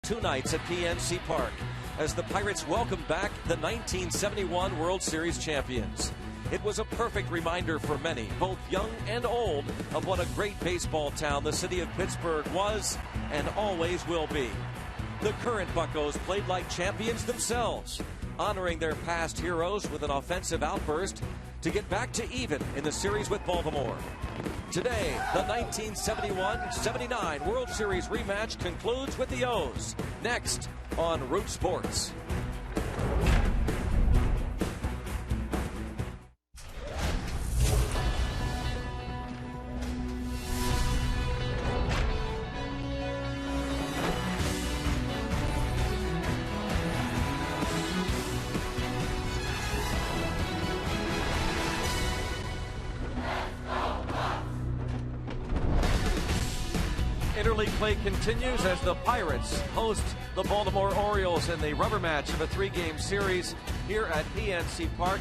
Two nights at PNC Park as the Pirates welcome back the 1971 World Series champions. It was a perfect reminder for many, both young and old, of what a great baseball town the city of Pittsburgh was and always will be. The current Buccos played like champions themselves, honoring their past heroes with an offensive outburst to get back to even in the series with Baltimore. Today, the 1971-79 World Series rematch concludes with the O's. Next on Root Sports. Interleague play continues as the Pirates host the Baltimore Orioles in the rubber match of a three-game series here at PNC Park.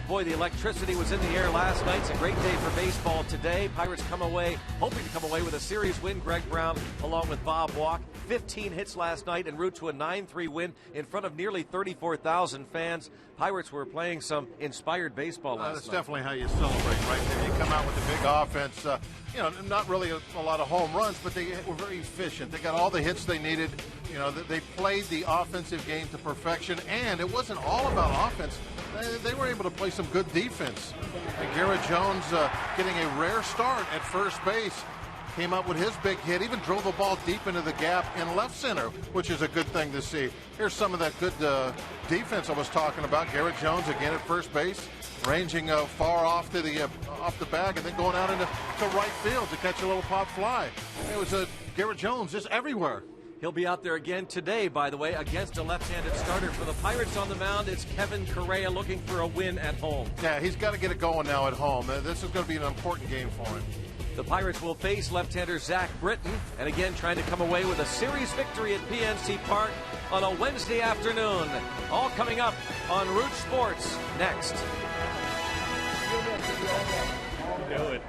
Boy, the electricity was in the air last night. It's a great day for baseball today. Pirates hoping to come away with a series win. Greg Brown along with Bob Walk. 15 hits last night en route to a 9-3 win in front of nearly 34,000 fans. Pirates were playing some inspired baseball last night. That's definitely how you celebrate right there. You come out with a big offense. Not really a lot of home runs, but they were very efficient. They got all the hits they needed. They played the offensive game to perfection, and it wasn't all about offense. They were able to play some good defense. And Garrett Jones getting a rare start at first base. Came up with his big hit, even drove the ball deep into the gap in left center, which is a good thing to see. Here's some of that good defense I was talking about. Garrett Jones again at first base, ranging far off to the bag, and then going out into right field to catch a little pop fly. It was Garrett Jones just everywhere. He'll be out there again today, by the way, against a left-handed starter. For the Pirates on the mound, it's Kevin Correa looking for a win at home. Yeah, he's got to get it going now at home. This is going to be an important game for him. The Pirates will face left-hander Zach Britton, and again trying to come away with a series victory at PNC Park on a Wednesday afternoon. All coming up on Root Sports next. Do it.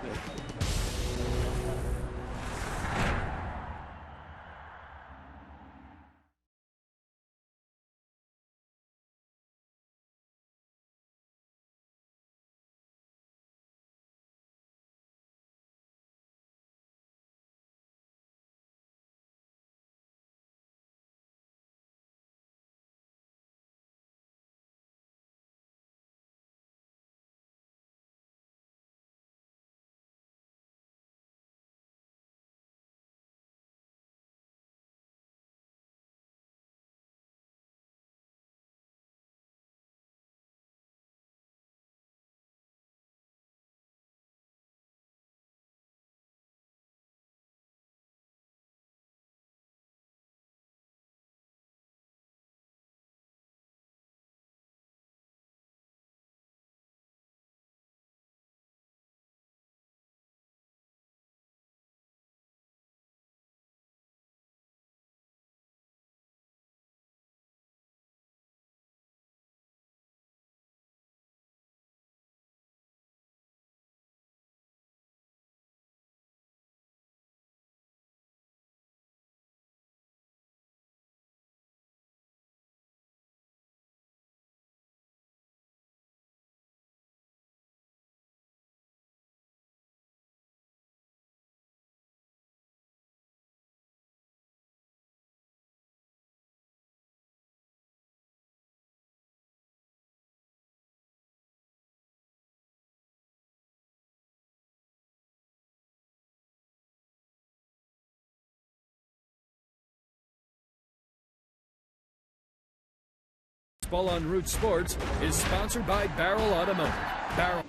Baseball on Root Sports is sponsored by Barrel Automotive. Barrel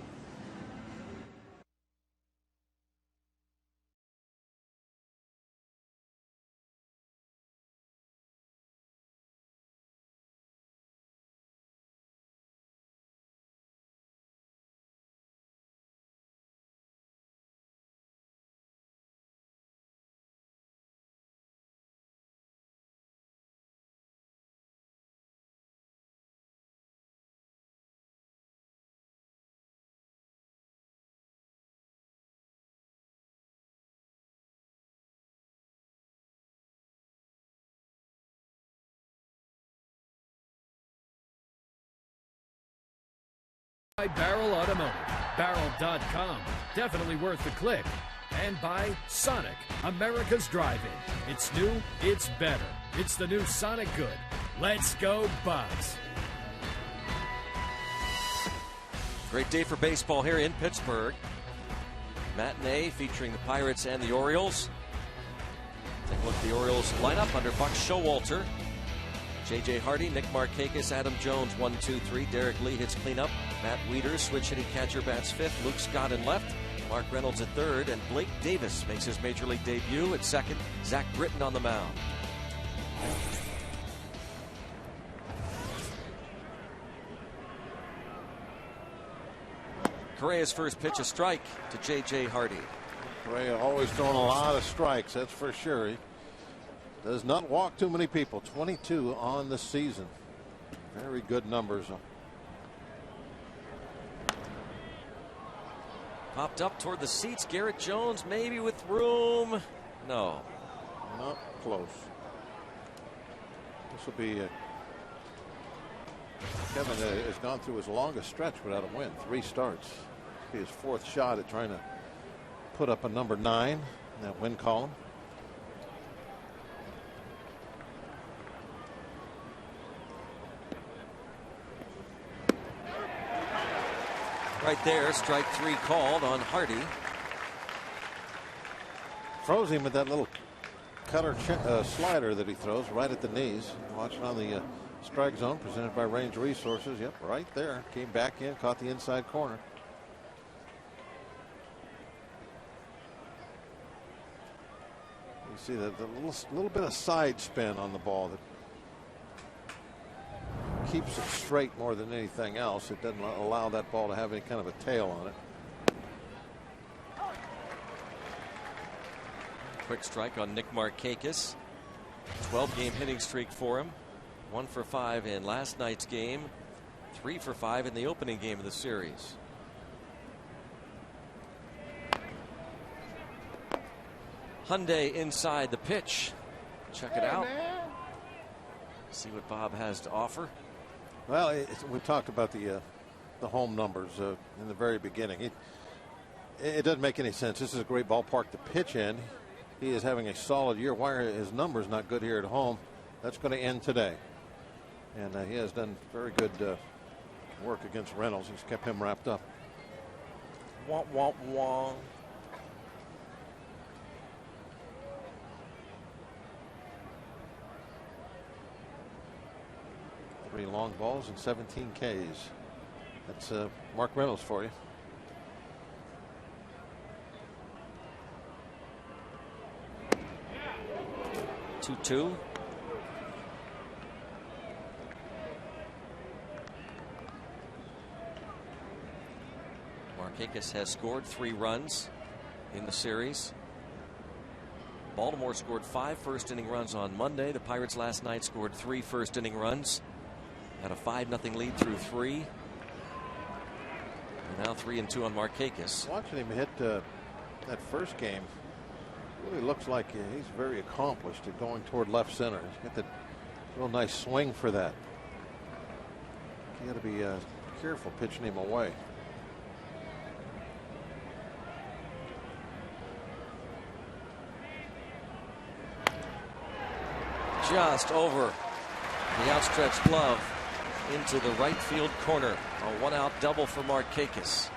By Barrel Automotive, Barrel.com, definitely worth the click. And by Sonic, America's drive-in. It's new, it's better. It's the new Sonic Good. Let's go Bucks. Great day for baseball here in Pittsburgh. Matinee featuring the Pirates and the Orioles. Take a look at the Orioles lineup under Buck Showalter. J.J. Hardy, Nick Markakis, Adam Jones, 1-2-3. Derek Lee hits cleanup. Matt Wieters, switch hitting catcher, bats fifth. Luke Scott in left. Mark Reynolds at third. And Blake Davis makes his major league debut at second. Zach Britton on the mound. Correa's first pitch, a strike to J.J. Hardy. Correa always throwing a lot of strikes, that's for sure. He does not walk too many people. 22 on the season. Very good numbers. Popped up toward the seats. Garrett Jones maybe with room. No. Not close. This will be Kevin has gone through his longest stretch without a win. 3 starts. This will be his 4th shot at trying to put up a number 9 in that win column. Right there, strike 3 called on Hardy. Throws him with that little cutter slider that he throws right at the knees. Watching on the strike zone presented by Range Resources. Yep, right there. Came back in, caught the inside corner. You see the little bit of side spin on the ball that keeps it straight more than anything else. It doesn't allow that ball to have any kind of a tail on it. Quick strike on Nick Markakis. 12-game hitting streak for him. 1 for 5 in last night's game. 3 for 5 in the opening game of the series. Hyundai inside the pitch. Check it out. See what Bob has to offer. Well, we talked about the home numbers in the very beginning. It doesn't make any sense. This is a great ballpark to pitch in. He is having a solid year. Why are his numbers not good here at home? That's going to end today. And he has done very good work against Reynolds. He's kept him wrapped up. Wah, wah, wah. Three long balls and 17 Ks. That's Mark Reynolds for you. Yeah. 2-2. Markakis has scored 3 runs in the series. Baltimore scored 5 first-inning runs on Monday. The Pirates last night scored 3 first-inning runs. Had a 5-0 lead through 3. And now 3-2 on Markakis. Watching him hit that first game, really looks like he's very accomplished at going toward left center. He's got that real nice swing for that. You got to be careful pitching him away. Just over the outstretched glove into the right field corner. A 1-out double for Markakis.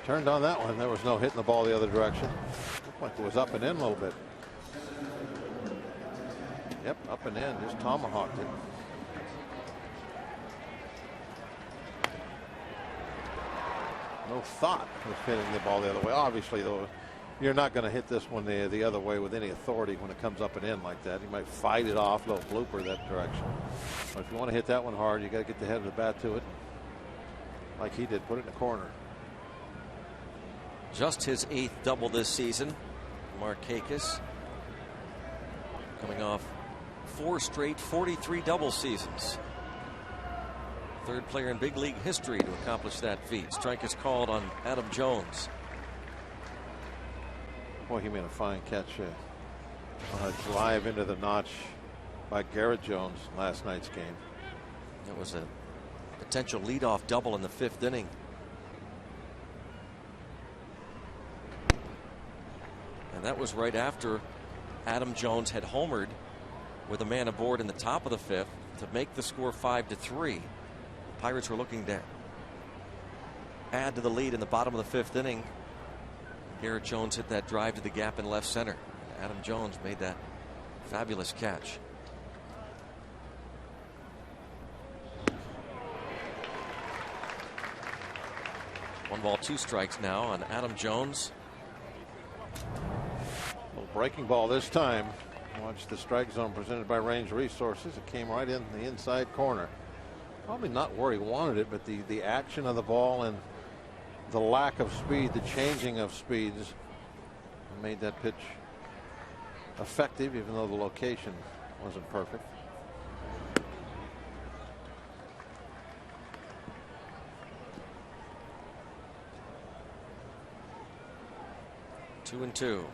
Turned on that one. There was no hitting the ball the other direction. Looked like it was up and in a little bit. Yep, up and in. Just tomahawked it. No thought of hitting the ball the other way. Obviously, though, you're not going to hit this one the other way with any authority when it comes up and in like that. You might fight it off, a little blooper that direction. But if you want to hit that one hard, you got to get the head of the bat to it. Like he did, put it in the corner. Just his 8th double this season. Markakis coming off 4 straight 43 double seasons. 3rd player in big league history to accomplish that feat. Strike is called on Adam Jones. Boy, he made a fine catch on a drive into the notch by Garrett Jones last night's game. It was a potential leadoff double in the 5th inning. And that was right after Adam Jones had homered with a man aboard in the top of the 5th to make the score 5-3. The Pirates were looking to add to the lead in the bottom of the 5th inning. Garrett Jones hit that drive to the gap in left center. Adam Jones made that fabulous catch. One ball, 2 strikes now on Adam Jones. Little breaking ball this time. Watch the strike zone presented by Range Resources. It came right in the inside corner. Probably not where he wanted it, but the action of the ball and the lack of speed, the changing of speeds, made that pitch effective, even though the location wasn't perfect. Two and two.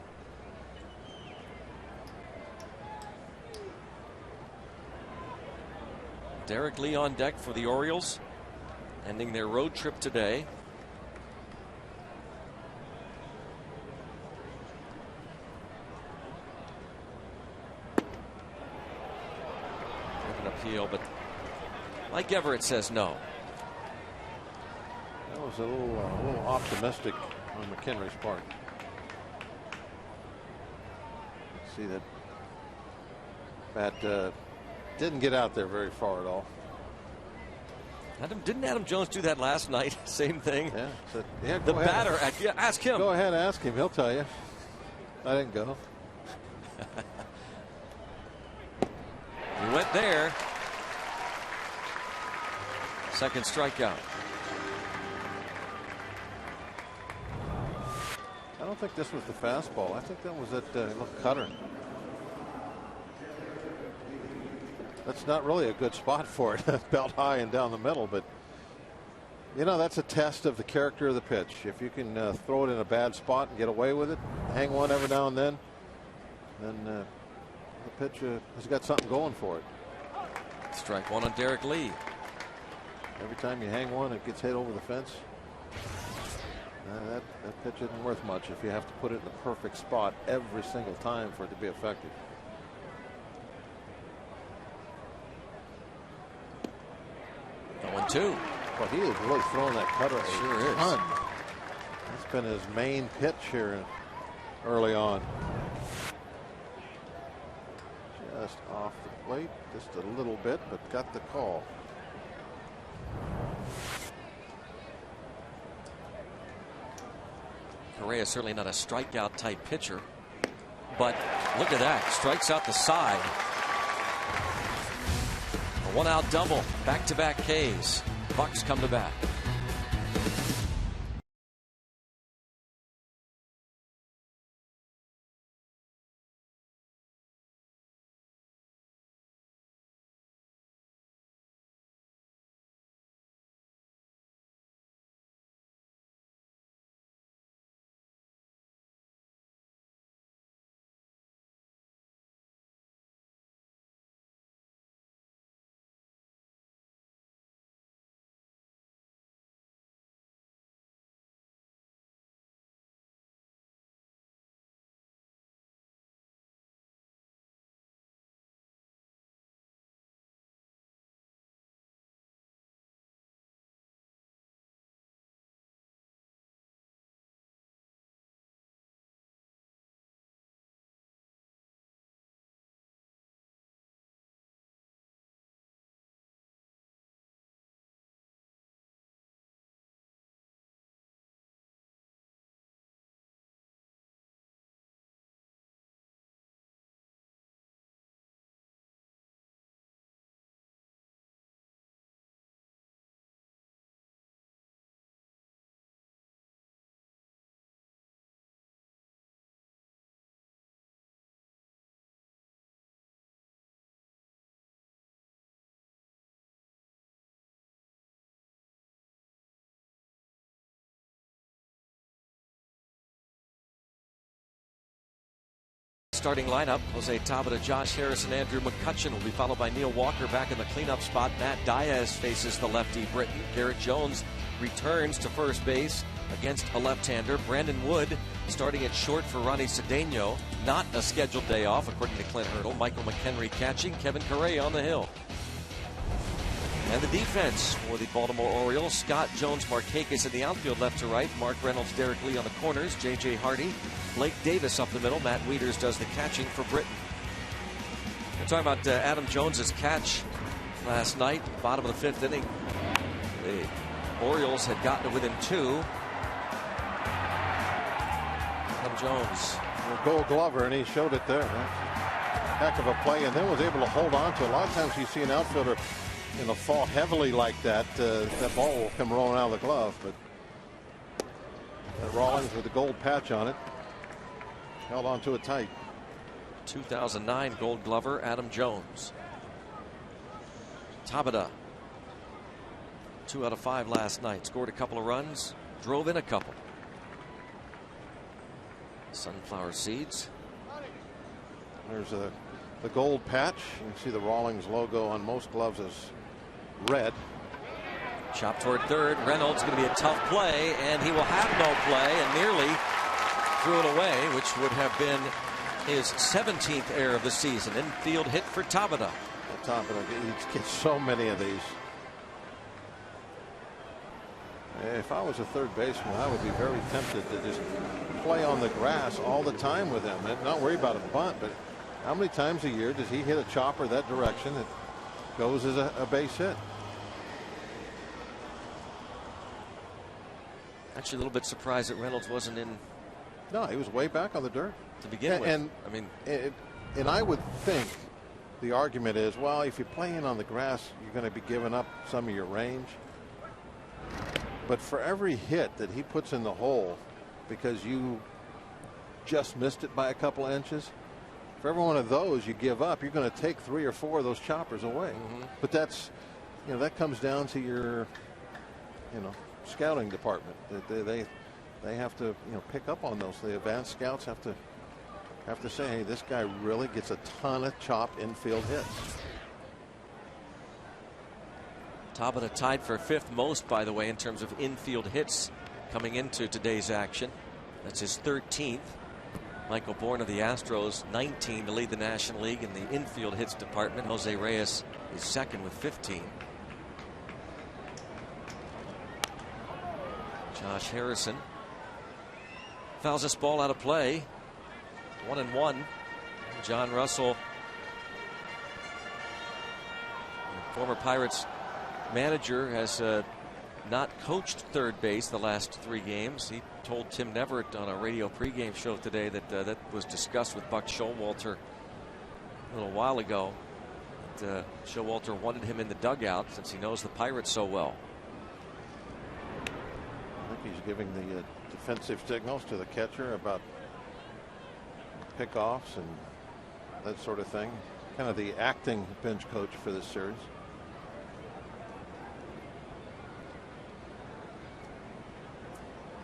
Derek Lee on deck for the Orioles, ending their road trip today. An appeal, but Mike Everett says no. That was a little optimistic on McHenry's part. See that bat didn't get out there very far at all. Didn't Adam Jones do that last night? Same thing. Yeah. So, yeah, the batter. Ask him. Go ahead, ask him. He'll tell you. I didn't go. He went there. Second strikeout. I don't think this was the fastball. I think that was that little cutter. That's not really a good spot for it. Belt high and down the middle, but you know, that's a test of the character of the pitch. If you can throw it in a bad spot and get away with it, hang one every now and then the pitch has got something going for it. Strike one on Derek Lee. Every time you hang one, it gets hit over the fence. That pitch isn't worth much if you have to put it in the perfect spot every single time for it to be effective. One, two. But he is really throwing that cutter a ton. Is. That's been his main pitch here early on. Just off the plate, just a little bit, but got the call. Correa is certainly not a strikeout type pitcher, but look at that. Strikes out the side. A 1-out double. Back-to-back Ks. Bucks come to bat. Starting lineup: Jose Tabata, Josh Harrison, Andrew McCutchen will be followed by Neil Walker back in the cleanup spot. Matt Diaz faces the lefty Britain. Garrett Jones returns to first base against a left-hander. Brandon Wood starting at short for Ronnie Cedeno. Not a scheduled day off, according to Clint Hurdle. Michael McHenry catching. Kevin Correa on the hill. And the defense for the Baltimore Orioles: Scott Jones Markakis in the outfield, left to right. Mark Reynolds, Derek Lee on the corners. J.J. Hardy, Blake Davis up the middle. Matt Wieters does the catching for Britain. We're talking about Adam Jones's catch last night, bottom of the 5th inning. The Orioles had gotten to within 2. Adam Jones, a Gold Glover, and he showed it there. Heck of a play, and then was able to hold on to it. A lot of times you see an outfielder fall heavily like that, that ball will come rolling out of the glove. But Rawlings with the gold patch on it held on to it tight. 2009 Gold Glover Adam Jones. Tabata, 2 out of 5 last night. Scored a couple of runs, drove in a couple. Sunflower seeds. There's the gold patch. You can see the Rawlings logo on most gloves is red. Chop toward third. Reynolds going to be a tough play, and he will have no play, and nearly threw it away, which would have been his 17th error of the season. Infield hit for Tabata. Tabata gets so many of these. If I was a third baseman, I would be very tempted to just play on the grass all the time with him and not worry about a bunt. But how many times a year does he hit a chopper that direction that goes as a base hit? Actually, a little bit surprised that Reynolds wasn't in. No, he was way back on the dirt to begin with. And I mean, and I would think the argument is, well, if you're playing on the grass, you're going to be giving up some of your range. But for every hit that he puts in the hole because you just missed it by a couple of inches, for every one of those you give up, you're going to take 3 or 4 of those choppers away. But that's, that comes down to your, scouting department. They have to, pick up on those. The advanced scouts have to say, hey, this guy really gets a ton of chopped infield hits. Tabata tied for 5th most, by the way, in terms of infield hits coming into today's action. That's his 13th. Michael Bourne of the Astros, 19 to lead the National League in the infield hits department. Jose Reyes is second with 15. Josh Harrison fouls this ball out of play. 1-1. John Russell, former Pirates manager, has not coached third base the last 3 games. He told Tim Neverett on a radio pregame show today that that was discussed with Buck Showalter a little while ago. That Showalter wanted him in the dugout since he knows the Pirates so well. I think he's giving the defensive signals to the catcher about pickoffs and that sort of thing. Kind of the acting bench coach for this series.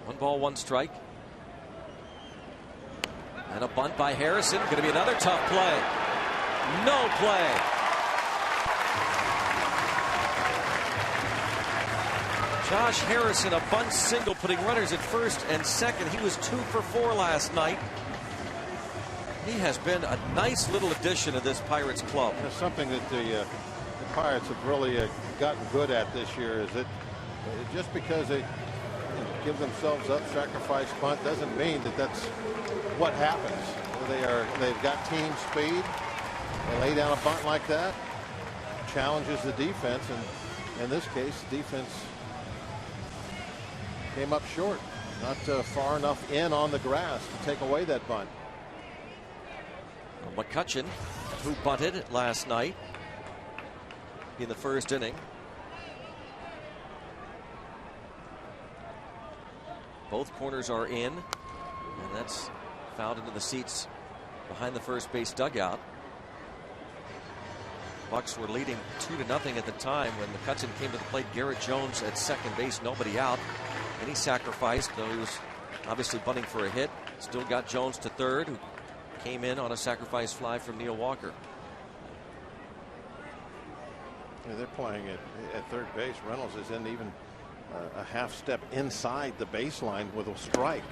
One ball, one strike. And a bunt by Harrison. Going to be another tough play. No play. Josh Harrison, a bunt single, putting runners at first and second. He was 2 for 4 last night. He has been a nice little addition to this Pirates club. It's something that the Pirates have really gotten good at this year, is that just because they give themselves up, sacrifice bunt, doesn't mean that that's what happens. They've got team speed. They lay down a bunt like that, challenges the defense, and in this case, the defense came up short, not far enough in on the grass to take away that bunt. McCutchen, who bunted last night in the first inning. Both corners are in, and that's fouled into the seats behind the first base dugout. Bucks were leading 2-0 at the time when McCutchen came to the plate. Garrett Jones at second base, nobody out, and he sacrificed, though he was obviously bunting for a hit. Still got Jones to third, who came in on a sacrifice fly from Neil Walker. Yeah, they're playing at third base. Reynolds is in even a half step inside the baseline with a strike.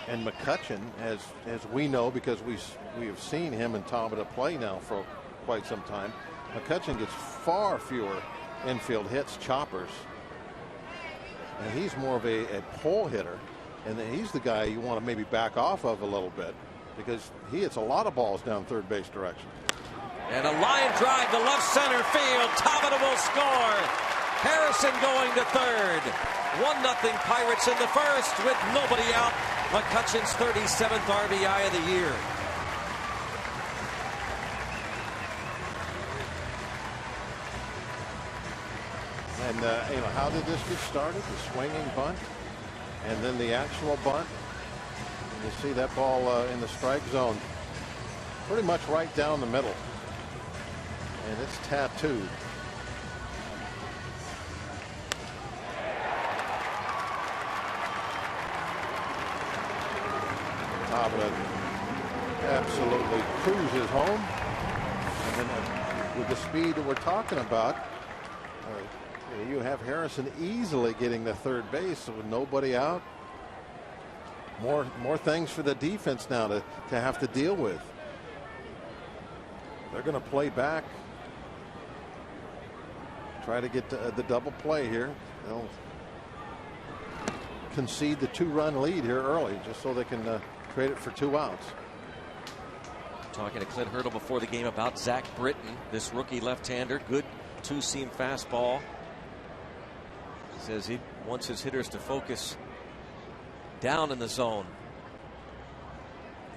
And McCutchen, as we know, because we have seen him and Tabata play now for quite some time, McCutchen gets far fewer infield hits, choppers, and he's more of a pull hitter, and he's the guy you want to maybe back off of a little bit because he hits a lot of balls down third base direction. And a line drive to left center field. Tabata will score. Harrison going to third. 1-0 Pirates in the first with nobody out. McCutchen's 37th RBI of the year. And how did this get started? The swinging bunt, and then the actual bunt. And you see that ball in the strike zone, pretty much right down the middle, and it's tattooed. Tabata absolutely cruises home, and then with the speed that we're talking about, you have Harrison easily getting to third base with nobody out. More things for the defense now to have to deal with. They're going to play back, try to get the double play here. They'll concede the 2-run lead here early just so they can trade it for 2 outs. Talking to Clint Hurdle before the game about Zach Britton, this rookie left-hander, good two-seam fastball. Says he wants his hitters to focus down in the zone.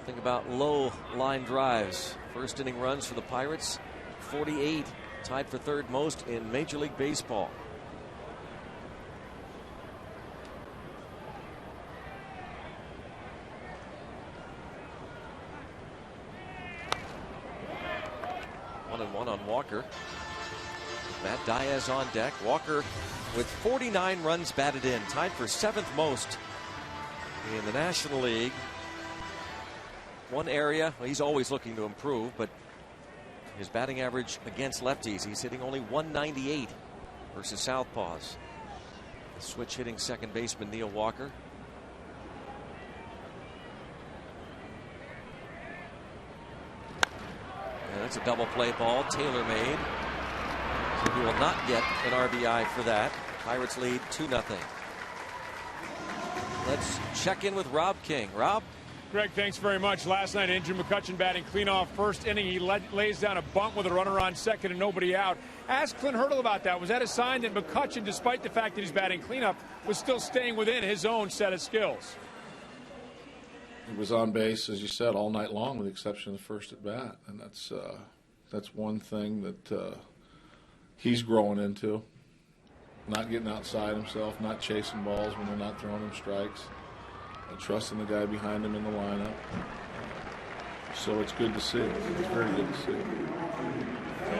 Think about low line drives. First inning runs for the Pirates, 48, tied for third most in Major League Baseball. One and one on Walker. Matt Diaz on deck. Walker with 49 runs batted in, tied for 7th most in the National League. One area, well, he's always looking to improve, but his batting average against lefties, he's hitting only 198 versus southpaws. Switch hitting second baseman Neil Walker. And that's a double play ball, Taylor made. So he will not get an RBI for that. Pirates lead 2-0. Let's check in with Rob King. Rob? Greg, thanks very much. Last night, Andrew McCutchen batting clean off first inning. He lays down a bunt with a runner on second and nobody out. Ask Clint Hurdle about that. Was that a sign that McCutchen, despite the fact that he's batting cleanup, was still staying within his own set of skills? He was on base, as you said, all night long, with the exception of the first at bat, and that's one thing that he's growing into. Not getting outside himself, not chasing balls when they're not throwing him strikes, and trusting the guy behind him in the lineup. So it's good to see. It's very good to see.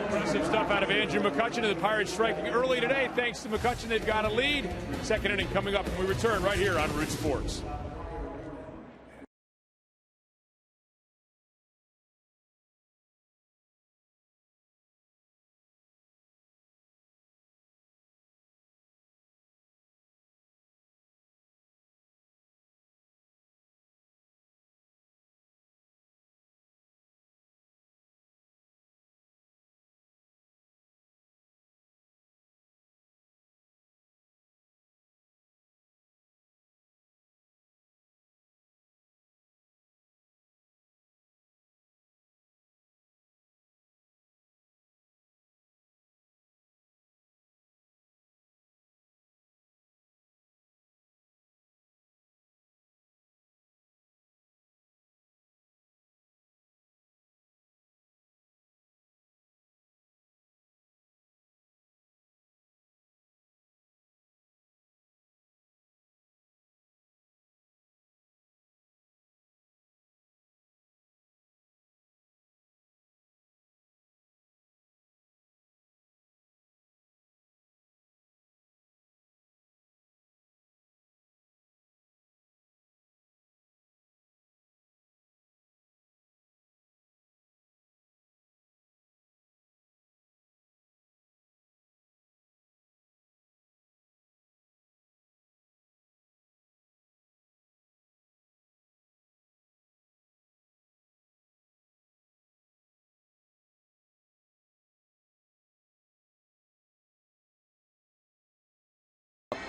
Impressive stuff out of Andrew McCutchen, and the Pirates striking early today. Thanks to McCutchen, they've got a lead. Second inning coming up, and we return right here on Root Sports.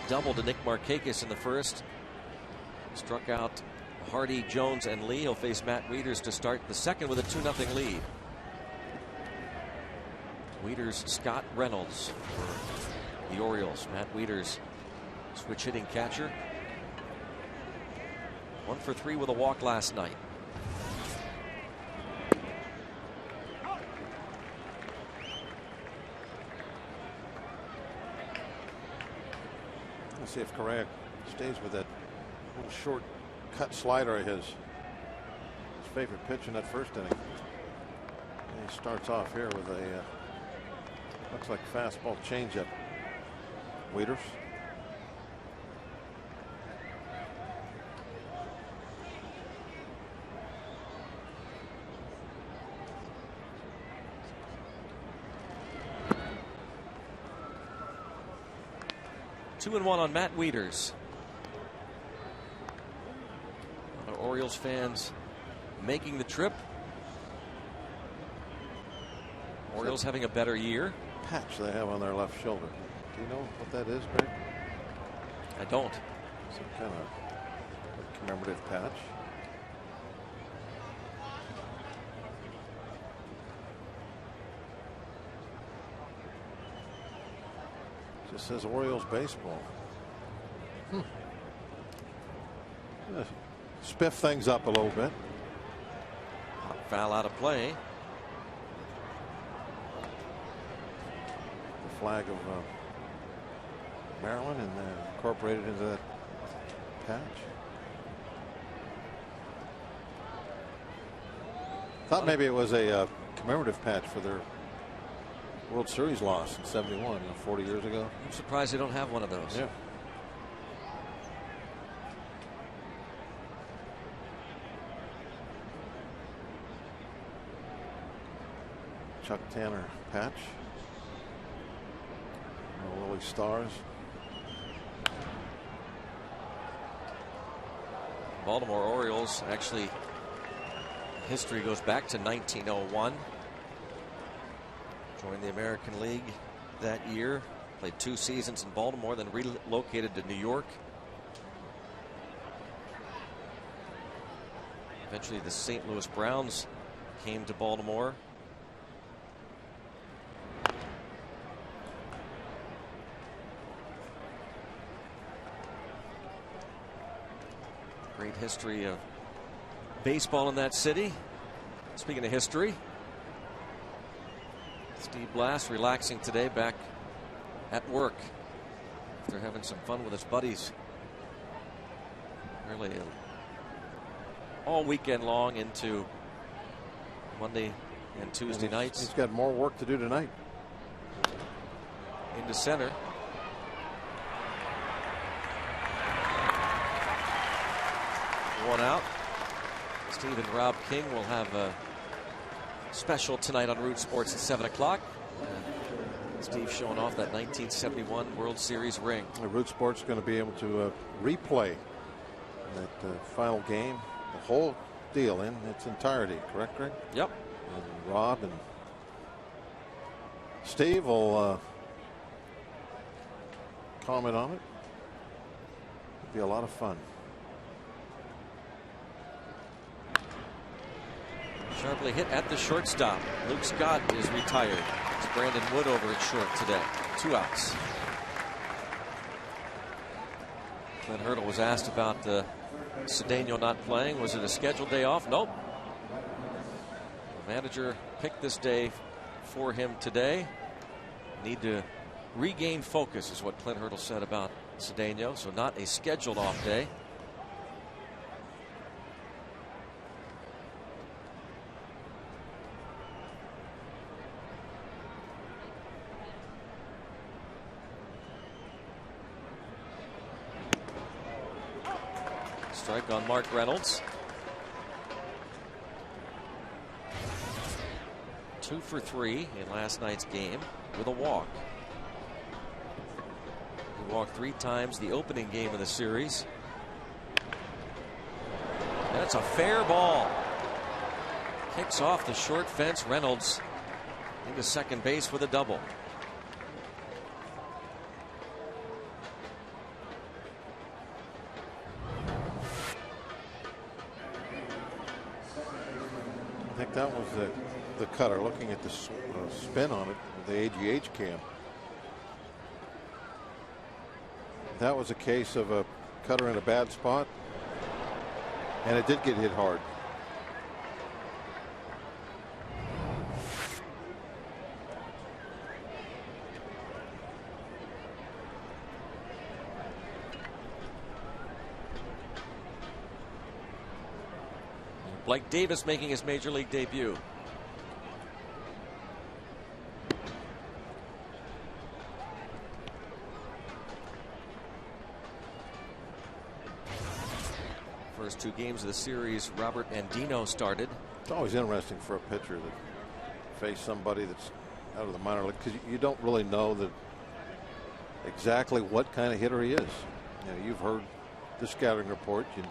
double to Nick Markakis in the first. Struck out Hardy, Jones, and Lee. He'll face Matt Wieters to start the second with a 2-0 lead. Wieters, Scott Reynolds for the Orioles. Matt Wieters, switch hitting catcher. 1 for 3 with a walk last night. Let's see if Correa stays with that little short cut slider of his favorite pitch in that first inning. And he starts off here with a looks like fastball changeup. Wieters. Two and one on Matt Wieters. Orioles fans making the trip. Orioles having a better year. Patch they have on their left shoulder. Do you know what that is, Greg? I don't. Some kind of commemorative patch. Just says Orioles baseball. Spiff things up a little bit. Foul out of play. The flag of Maryland and incorporated into that patch. Thought maybe it was a commemorative patch for their World Series loss in '71, 40 years ago. I'm surprised they don't have one of those. Yeah. Chuck Tanner patch. Lily Stars. Baltimore Orioles, actually, history goes back to 1901. Joined the American League that year. Played 2 seasons in Baltimore, then relocated to New York. Eventually the St. Louis Browns came to Baltimore. Great history of baseball in that city. Speaking of history, Steve Blass relaxing today, back at work after having some fun with his buddies. Really all weekend long into Monday and Tuesday nights. He's got more work to do tonight. Into center. One out. Steve and Rob King will have a special tonight on Root Sports at 7 o'clock. Steve showing off that 1971 World Series ring. Root Sports going to be able to replay that final game, the whole deal in its entirety. Correct, Greg? Yep. And Rob and Steve will comment on it. It'll be a lot of fun. Sharply hit at the shortstop. Luke Scott is retired. It's Brandon Wood over at short today. 2 outs. Clint Hurdle was asked about Cedeno not playing. Was it a scheduled day off? Nope. The manager picked this day for him today. Need to regain focus is what Clint Hurdle said about Cedeno. So not a scheduled off day. Strike on Mark Reynolds. 2 for 3 in last night's game with a walk. He walked 3 times the opening game of the series. That's a fair ball. Kicks off the short fence. Reynolds into second base with a double. I think that was the cutter, looking at the spin on it with the AGH cam. That was a case of a cutter in a bad spot, and it did get hit hard. Blake Davis making his major league debut. First 2 games of the series, Robert Andino started. It's always interesting for a pitcher to face somebody that's out of the minor league, because you don't really know that exactly what kind of hitter he is. You know, you've heard the scouting report. You can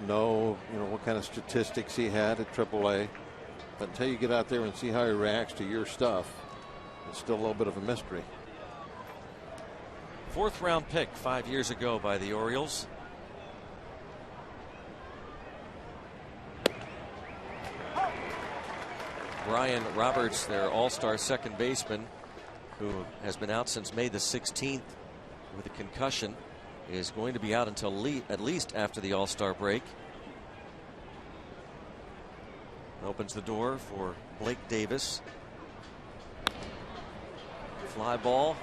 know, what kind of statistics he had at AAA, but until you get out there and see how he reacts to your stuff, it's still a little bit of a mystery. 4th round pick 5 years ago by the Orioles. Brian Roberts, their all-star second baseman, who has been out since May the 16th with a concussion, is going to be out until at least after the all-star break. Opens the door for Blake Davis. Fly ball.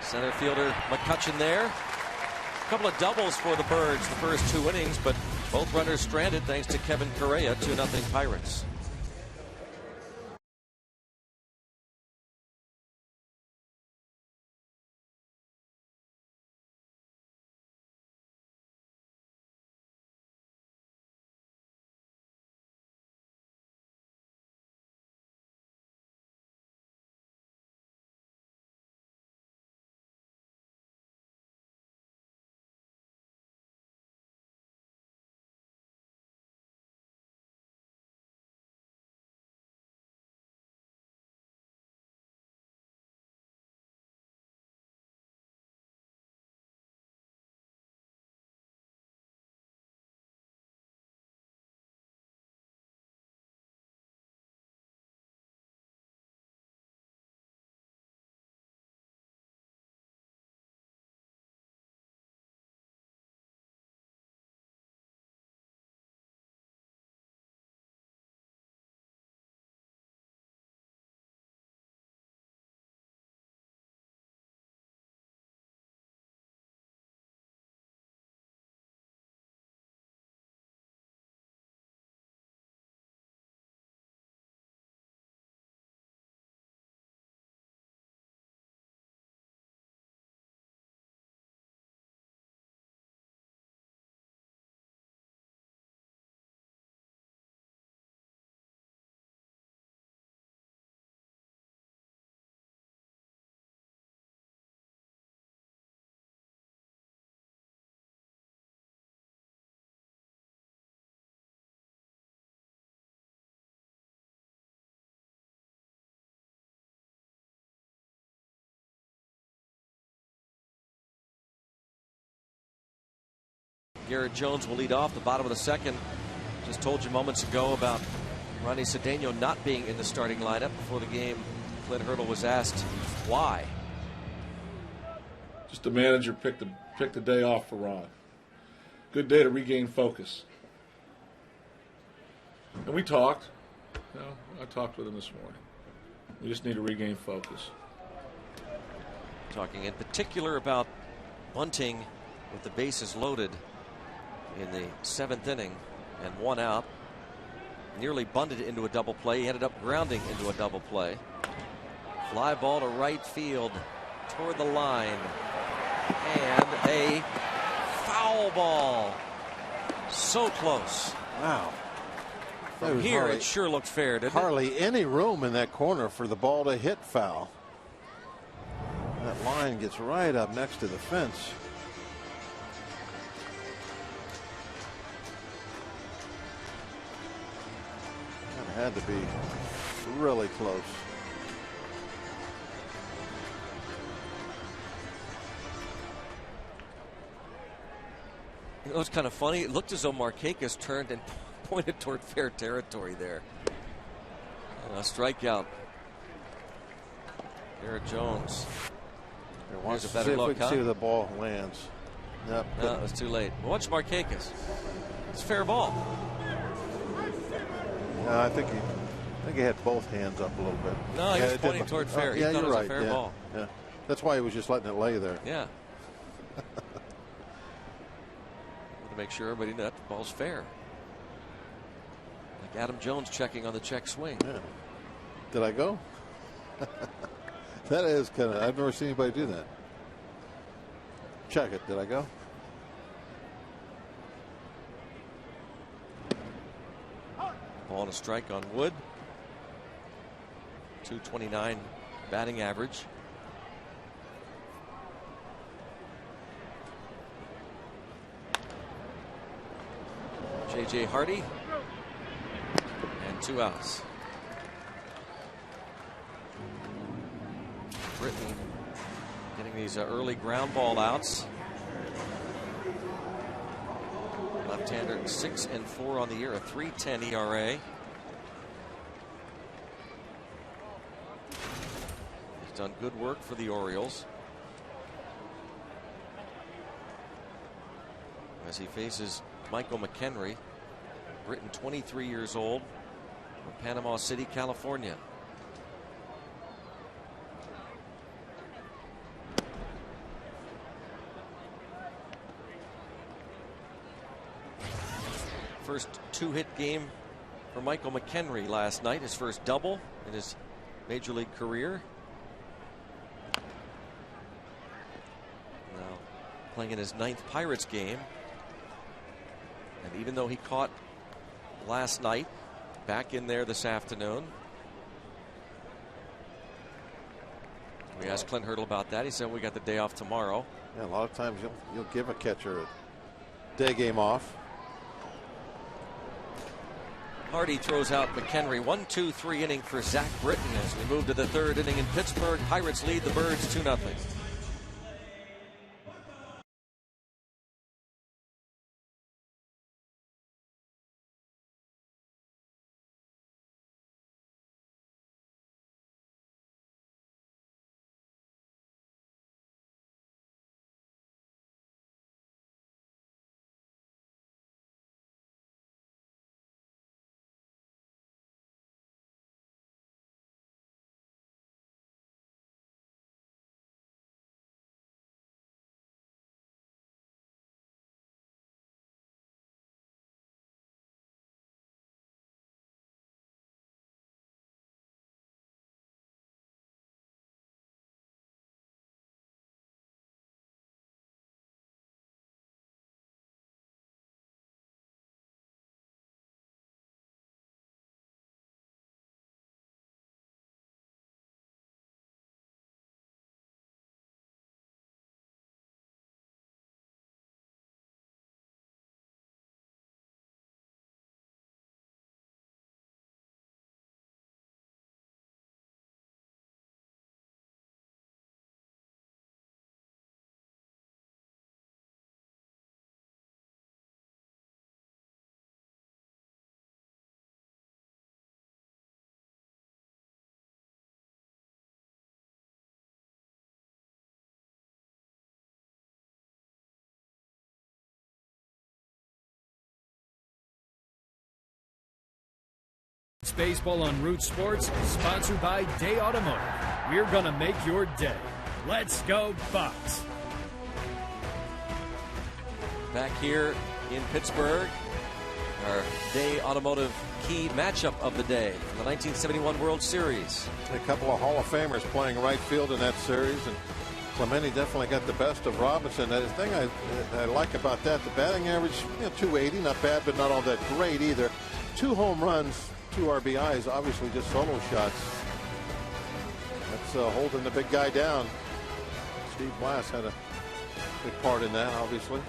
Center fielder McCutchen there. A couple of doubles for the Birds the first 2 innings, but both runners stranded thanks to Kevin Correa. 2-0 Pirates. Garrett Jones will lead off the bottom of the 2nd. Just told you moments ago about Ronnie Cedeno not being in the starting lineup before the game. Clint Hurdle was asked why. Just the manager picked the day off for Ron. Good day to regain focus. And we talked. I talked with him this morning. We just need to regain focus. Talking in particular about bunting with the bases loaded in the 7th inning and 1 out. Nearly bunted into a double play. He ended up grounding into a double play. Fly ball to right field toward the line. And a foul ball. So close. Wow. From here, it sure looked fair, didn't it? Hardly any room in that corner for the ball to hit foul. That line gets right up next to the fence. That had to be really close. It was kind of funny. It looked as though Markakis turned and pointed toward fair territory there. And a strikeout. Garrett Jones. Wants Here's a to better see if we look, can huh? see where the ball lands. Yep. No, it was too late. Watch Markakis. It's fair ball. Yeah, I think he had both hands up a little bit. No, he was pointing toward fair. He yeah, thought it you're was right. a fair yeah, ball. Yeah. That's why he was just letting it lay there. Yeah. To make sure everybody knew that the ball's fair. Like Adam Jones checking on the check swing. Yeah. Did I go? That is kind of, I've never seen anybody do that. Check it. Did I go? Ball and a strike on Wood. 229 batting average. J.J. Hardy. And 2 outs. Britton getting these early ground ball outs. Left-hander 6-4 on the year, a 3.10 ERA. He's done good work for the Orioles as he faces Michael McHenry. Britton, 23 years old, from Panama City, California. First 2-hit game for Michael McHenry last night, his first double in his major league career. Now playing in his 9th Pirates game. And even though he caught last night, back in there this afternoon. We asked Clint Hurdle about that. He said we got the day off tomorrow. Yeah, a lot of times you'll give a catcher a day game off. Hardy throws out McHenry. 1-2-3 inning for Zach Britton as we move to the 3rd inning in Pittsburgh. Pirates lead the Birds 2-0. It's Baseball on Root Sports, sponsored by Day Automotive. We're going to make your day. Let's go, Bucks. Back here in Pittsburgh, our Day Automotive key matchup of the day from the 1971 World Series. A couple of Hall of Famers playing right field in that series, and Clemente definitely got the best of Robinson. The thing I like about that, the batting average, 280, not bad, but not all that great either. 2 home runs, 2 RBIs, obviously just solo shots. That's holding the big guy down. Steve Blass had a big part in that, obviously.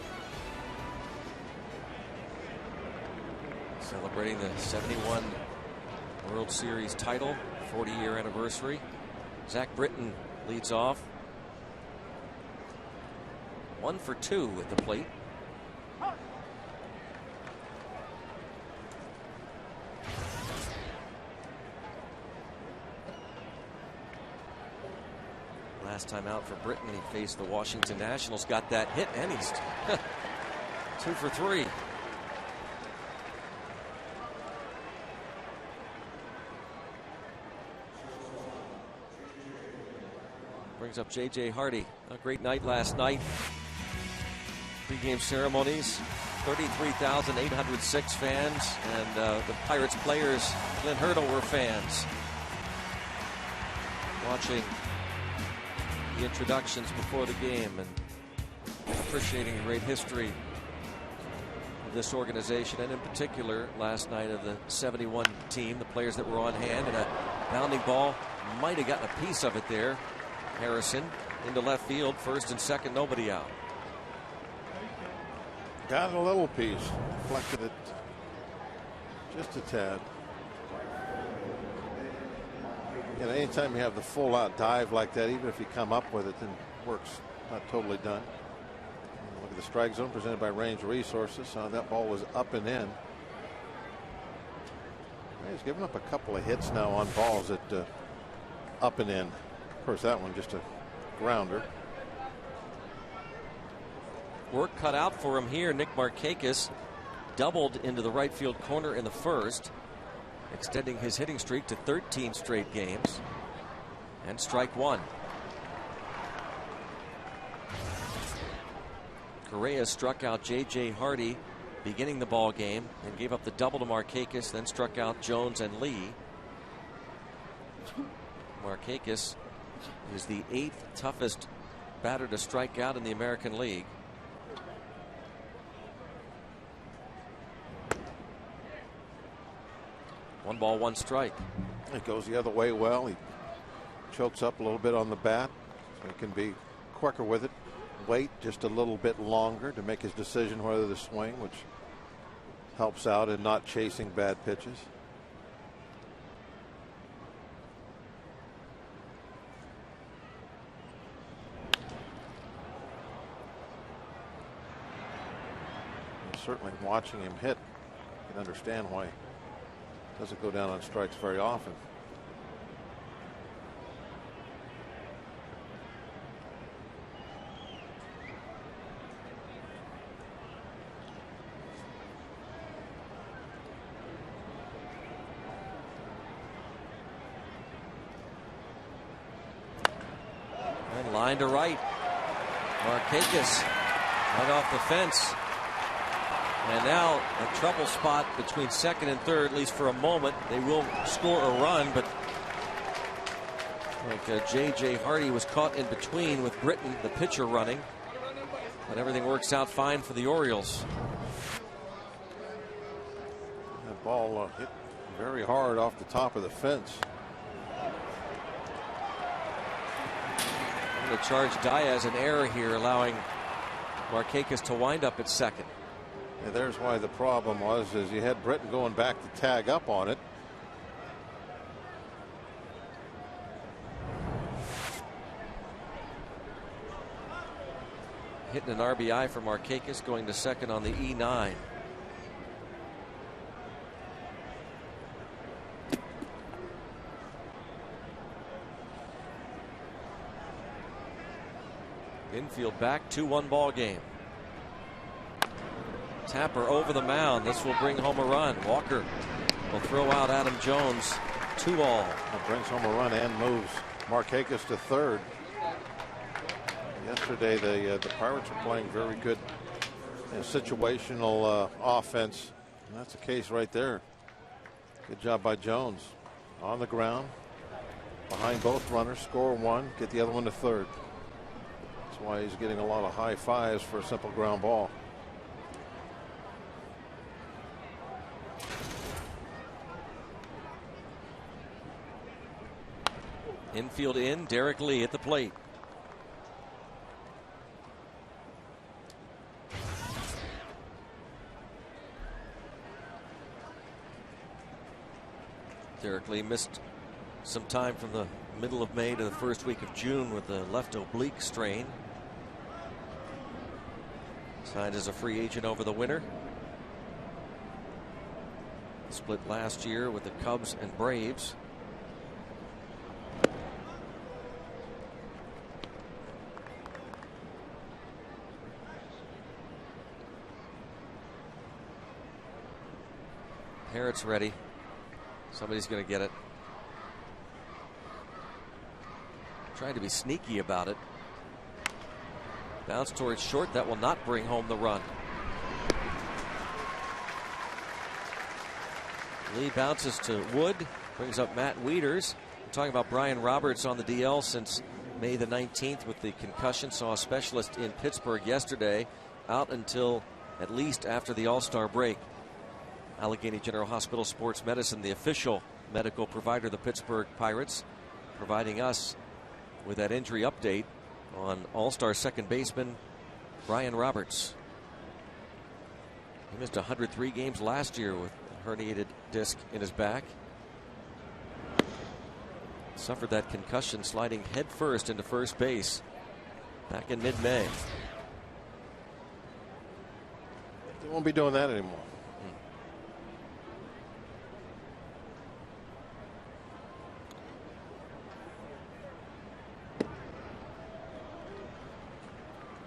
Celebrating the 71 World Series title, 40-year anniversary. Zach Britton leads off. 1 for 2 at the plate. Last time out for Britain, he faced the Washington Nationals, got that hit, and he's 2 for 3. Brings up J.J. Hardy. A great night last night. Pre-game ceremonies, 33,806 fans, and the Pirates players, Clint Hurdle, were fans. Watching the introductions before the game and appreciating the great history of this organization, and in particular last night of the 71 team, the players that were on hand, and a bounding ball might have gotten a piece of it there. Harrison into left field, first and second, nobody out. Got a little piece, deflected it just a tad. And anytime you have the full out dive like that, even if you come up with it, then work's not totally done. Look at the strike zone presented by Range Resources. That ball was up and in. He's given up a couple of hits now on balls that up and in. Of course, that one just a grounder. Work cut out for him here. Nick Markakis doubled into the right field corner in the first, extending his hitting streak to 13 straight games. And strike one. Correa struck out J.J. Hardy beginning the ball game and gave up the double to Markakis, then struck out Jones and Lee. Markakis is the 8th toughest batter to strike out in the American League. One ball, one strike. It goes the other way well. He chokes up a little bit on the bat, so he can be quicker with it. Wait just a little bit longer to make his decision whether to swing, which helps out in not chasing bad pitches. Certainly watching him hit, you can understand why he doesn't go down on strikes very often. And line to right. Markakis right off the fence. And now a trouble spot between second and third, at least for a moment. They will score a run, but like J.J. Hardy was caught in between with Britton, the pitcher, running. But everything works out fine for the Orioles. That ball hit very hard off the top of the fence. I'm going to charge Diaz an error here, allowing Markakis to wind up at second. And there's why the problem was, is you had Britton going back to tag up on it. Hitting an RBI for Markakis, going to second on the E9. Infield back, 2-1 ball game. Tapper over the mound. This will bring home a run. Walker will throw out Adam Jones. 2 all. That brings home a run and moves Markakis to third. Yesterday, the Pirates were playing very good situational offense. And that's the case right there. Good job by Jones. On the ground, behind both runners, score one, get the other one to third. That's why he's getting a lot of high fives for a simple ground ball. Infield in, Derek Lee at the plate. Derek Lee missed some time from the middle of May to the first week of June with the left oblique strain. Signed as a free agent over the winter. Split last year with the Cubs and Braves. Parrott's ready. Somebody's going to get it. Trying to be sneaky about it. Bounce towards short. That will not bring home the run. Lee bounces to Wood. Brings up Matt Wieters. We're talking about Brian Roberts on the DL since May the 19th with the concussion. Saw a specialist in Pittsburgh yesterday. Out until at least after the All-Star break. Allegheny General Hospital Sports Medicine, the official medical provider of the Pittsburgh Pirates, providing us with that injury update on All-Star second baseman Brian Roberts. He missed 103 games last year with a herniated disc in his back. Suffered that concussion sliding headfirst into first base back in mid-May. They won't be doing that anymore.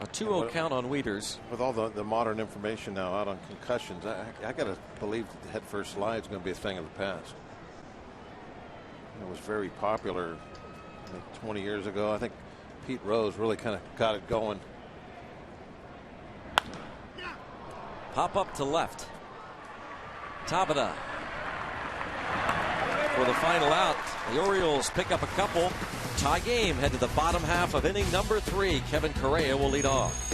A 2-0 count on Wieters. With all the modern information now out on concussions, I got to believe that the head first slide is going to be a thing of the past. It was very popular 20 years ago. I think Pete Rose really kind of got it going. Pop up to left. Tabata for the final out. The Orioles pick up a couple. Tie game. Head to the bottom half of inning number 3. Kevin Correa will lead off.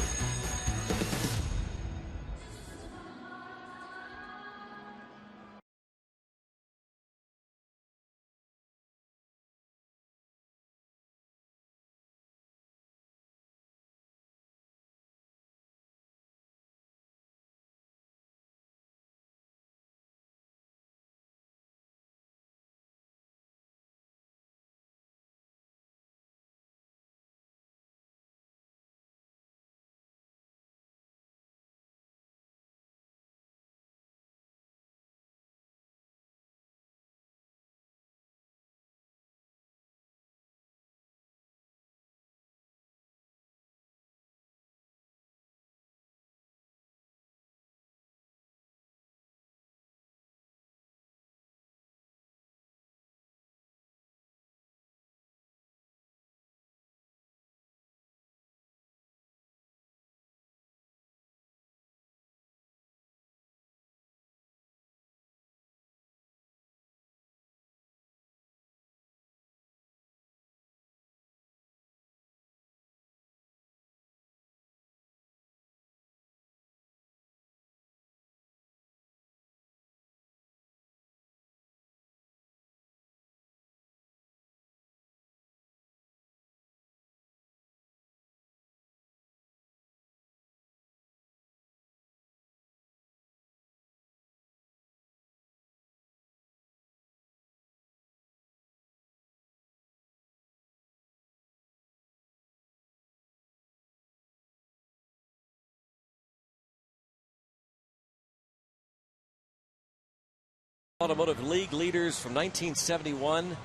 Automotive League leaders from 1971.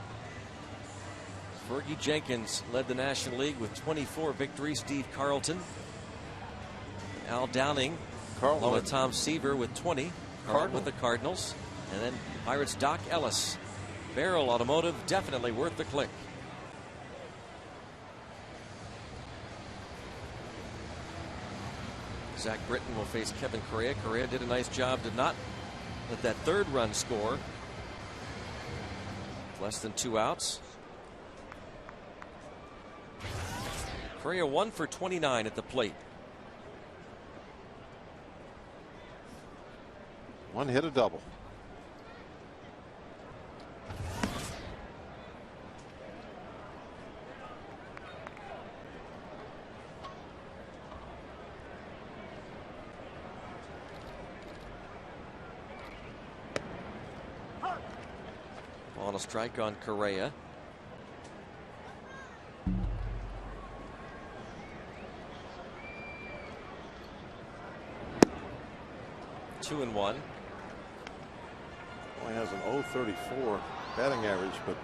Fergie Jenkins led the National League with 24 victories. Steve Carlton. Al Downing along with Tom Seaver with 20. With the Cardinals. And then Pirates Doc Ellis. Barrel Automotive, definitely worth the click. Zach Britton will face Kevin Correa. Correa did a nice job to not let that third run score. Less than 2 outs. Correa 1 for 29 at the plate. One hit, a double. On a strike on Correa. Two and one. Only has an .034 batting average, but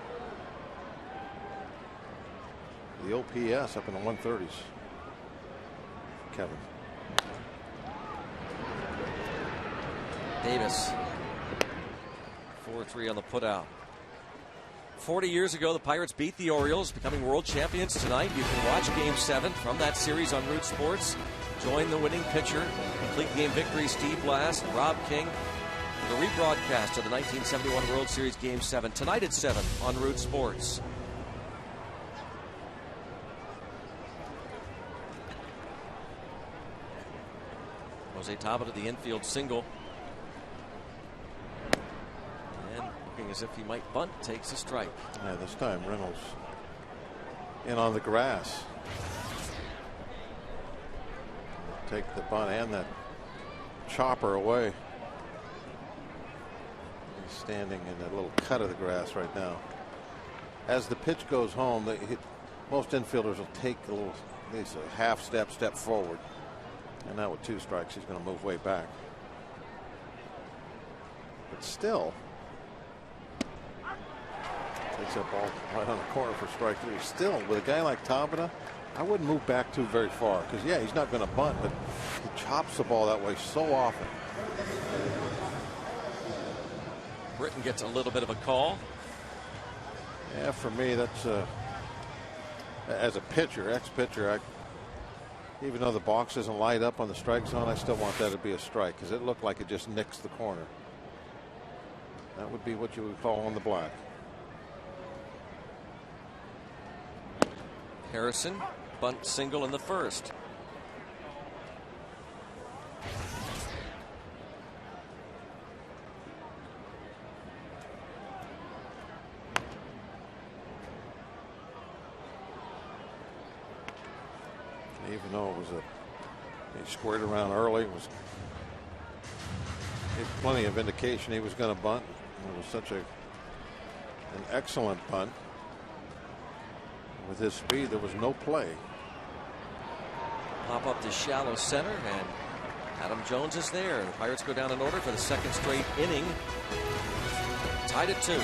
the OPS up in the 130s. Kevin. Davis 4-3 on the putout. 40 years ago, the Pirates beat the Orioles, becoming world champions tonight. You can watch Game 7 from that series on Root Sports. Join the winning pitcher, complete game victory, Steve Blass and Rob King. The rebroadcast of the 1971 World Series Game 7 tonight at 7 on Root Sports. Jose Tabata to the infield single. And looking as if he might bunt, takes a strike. Yeah, this time Reynolds in on the grass. Take the bunt and that chopper away. He's standing in a little cut of the grass right now. As the pitch goes home, most infielders will take a little, at least a half step forward. And now with 2 strikes, he's going to move way back. But still, takes that ball right on the corner for strike 3. Still, with a guy like Tabata, I wouldn't move back too very far because, yeah, he's not going to bunt, but he chops the ball that way so often. Britton gets a little bit of a call. Yeah, for me, that's as a pitcher, ex-pitcher, even though the box doesn't light up on the strike zone, I still want that to be a strike because it looked like it just nicks the corner. That would be what you would call on the black. Harrison, bunt single in the first. Even though it was he squared around early, it was plenty of indication he was going to bunt. It was such an excellent bunt. With his speed, there was no play. Pop up to shallow center, and Adam Jones is there. The Pirates go down in order for the second straight inning. Tied at 2.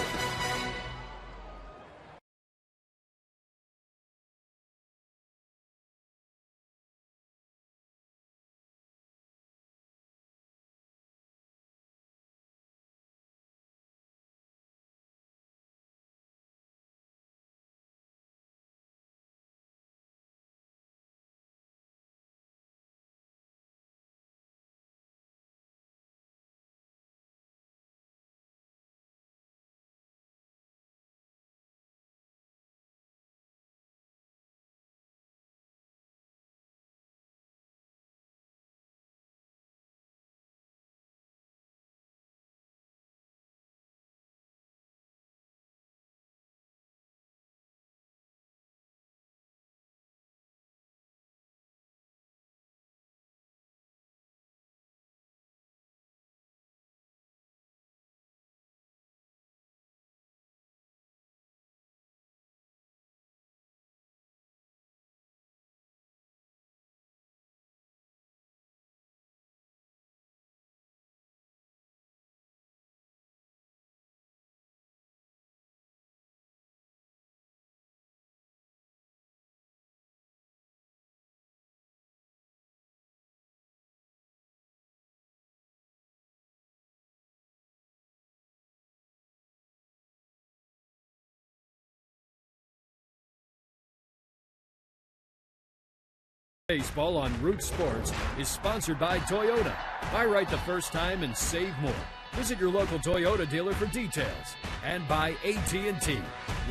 Baseball on Root Sports is sponsored by Toyota. Buy right the first time and save more. Visit your local Toyota dealer for details. And by AT&T.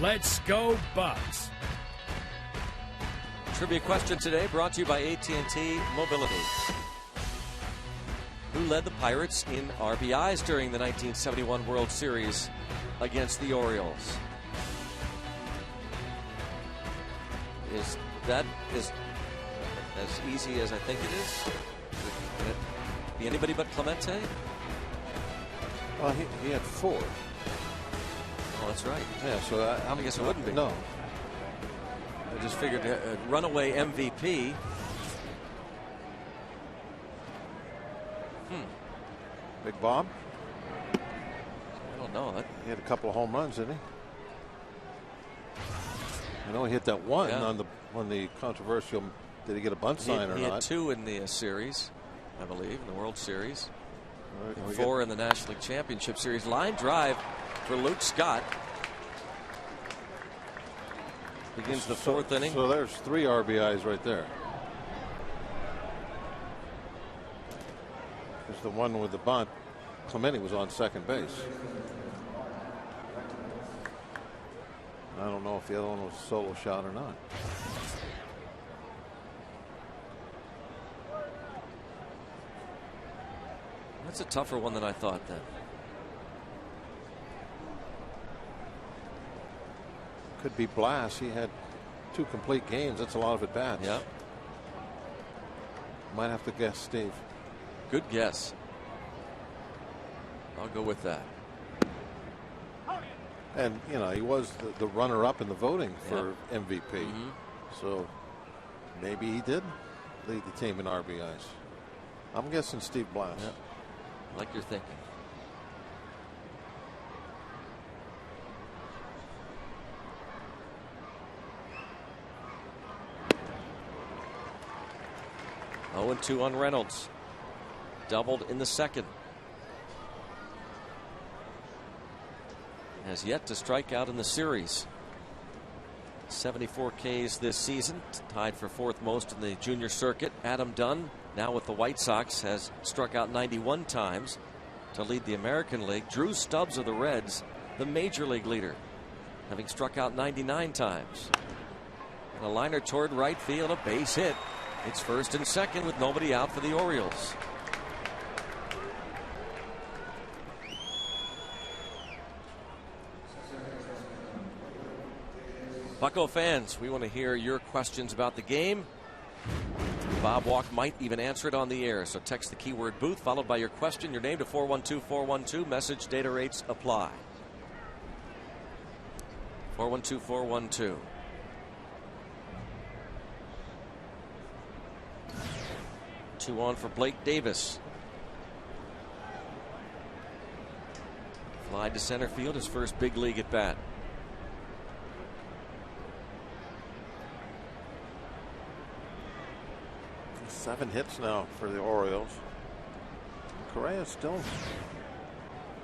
Let's go Bucks. Trivia question today brought to you by AT&T Mobility. Who led the Pirates in RBIs during the 1971 World Series against the Orioles? Is that as easy as I think it is? Can it be anybody but Clemente? Well, he had 4. Oh, that's right. Yeah, so I guess it wouldn't be. No. I just figured runaway MVP. Big Bob? I don't know. He had a couple of home runs, didn't he? I know he hit that one on the controversial. Did he get a bunt sign or not? He had 2 in the series, I believe, in the World Series. Right, 4 in the National League Championship Series. Line drive for Luke Scott. Begins the fourth inning. So there's 3 RBIs right there. There's the one with the bunt. Clemente was on second base. I don't know if the other one was a solo shot or not. That's a tougher one than I thought then. Could be Blas. He had 2 complete games. That's a lot of at bats. Yeah. Might have to guess Steve. Good guess. I'll go with that. And you know, he was the runner-up in the voting for MVP. So maybe he did lead the team in RBIs. I'm guessing Steve Blas. Yep. Like you're thinking. Oh, and 2 on Reynolds. Doubled in the second. Has yet to strike out in the series. 74 Ks this season, tied for 4th most in the junior circuit. Adam Dunn, now with the White Sox, has struck out 91 times to lead the American League. Drew Stubbs of the Reds, the major league leader, having struck out 99 times. And a liner toward right field, a base hit. It's first and second with nobody out for the Orioles. Bucco fans, we want to hear your questions about the game. Bob Walk might even answer it on the air, so text the keyword booth followed by your question, your name to 412-412. Message data rates apply. 412-412. Two on for Blake Davis. Fly to center field, his first big league at bat. Seven hits now for the Orioles. Correa's still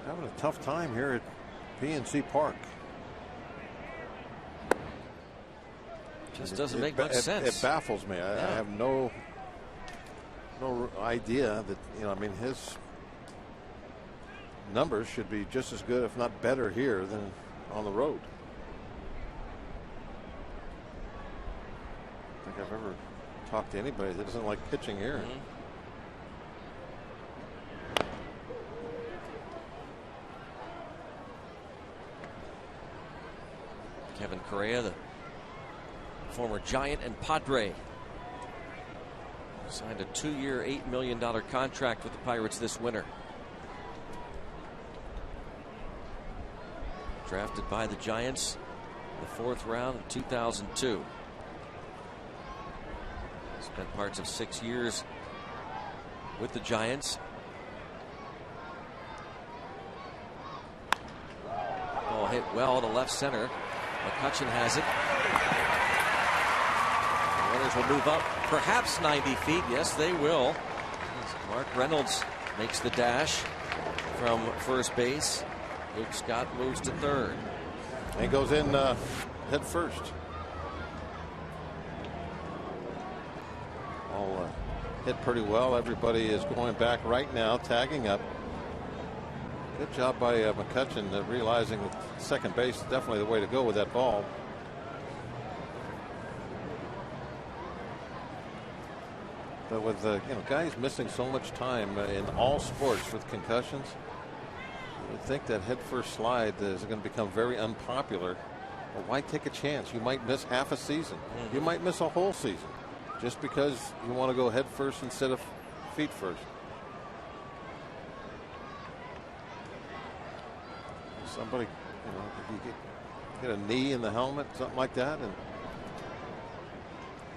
having a tough time here at PNC Park. Just doesn't make much sense. It baffles me. I have no idea that, you know, I mean, his numbers should be just as good, if not better, here than on the road. I don't think I've ever talked to anybody that doesn't like pitching here. Kevin Correa, the former Giant and Padre, signed a 2-year, $8 million contract with the Pirates this winter. Drafted by the Giants in the 4th round of 2002. Spent parts of 6 years with the Giants. Ball hit well to left center. McCutchen has it. The runners will move up perhaps 90 feet. Yes, they will. Mark Reynolds makes the dash from first base. Luke Scott moves to third. And goes in head first. All hit pretty well. Everybody is going back right now, tagging up. Good job by McCutchen realizing that second base is definitely the way to go with that ball. But with guys missing so much time in all sports with concussions, you would think that head first slide is going to become very unpopular. But why take a chance? You might miss half a season. You might miss a whole season just because you want to go head first instead of feet first. Somebody, if you get a knee in the helmet, something like that, and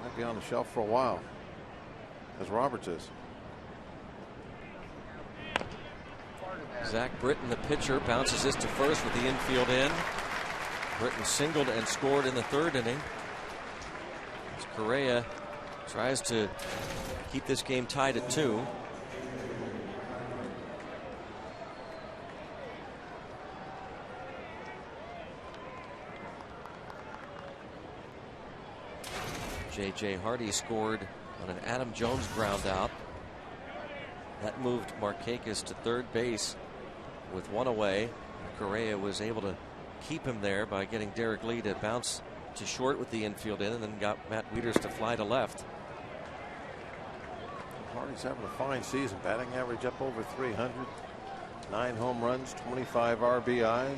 might be on the shelf for a while, as Roberts is. Zach Britton, the pitcher, bounces this to first with the infield in. Britton singled and scored in the 3rd inning. As Correa tries to keep this game tied at 2. J.J. Hardy scored on an Adam Jones ground out. That moved Markakis to third base with one away. Correa was able to keep him there by getting Derek Lee to bounce to short with the infield in, and then got Matt Wieters to fly to left. Hardy's having a fine season. Batting average up over 300. 9 home runs, 25 RBIs.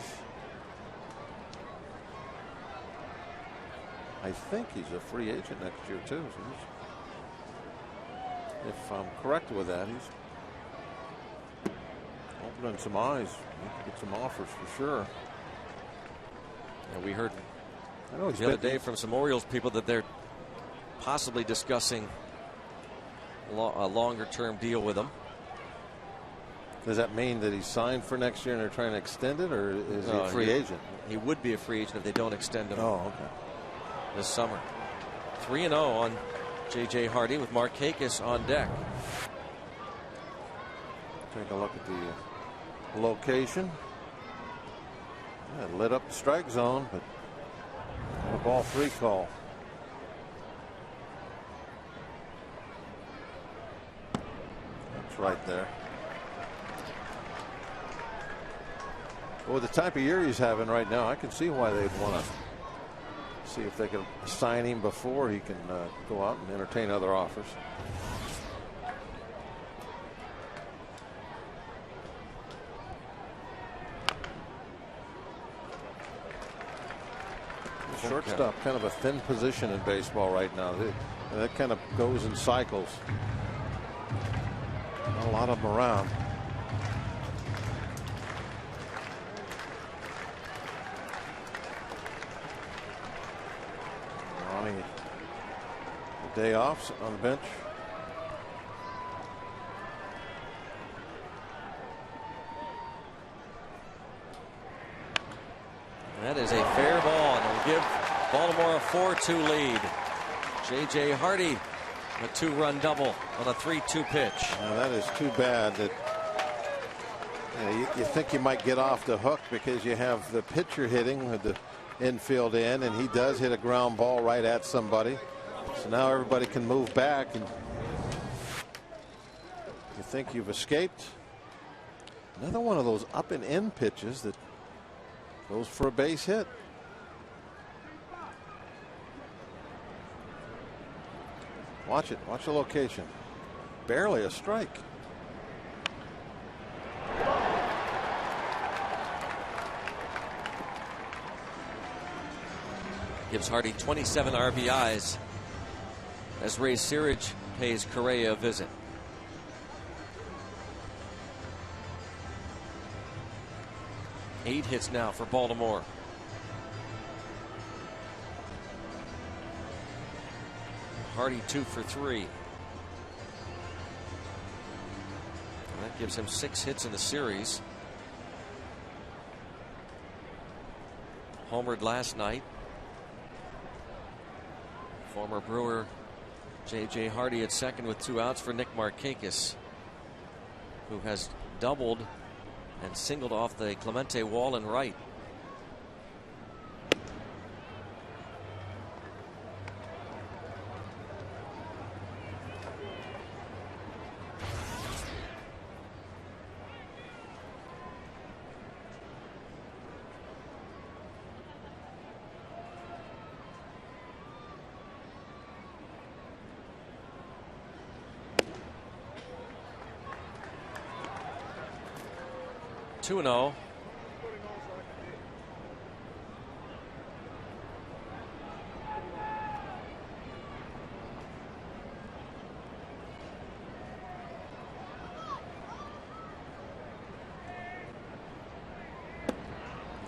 I think he's a free agent next year too. So if I'm correct with that, he's opening some eyes. He could get some offers for sure. And we heard the other day from some Orioles people that they're possibly discussing a longer-term deal with him. Does that mean that he's signed for next year and they're trying to extend it, or is he a free agent? He would be a free agent if they don't extend him. Oh, okay. This summer. 3-0 on J.J. Hardy with Markakis on deck. Take a look at the location. Yeah, lit up the strike zone, but a ball 3 call. That's right there. Well, with the type of year he's having right now, I can see why they'd want to see if they can sign him before he can go out and entertain other offers. Shortstop, kind of a thin position in baseball right now. That kind of goes in cycles. Not a lot of them around. Ronnie, the day off on the bench. That is a fair ball, and it'll give Baltimore a 4-2 lead. J.J. Hardy, a 2-run double on a 3-2 pitch. Now that is too bad that you think you might get off the hook because you have the pitcher hitting with the infield in, and he does hit a ground ball right at somebody. So now everybody can move back, and you think you've escaped. Another one of those up and in pitches that goes for a base hit. Watch it. Watch the location. Barely a strike. Gives Hardy 27 RBIs as Ray Searage pays Correa a visit. Eight hits now for Baltimore. Hardy 2 for 3. And that gives him 6 hits in the series. Homered last night. Former Brewer J.J. Hardy at second with 2 outs for Nick Markakis, who has doubled and singled off the Clemente wall in right. Two and 0.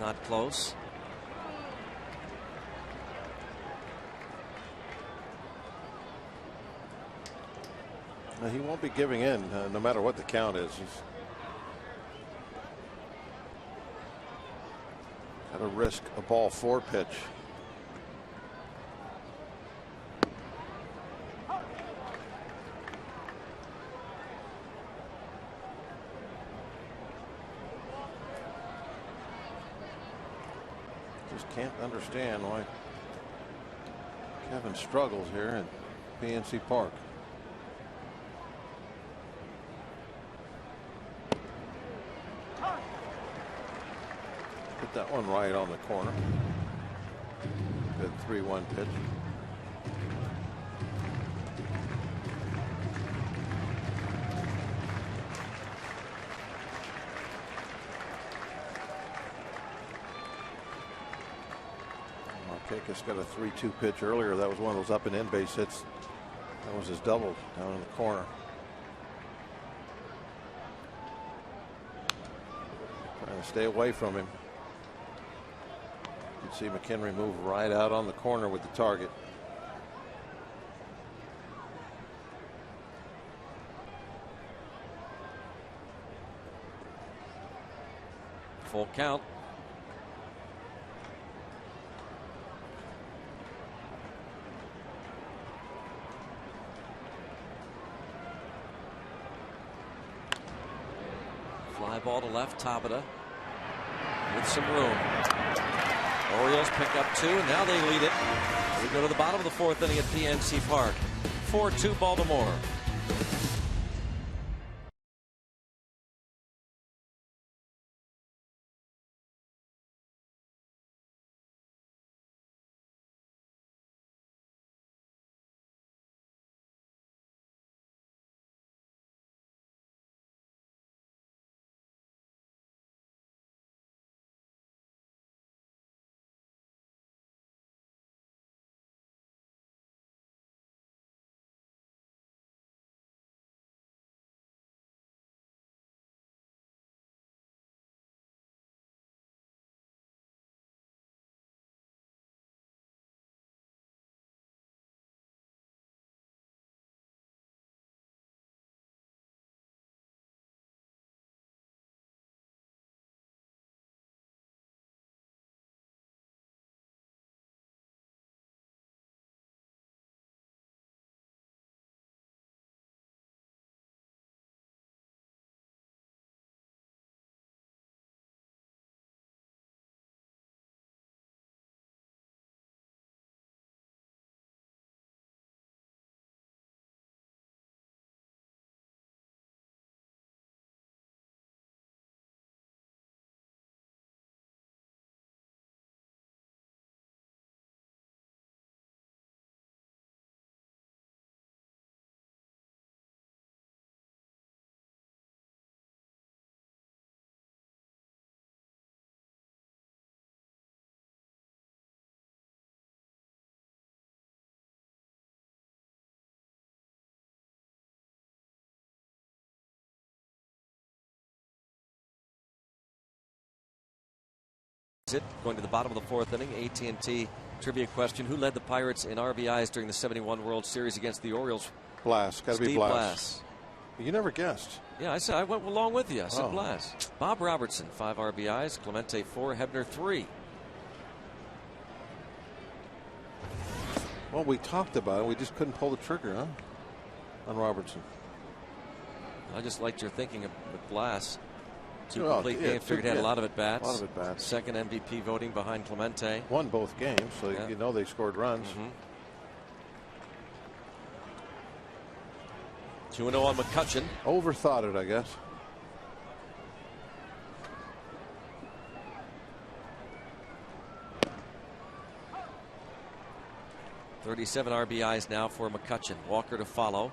Not close. Now, he won't be giving in no matter what the count is. He's got to risk a ball 4 pitch. Just can't understand why Kevin struggles here at PNC Park. Put that one right on the corner. Good 3-1 pitch. Markakis got a 3-2 pitch earlier. That was one of those up and in base hits. That was his double down in the corner. Trying to stay away from him. You can see McHenry move right out on the corner with the target. Full count. Fly ball to left, Tabata with some room. Orioles pick up 2, and now they lead it. We go to the bottom of the 4th inning at PNC Park. 4-2 Baltimore. Going to the bottom of the 4th inning, AT&T trivia question: who led the Pirates in RBIs during the '71 World Series against the Orioles? Blass. Got to be Blass. Blass. You never guessed. Yeah, I said I went along with you. I said Blass. Bob Robertson, 5 RBIs. Clemente 4. Hebner 3. Well, we talked about it. We just couldn't pull the trigger, huh? On Robertson. I just liked your thinking of Blass. 2 complete games. Figured he had a lot of at-bats. A lot of at-bats. Second MVP voting behind Clemente. Won both games, so you know they scored runs. 2-0 on McCutchen. Overthought it, I guess. .37 RBIs now for McCutchen. Walker to follow.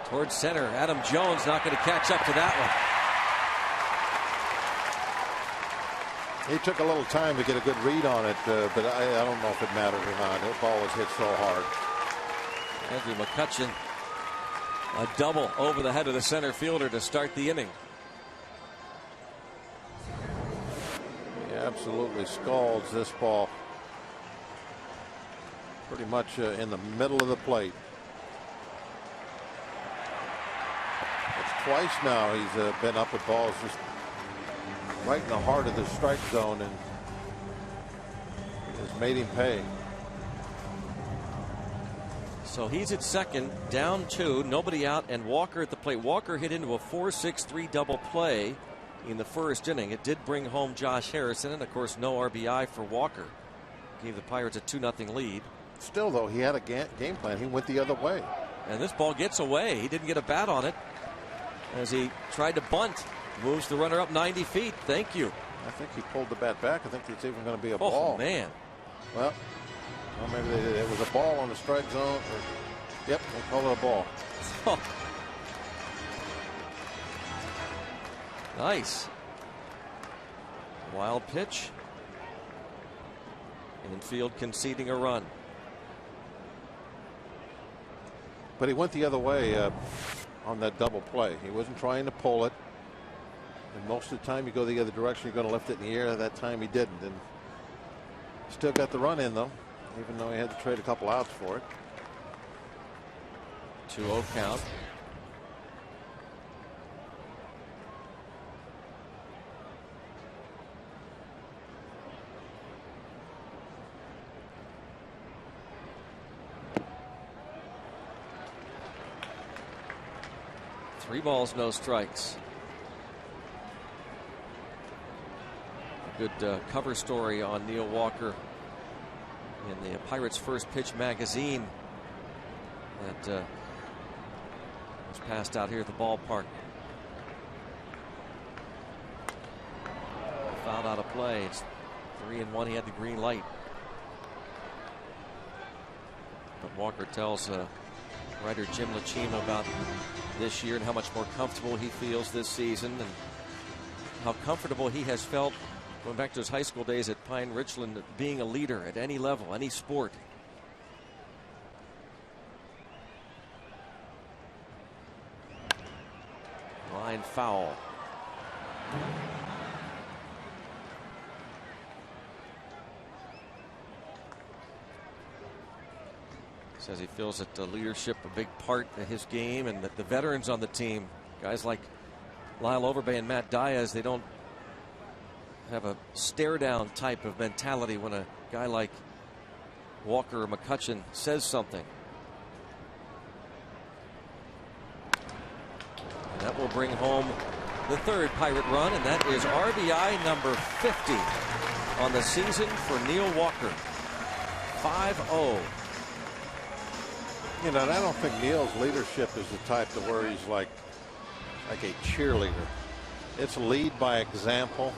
Towards center. Adam Jones not going to catch up to that one. He took a little time to get a good read on it, but I don't know if it mattered or not. The ball was hit so hard. Andrew McCutchen, a double over the head of the center fielder to start the inning. He absolutely scalds this ball. Pretty much in the middle of the plate. It's twice now he's been up with balls just right in the heart of the strike zone, and has made him pay. So he's at second, down 2, nobody out, and Walker at the plate. Walker hit into a 4-6-3 double play in the first inning. It did bring home Josh Harrison, and of course no RBI for Walker. Gave the Pirates a 2-0 lead. Still, though, he had a game plan. He went the other way. And this ball gets away. He didn't get a bat on it as he tried to bunt. Moves the runner up 90 feet. Thank you. I think he pulled the bat back. I think it's even going to be a Oh, ball. Man. Well, maybe they did. It was a ball on the strike zone. Yep, they called it a ball. Oh. Nice. Wild pitch. Infield conceding a run. But he went the other way on that double play. He wasn't trying to pull it. And most of the time you go the other direction, you're going to lift it in the air. That time he didn't. And still got the run in, though, even though he had to trade a couple outs for it. 2-0 count. Three balls, no strikes. A good cover story on Neil Walker in the Pirates First Pitch magazine that was passed out here at the ballpark. Fouled out of play. It's 3-1. He had the green light. But Walker tells writer Jim Lachima about this year and how much more comfortable he feels this season and how comfortable he has felt going back to his high school days at Pine Richland, being a leader at any level, any sport. Line foul. Says he feels that the leadership a big part of his game, and that the veterans on the team, guys like Lyle Overbay and Matt Diaz, they don't have a stare down type of mentality when a guy like Walker or McCutchen says something. And that will bring home the third Pirate run, and that is RBI number 50 on the season for Neil Walker. 5-0. You know, and I don't think Neil's leadership is the type to where he's like a cheerleader. It's lead by example.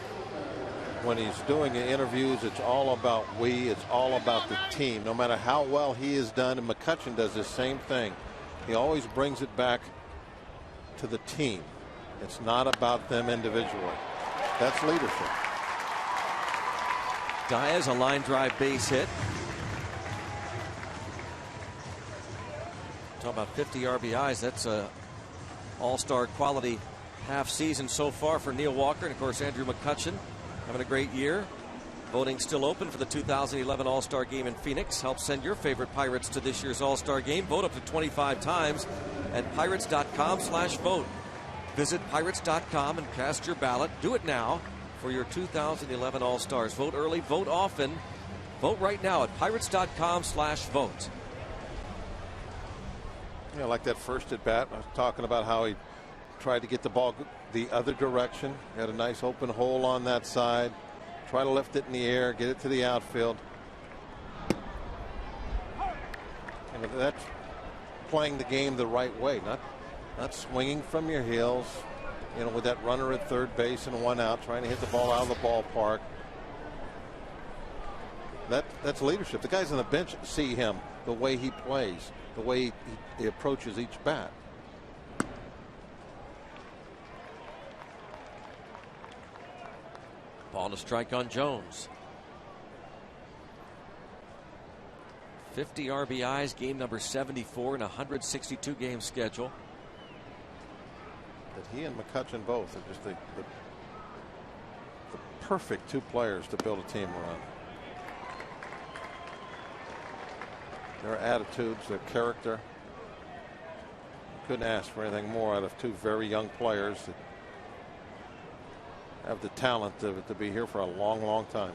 When he's doing interviews, it's all about we. It's all about the team. No matter how well he is done, and McCutchen does the same thing. He always brings it back to the team. It's not about them individually. That's leadership. Diaz, a line drive base hit. Talk about 50 RBIs. That's a all-star quality half season so far for Neil Walker. And of course, Andrew McCutchen having a great year. Voting still open for the 2011 All-Star Game in Phoenix. Help send your favorite Pirates to this year's All-Star Game. Vote up to 25 times at pirates.com/vote. Visit pirates.com and cast your ballot. Do it now for your 2011 All-Stars. Vote early, vote often. Vote right now at pirates.com/vote. You know, like that first at bat, I was talking about how he tried to get the ball the other direction. He had a nice open hole on that side. Try to lift it in the air, get it to the outfield. And that's playing the game the right way, not swinging from your heels. You know, with that runner at third base and one out, trying to hit the ball out of the ballpark. That's leadership. The guys on the bench see him, the way he plays, the way he approaches each bat. Ball to strike on Jones. 50 RBIs, game number 74 in a 162 game schedule. That he and McCutchen both are just the perfect two players to build a team around. Their attitudes, their character. Couldn't ask for anything more out of two very young players that have the talent to be here for a long, long time.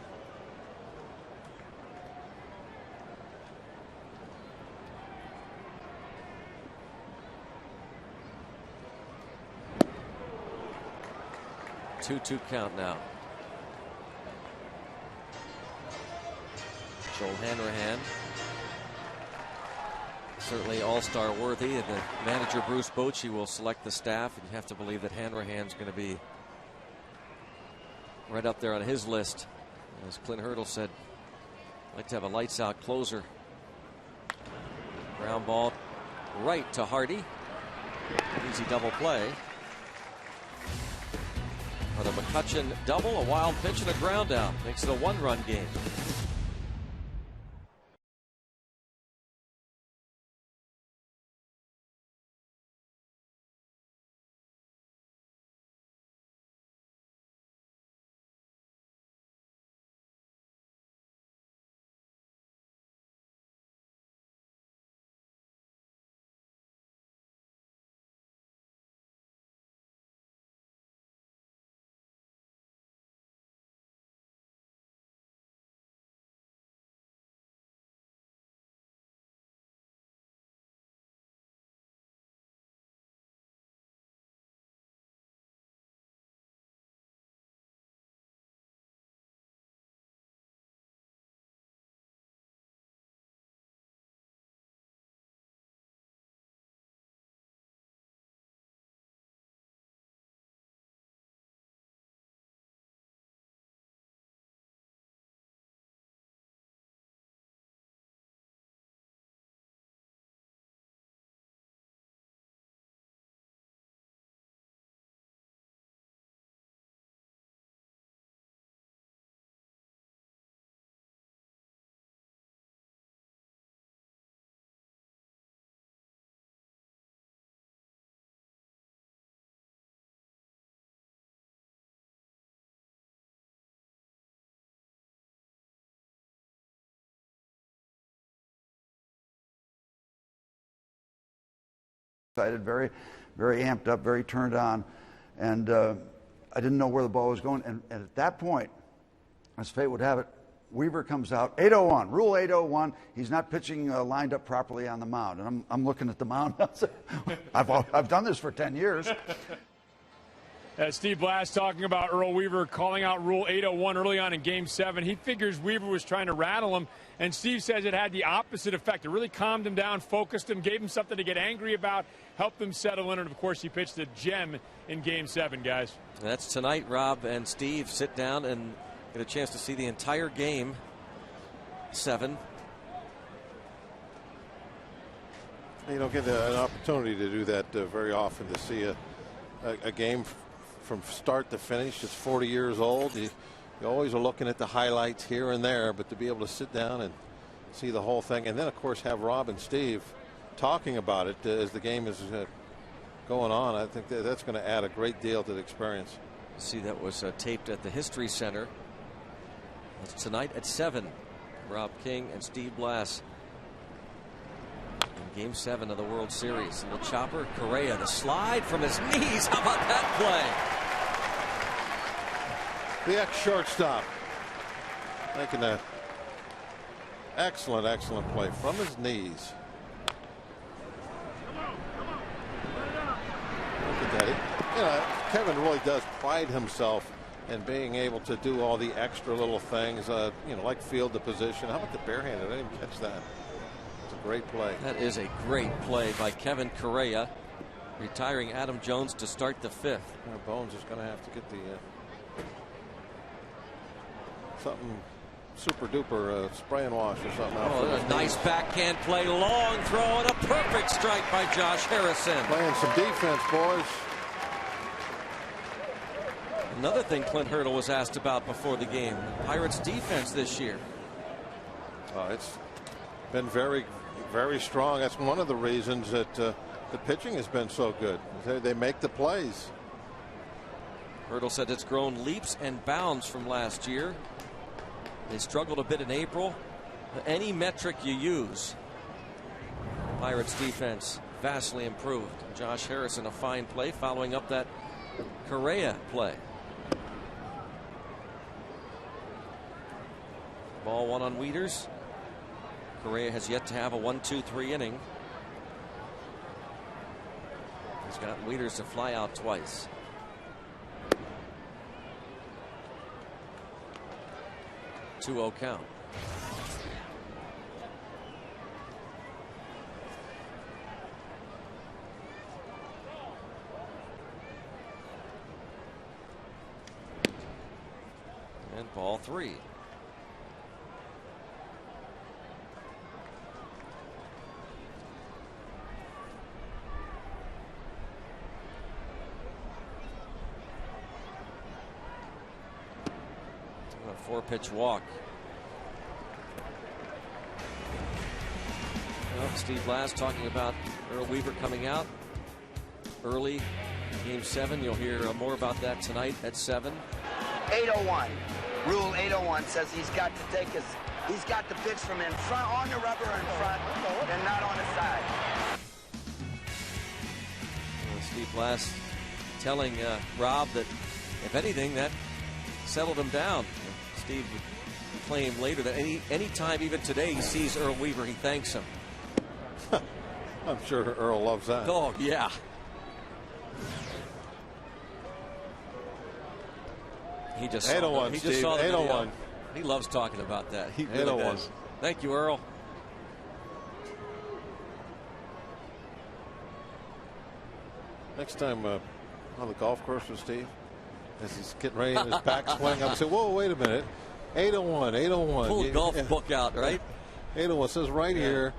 2-2 count now. Joel Hanrahan, certainly all-star worthy, and the manager Bruce Bochy will select the staff, and you have to believe that Hanrahan's going to be right up there on his list. As Clint Hurdle said, I'd like to have a lights-out closer. Ground ball right to Hardy. Easy double play. Another McCutchen double, a wild pitch, and a ground out. Makes it a one-run game. Excited, very, very amped up, very turned on, and I didn't know where the ball was going. And at that point, as fate would have it, Weaver comes out, 801, rule 801. He's not pitching lined up properly on the mound, and I'm looking at the mound. I've done this for 10 years. Steve Blass talking about Earl Weaver calling out Rule 801 early on in Game 7. He figures Weaver was trying to rattle him, and Steve says it had the opposite effect. It really calmed him down, focused him, gave him something to get angry about, helped him settle in, and, of course, he pitched a gem in Game 7, guys. That's tonight. Rob and Steve sit down and get a chance to see the entire Game 7. You don't get an opportunity to do that very often, to see a game from start to finish. It's 40 years old. You always are looking at the highlights here and there, but to be able to sit down and see the whole thing, and then of course have Rob and Steve talking about it as the game is going on, I think that's going to add a great deal to the experience. See, that was taped at the History Center. It's tonight at 7. Rob King and Steve Blass in Game 7 of the World Series. And the chopper, Correa, the slide from his knees. How about that play? The ex-shortstop making an excellent, excellent play from his knees. Look at that. You know, Kevin really does pride himself in being able to do all the extra little things, you know, like field the position. How about the barehanded? I didn't even catch that. It's a great play. That is a great play by Kevin Correa, retiring Adam Jones to start the 5th. Bones is going to have to get the something super duper spray and wash or something. Oh, a nice backhand play, long throw, and a perfect strike by Josh Harrison. Playing some defense, boys. Another thing Clint Hurdle was asked about before the game, Pirates defense this year. It's been very, very strong. That's one of the reasons that the pitching has been so good. They make the plays. Hurdle said it's grown leaps and bounds from last year. They struggled a bit in April. Any metric you use, Pirates defense vastly improved. Josh Harrison, a fine play following up that Correa play. Ball 1 on Wieters. Correa has yet to have a 1-2-3 inning. He's got Wieters to fly out twice. 2-0 count. And ball 3. A 4-pitch walk. Well, Steve Blass talking about Earl Weaver coming out early, Game 7. You'll hear more about that tonight at 7. 801. Rule 801 says he's got to pitch from in front, on the rubber in front, and not on the side. Steve Blass telling Rob that, if anything, that settled him down. Steve would claim later that any time, even today, he sees Earl Weaver, he thanks him. I'm sure Earl loves that. Oh, yeah. He just 801, he Steve. just saw the 801. video. He loves talking about that. He really 801. does. Thank you, Earl. Next time on the golf course with Steve, as he's getting ready and his back's swing up, say, whoa, wait a minute. 801, 801. Pull the golf book out, right? 801 says right here.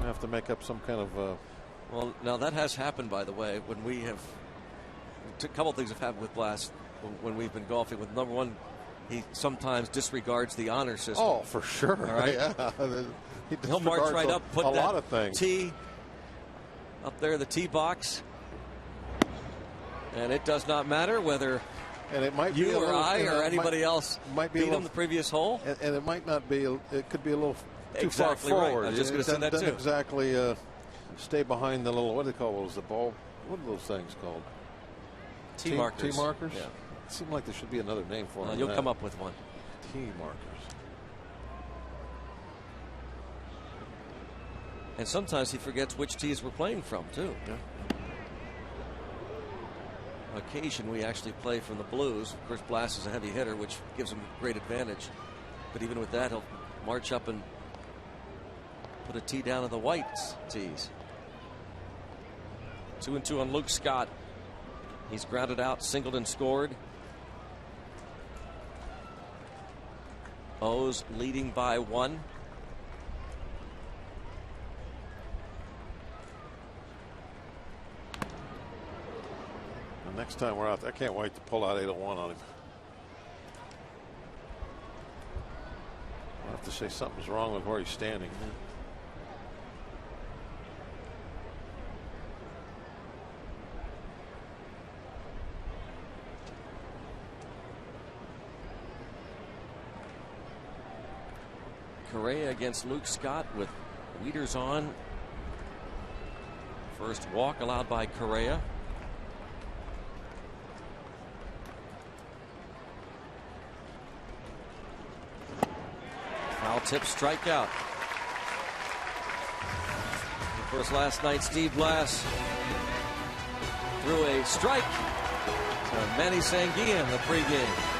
I have to make up some kind of. Well, now that has happened, by the way, when we have. A couple of things have happened with Blass when we've been golfing. With number one, he sometimes disregards the honor system. Oh, for sure. All right. Yeah. He'll march right up, put a that lot of things. tee up there, the tee box. And it does not matter whether and it might you be a or little, I or anybody else might be beat him the previous hole. And it might not be. It could be a little too exactly far right. forward. I was just going to say that doesn't too. exactly stay behind the little. What do they call those? The ball. What are those things called? Tee markers. Tee markers. Yeah. It seemed like there should be another name for them. You'll come up with one. Tee markers. And sometimes he forgets which tees we're playing from, too. Yeah. On occasion, we actually play from the blues. Of course, Blass is a heavy hitter, which gives him great advantage. But even with that, he'll march up and put a tee down on the white tees. 2-2 on Luke Scott. He's grounded out, singled and scored. O's leading by 1. Next time we're out there, I can't wait to pull out 801 on him. I'll have to say something's wrong with where he's standing. Correa against Luke Scott with leaders on. First walk allowed by Correa. Foul tip, strikeout. Of course, last night Steve Blass threw a strike to Manny Sanguillen in the pregame.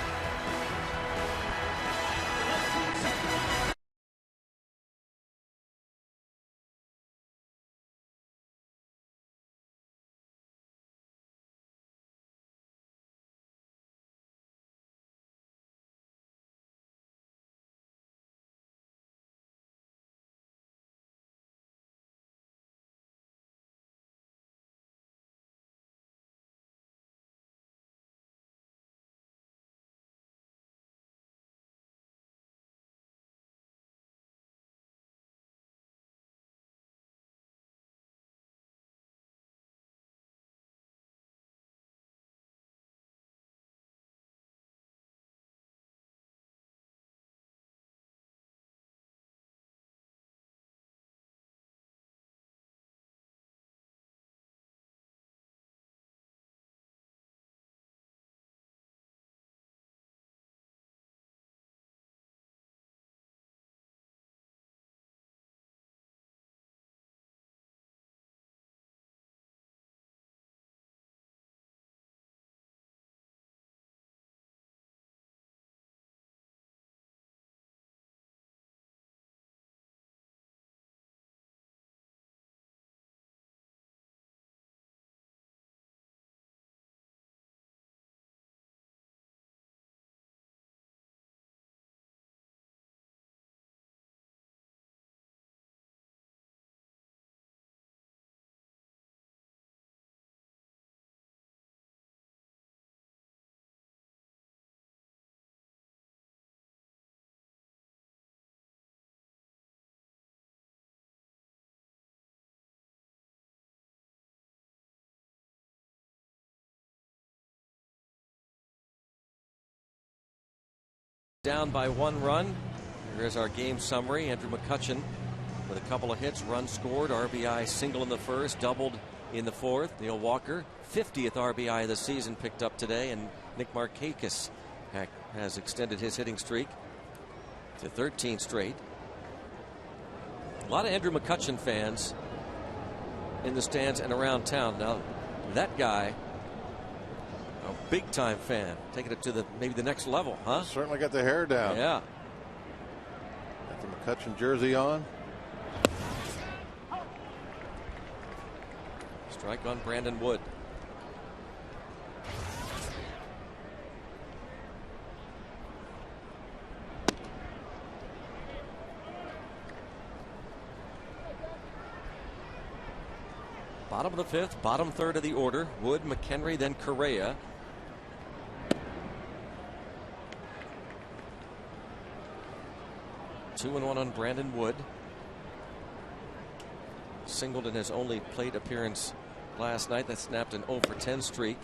Down by 1 run. Here's our game summary. Andrew McCutchen with a couple of hits, run scored, RBI single in the first, doubled in the fourth. Neil Walker, 50th RBI of the season, picked up today, and Nick Markakis has extended his hitting streak to 13 straight. A lot of Andrew McCutchen fans in the stands and around town. Now, that guy, a big time fan, taking it to maybe the next level, huh? Certainly got the hair down. Yeah. Got the McCutchen jersey on. Strike on Brandon Wood. Bottom of the fifth, bottom third of the order. Wood, McHenry, then Correa. Two and one on Brandon Wood. Singled in his only plate appearance last night. That snapped an 0 for 10 streak.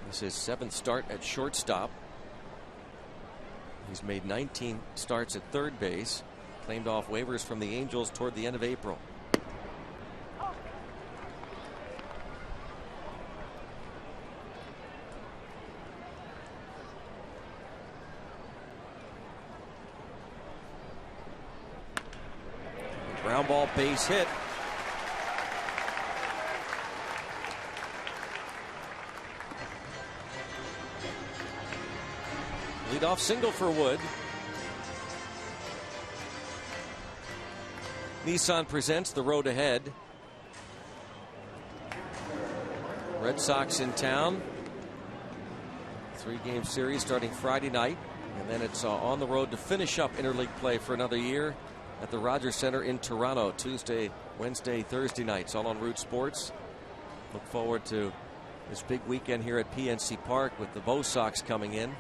This is his 7th start at shortstop. He's made 19 starts at third base. Claimed off waivers from the Angels toward the end of April. Ground ball, base hit. Leadoff single for Wood. Nissan presents The Road Ahead. Red Sox in town. 3-game series starting Friday night. And then it's on the road to finish up interleague play for another year at the Rogers Center in Toronto. Tuesday, Wednesday, Thursday nights, all on Root Sports. Look forward to this big weekend here at PNC Park with the Bo Sox coming in.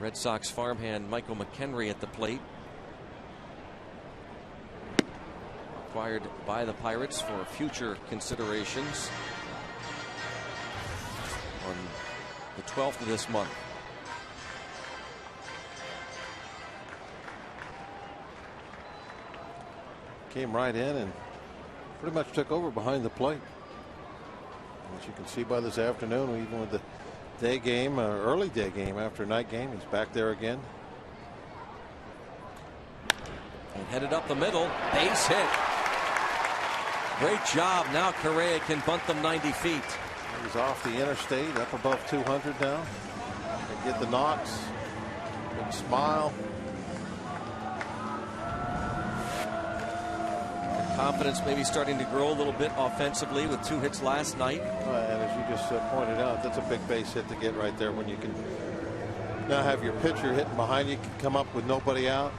Red Sox farmhand Michael McHenry at the plate. Acquired by the Pirates for future considerations on the 12th of this month. Came right in and pretty much took over behind the plate. As you can see by this afternoon, even with the day game, early day game after night game, he's back there again. And headed up the middle, base hit. Great job. Now Correa can bunt them 90 feet. He's off the interstate, up above 200 now. They get the knocks. Big smile. Confidence maybe starting to grow a little bit offensively with 2 hits last night. And as you just pointed out, that's a big base hit to get right there when you can now have your pitcher hitting behind you, can come up with nobody out.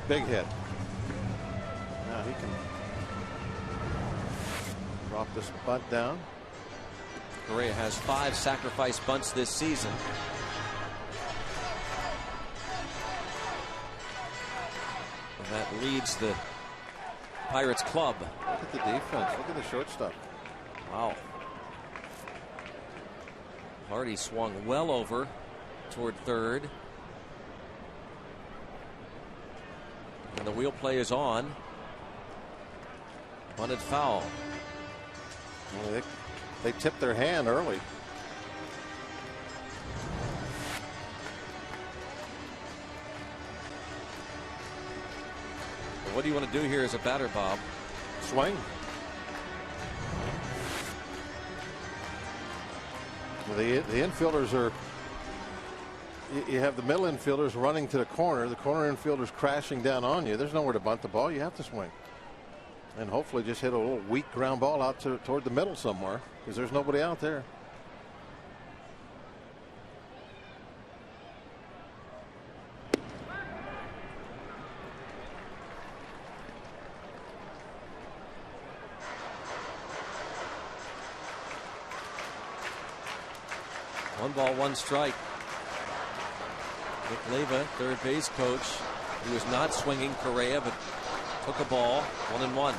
Big hit. Now he can drop this bunt down. Correa has 5 sacrifice bunts this season. And that leads the Pirates club. Look at the defense. Look at the shortstop. Wow. Hardy swung well over toward third. And the wheel play is on. Bunted foul. Well, they tipped their hand early. What do you want to do here as a batter, Bob? Swing. Well, the infielders are. You have the middle infielders running to the corner infielders crashing down on you. There's nowhere to bunt the ball. You have to swing. And hopefully just hit a little weak ground ball out toward the middle somewhere, because there's nobody out there. One ball, one strike. Nick Leyva, third base coach, he was not swinging Correa, but took a ball, 1-1.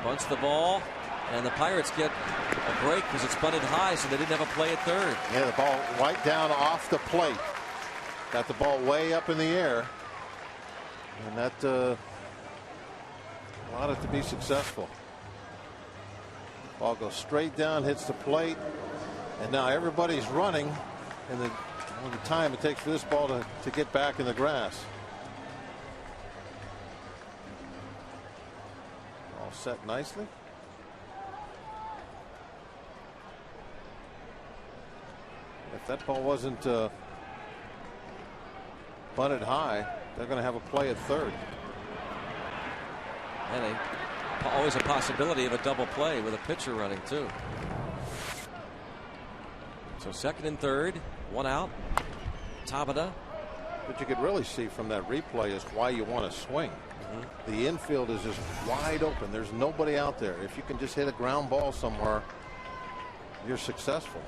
Bunts the ball, and the Pirates get a break because it's bunted high, so they didn't have a play at third. Yeah, the ball right down off the plate. Got the ball way up in the air, and that allowed it to be successful. Ball goes straight down, hits the plate, and now everybody's running, and the time it takes for this ball to get back in the grass. All set nicely. If that ball wasn't bunted high, they're going to have a play at third. And always a possibility of a double play with a pitcher running too. So second and third, one out. Tabata. What you could really see from that replay is why you want to swing. The infield is just wide open. There's nobody out there. If you can just hit a ground ball somewhere, you're successful.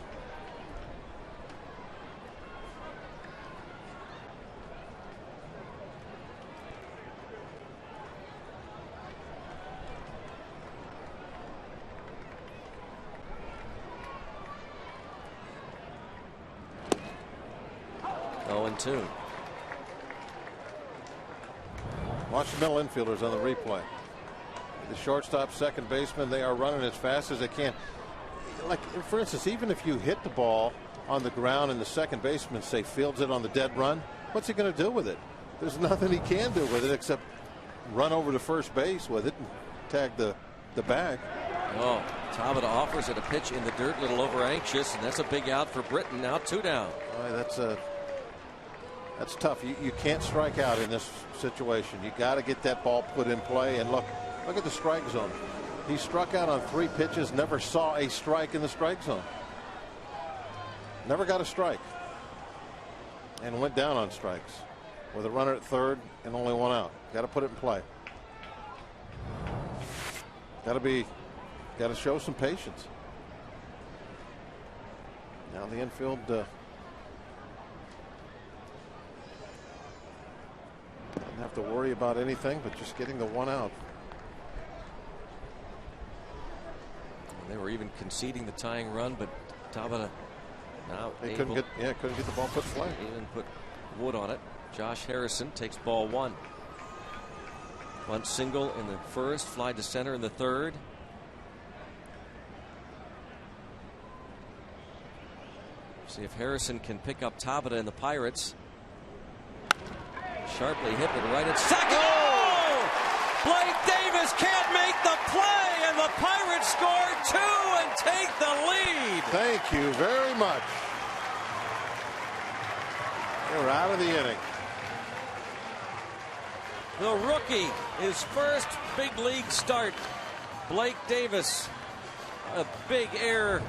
Two. Watch the middle infielders on the replay. The shortstop, second baseman, they are running as fast as they can. Like, for instance, even if you hit the ball on the ground and the second baseman, say, fields it on the dead run, what's he going to do with it? There's nothing he can do with it except run over to first base with it and tag the bag. Oh, Tabata offers it a pitch in the dirt, a little over anxious, and that's a big out for Britton. Now 2 down. That's tough. You can't strike out in this situation. You got to get that ball put in play. And look at the strike zone. He struck out on 3 pitches, never saw a strike in the strike zone. Never got a strike. And went down on strikes with a runner at third and only 1 out. Got to put it in play. Got to show some patience. Now the infield doesn't have to worry about anything but just getting the 1 out. And they were even conceding the tying run, but Tabata now couldn't get the ball put in play. Even put wood on it. Josh Harrison takes ball 1. Bunt single in the first, fly to center in the third. See if Harrison can pick up Tabata and the Pirates. Sharply hit with right at second. Oh! Blake Davis can't make the play, and the Pirates score 2 and take the lead. Thank you very much. They're out of the inning. The rookie, his first big league start. Blake Davis, a big error.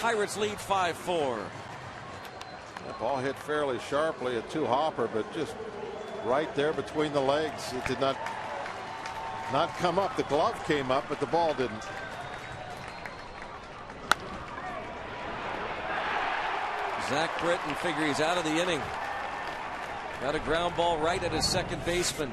Pirates lead 5-4. That ball hit fairly sharply, a 2-hopper, but just right there between the legs. It did not come up. The glove came up, but the ball didn't. Zach Britton figure he's out of the inning. Got a ground ball right at his second baseman.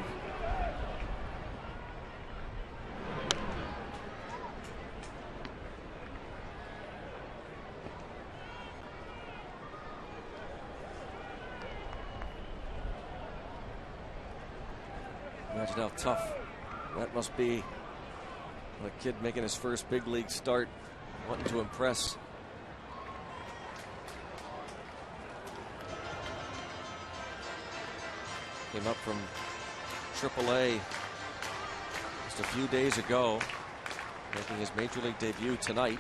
Imagine how tough that must be. A kid making his first big league start, wanting to impress. Came up from AAA just a few days ago, making his major league debut tonight.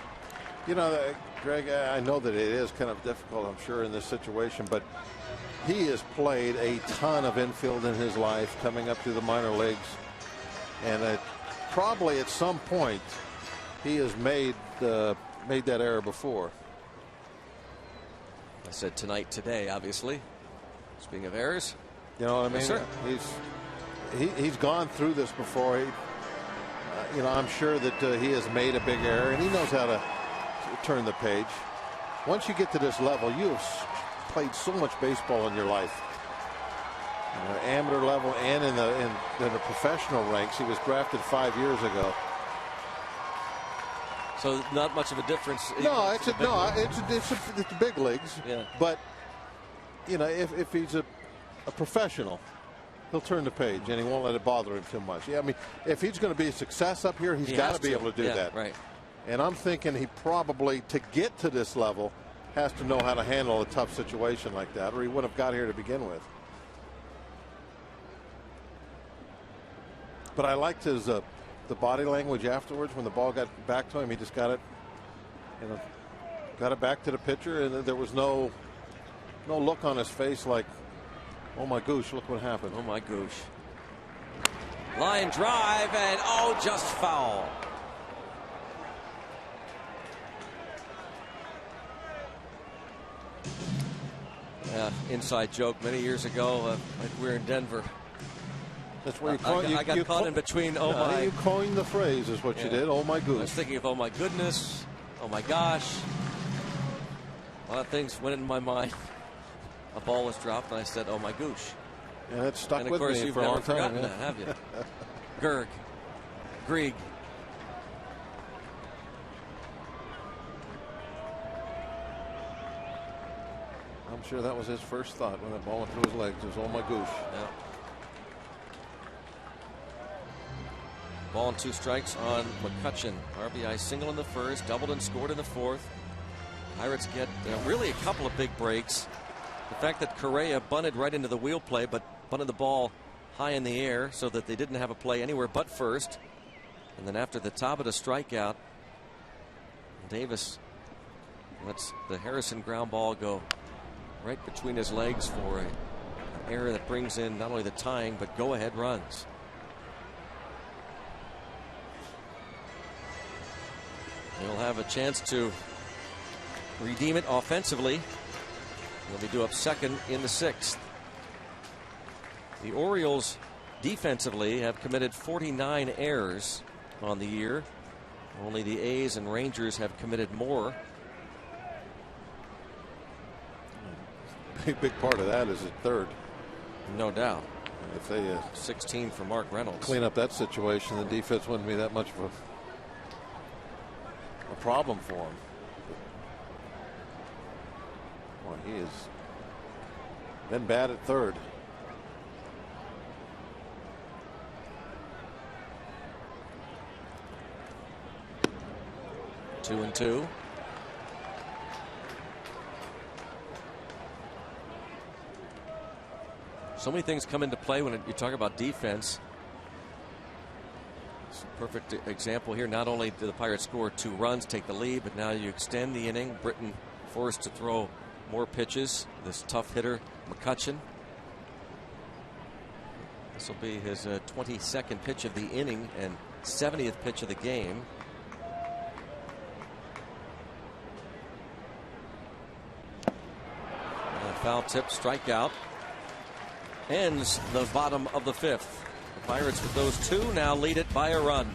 You know, Greg, I know that it is kind of difficult, I'm sure, in this situation, but he has played a ton of infield in his life coming up through the minor leagues. And probably at some point he has made that error before. I said today, obviously. Speaking of errors. You know what I mean? Yes, sir. He's gone through this before. You know, I'm sure that he has made a big error, and he knows how to turn the page. Once you get to this level, you have played so much baseball in your life, amateur level and in the professional ranks. He was drafted 5 years ago. So not much of a difference. No, it's the big leagues. Yeah. But you know, if he's a professional, he'll turn the page and he won't let it bother him too much. Yeah, I mean, if he's going to be a success up here, he's got to be able to do that. Right. And I'm thinking he probably, to get to this level, has to know how to handle a tough situation like that, or he wouldn't have got here to begin with. But I liked his the body language afterwards when the ball got back to him. He just got it, you know, got it back to the pitcher, and there was no look on his face like, oh my gosh, look what happened. Oh my gosh. Line drive, and oh, just foul. Inside joke many years ago, we were in Denver. That's where I got caught in between. Oh my! You coined the phrase, is what you did. Oh my goodness! I was thinking of oh my goodness, oh my gosh. A lot of things went in my mind. A ball was dropped, and I said, "Oh my goosh." And it stuck and with of course, me you've for a never long time. forgotten that, have you? Grieg. I'm sure that was his first thought when that ball went through his legs. It was, oh my gosh. Yeah. Ball and 2 strikes on McCutchen. RBI single in the first, doubled and scored in the fourth. Pirates get really a couple of big breaks. The fact that Correa bunted right into the wheel play, but bunted the ball high in the air so that they didn't have a play anywhere but first. And then after the Tabata strikeout, Davis lets the Harrison ground ball go right between his legs for an error that brings in not only the tying but go-ahead runs. He'll have a chance to redeem it offensively. They'll be due up second in the 6th. The Orioles defensively have committed 49 errors on the year. Only the A's and Rangers have committed more. Big part of that is at third. No doubt. If they 16 for Mark Reynolds. Clean up that situation, the defense wouldn't be that much of a problem for him. Boy, he has been bad at third. Two and two. So many things come into play when you talk about defense. It's a perfect example here. Not only do the Pirates score 2 runs, take the lead, but now you extend the inning. Britton forced to throw more pitches. This tough hitter, McCutchen. This will be his 22nd pitch of the inning and 70th pitch of the game. And a foul tip strikeout ends the bottom of the 5th. The Pirates with those 2 now lead it by a run.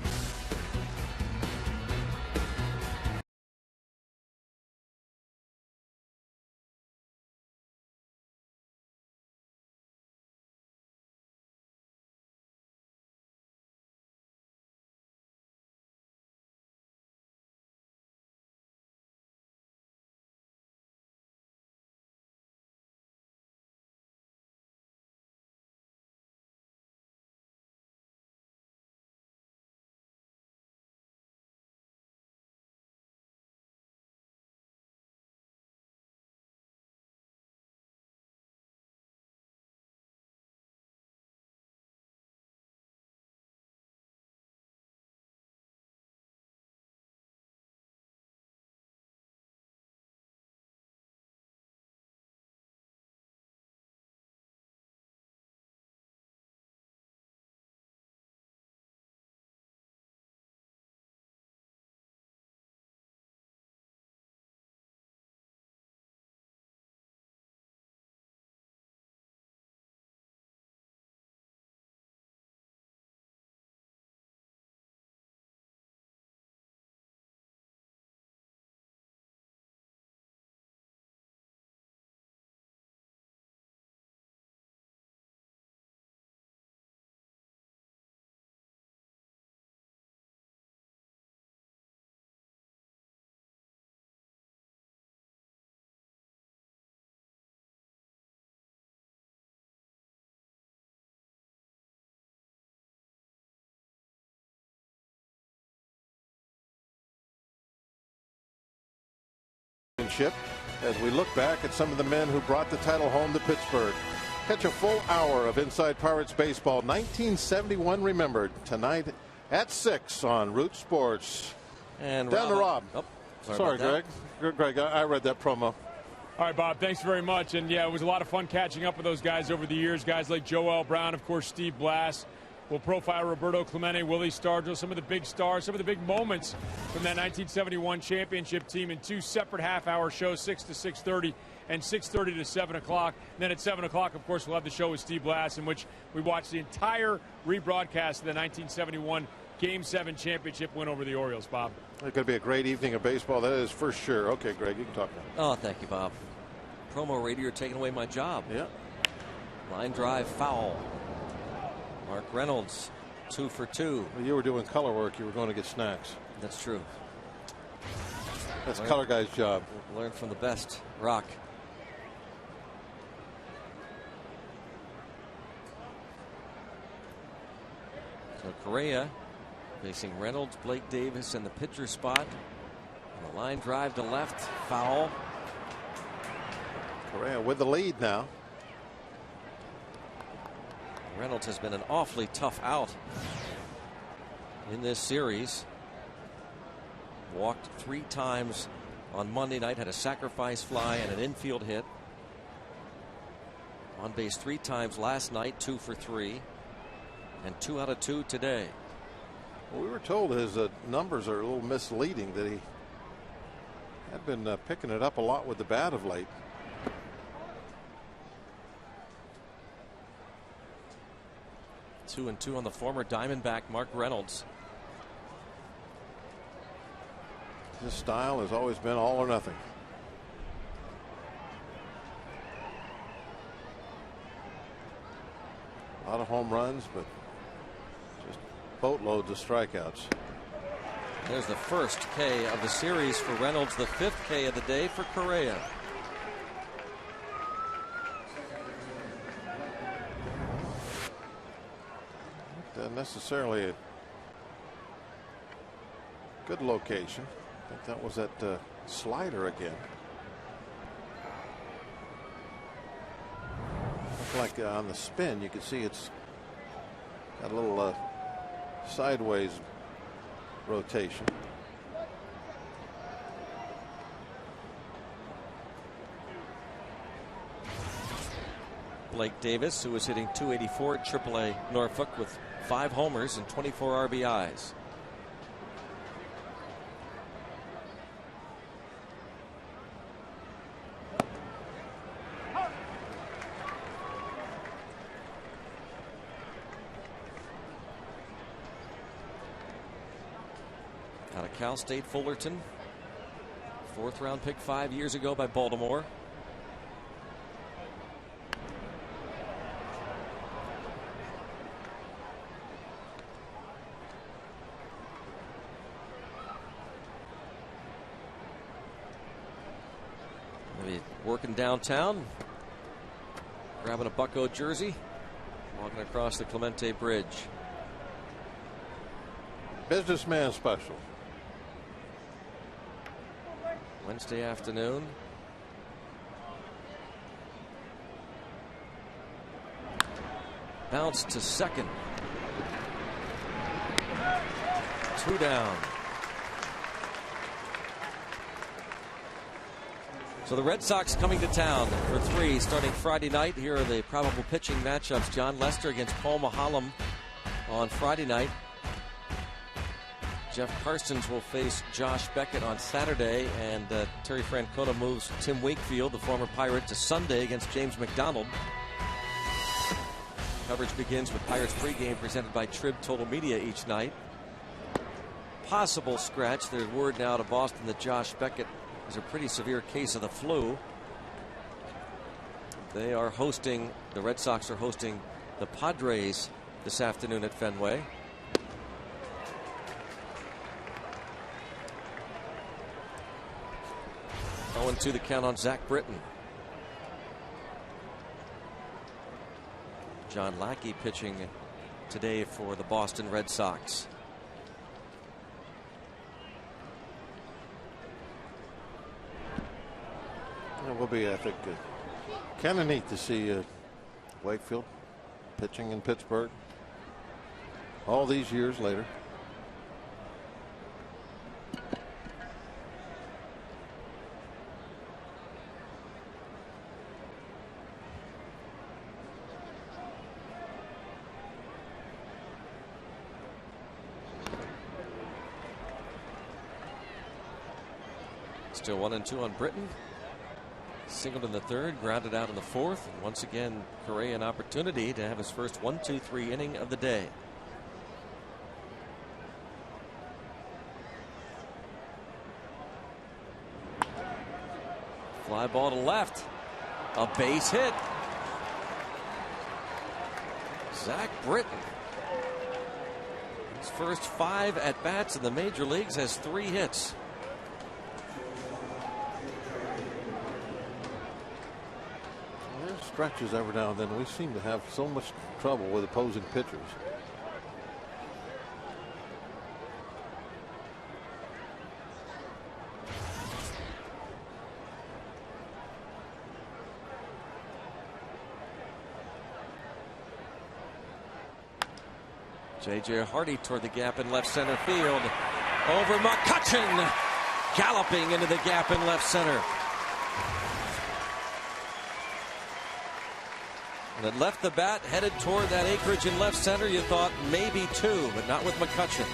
championship as we look back at some of the men who brought the title home to Pittsburgh. Catch a full hour of Inside Pirates Baseball 1971 remembered tonight at 6 on Root Sports. And down to Rob. Oh, sorry Greg. Greg, I read that promo. All right, Bob, thanks very much. And yeah, it was a lot of fun catching up with those guys over the years. Guys like Joel Brown, of course, Steve Blass. We'll profile Roberto Clemente, Willie Stargell, some of the big stars, some of the big moments from that 1971 championship team in 2 separate half-hour shows, 6 to 6:30 and 6:30 to 7 o'clock. And then at 7 o'clock, of course, we'll have the show with Steve Blass, in which we watch the entire rebroadcast of the 1971 Game 7 championship win over the Orioles, Bob. It's going to be a great evening of baseball, that is for sure. Okay, Greg, you can talk now. Oh, thank you, Bob. Promo radio, you're taking away my job. Yeah. Line drive foul. Mark Reynolds, 2 for 2. Well, you were doing color work. You were going to get snacks. That's true. That's color guy's job. Learn from the best. Rock. So Correa facing Reynolds, Blake Davis in the pitcher spot. And the line drive to left. Foul. Correa with the lead now. Reynolds has been an awfully tough out in this series. Walked 3 times on Monday night, had a sacrifice fly and an infield hit. On base 3 times last night, 2 for 3, and 2 out of 2 today. Well, we were told his numbers are a little misleading, that he had been picking it up a lot with the bat of late. 2-2 on the former Diamondback Mark Reynolds. His style has always been all or nothing. A lot of home runs, but just boatloads of strikeouts. There's the first K of the series for Reynolds, the 5th K of the day for Correa. Necessarily a good location. I think that was that slider again. Looked like on the spin you can see it's got a little sideways rotation. Blake Davis, who was hitting .284 at AAA Norfolk with 5 homers and 24 RBIs. Out of Cal State Fullerton, 4th round pick 5 years ago by Baltimore. Working downtown, grabbing a Bucko jersey, walking across the Clemente Bridge. Businessman special. Wednesday afternoon. Bounce to second. 2 down. So the Red Sox coming to town for 3 starting Friday night. Here are the probable pitching matchups. John Lester against Paul Mahalem on Friday night. Jeff Karstens will face Josh Beckett on Saturday, and Terry Francona moves Tim Wakefield, the former Pirate, to Sunday against James McDonald. Coverage begins with Pirates pregame presented by Trib Total Media each night. Possible scratch. There's word now to Boston that Josh Beckett is a pretty severe case of the flu. They are hosting, the Red Sox are hosting the Padres this afternoon at Fenway. Oh, 0-2 the count on Zach Britton. John Lackey pitching today for the Boston Red Sox. will be, I think, kind of neat to see Wakefield pitching in Pittsburgh all these years later. Still 1-2 on Britton. Singled in the third, grounded out in the fourth. And once again, Correa an opportunity to have his first 1-2-3 inning of the day. Fly ball to left. A base hit. Zach Britton. His first 5 at-bats in the major leagues has 3 hits. Stretches every now and then. We seem to have so much trouble with opposing pitchers. J.J. Hardy toward the gap in left center field. Over McCutchen, galloping into the gap in left center. And it left the bat, headed toward that acreage in left center. You thought maybe 2, but not with McCutchen.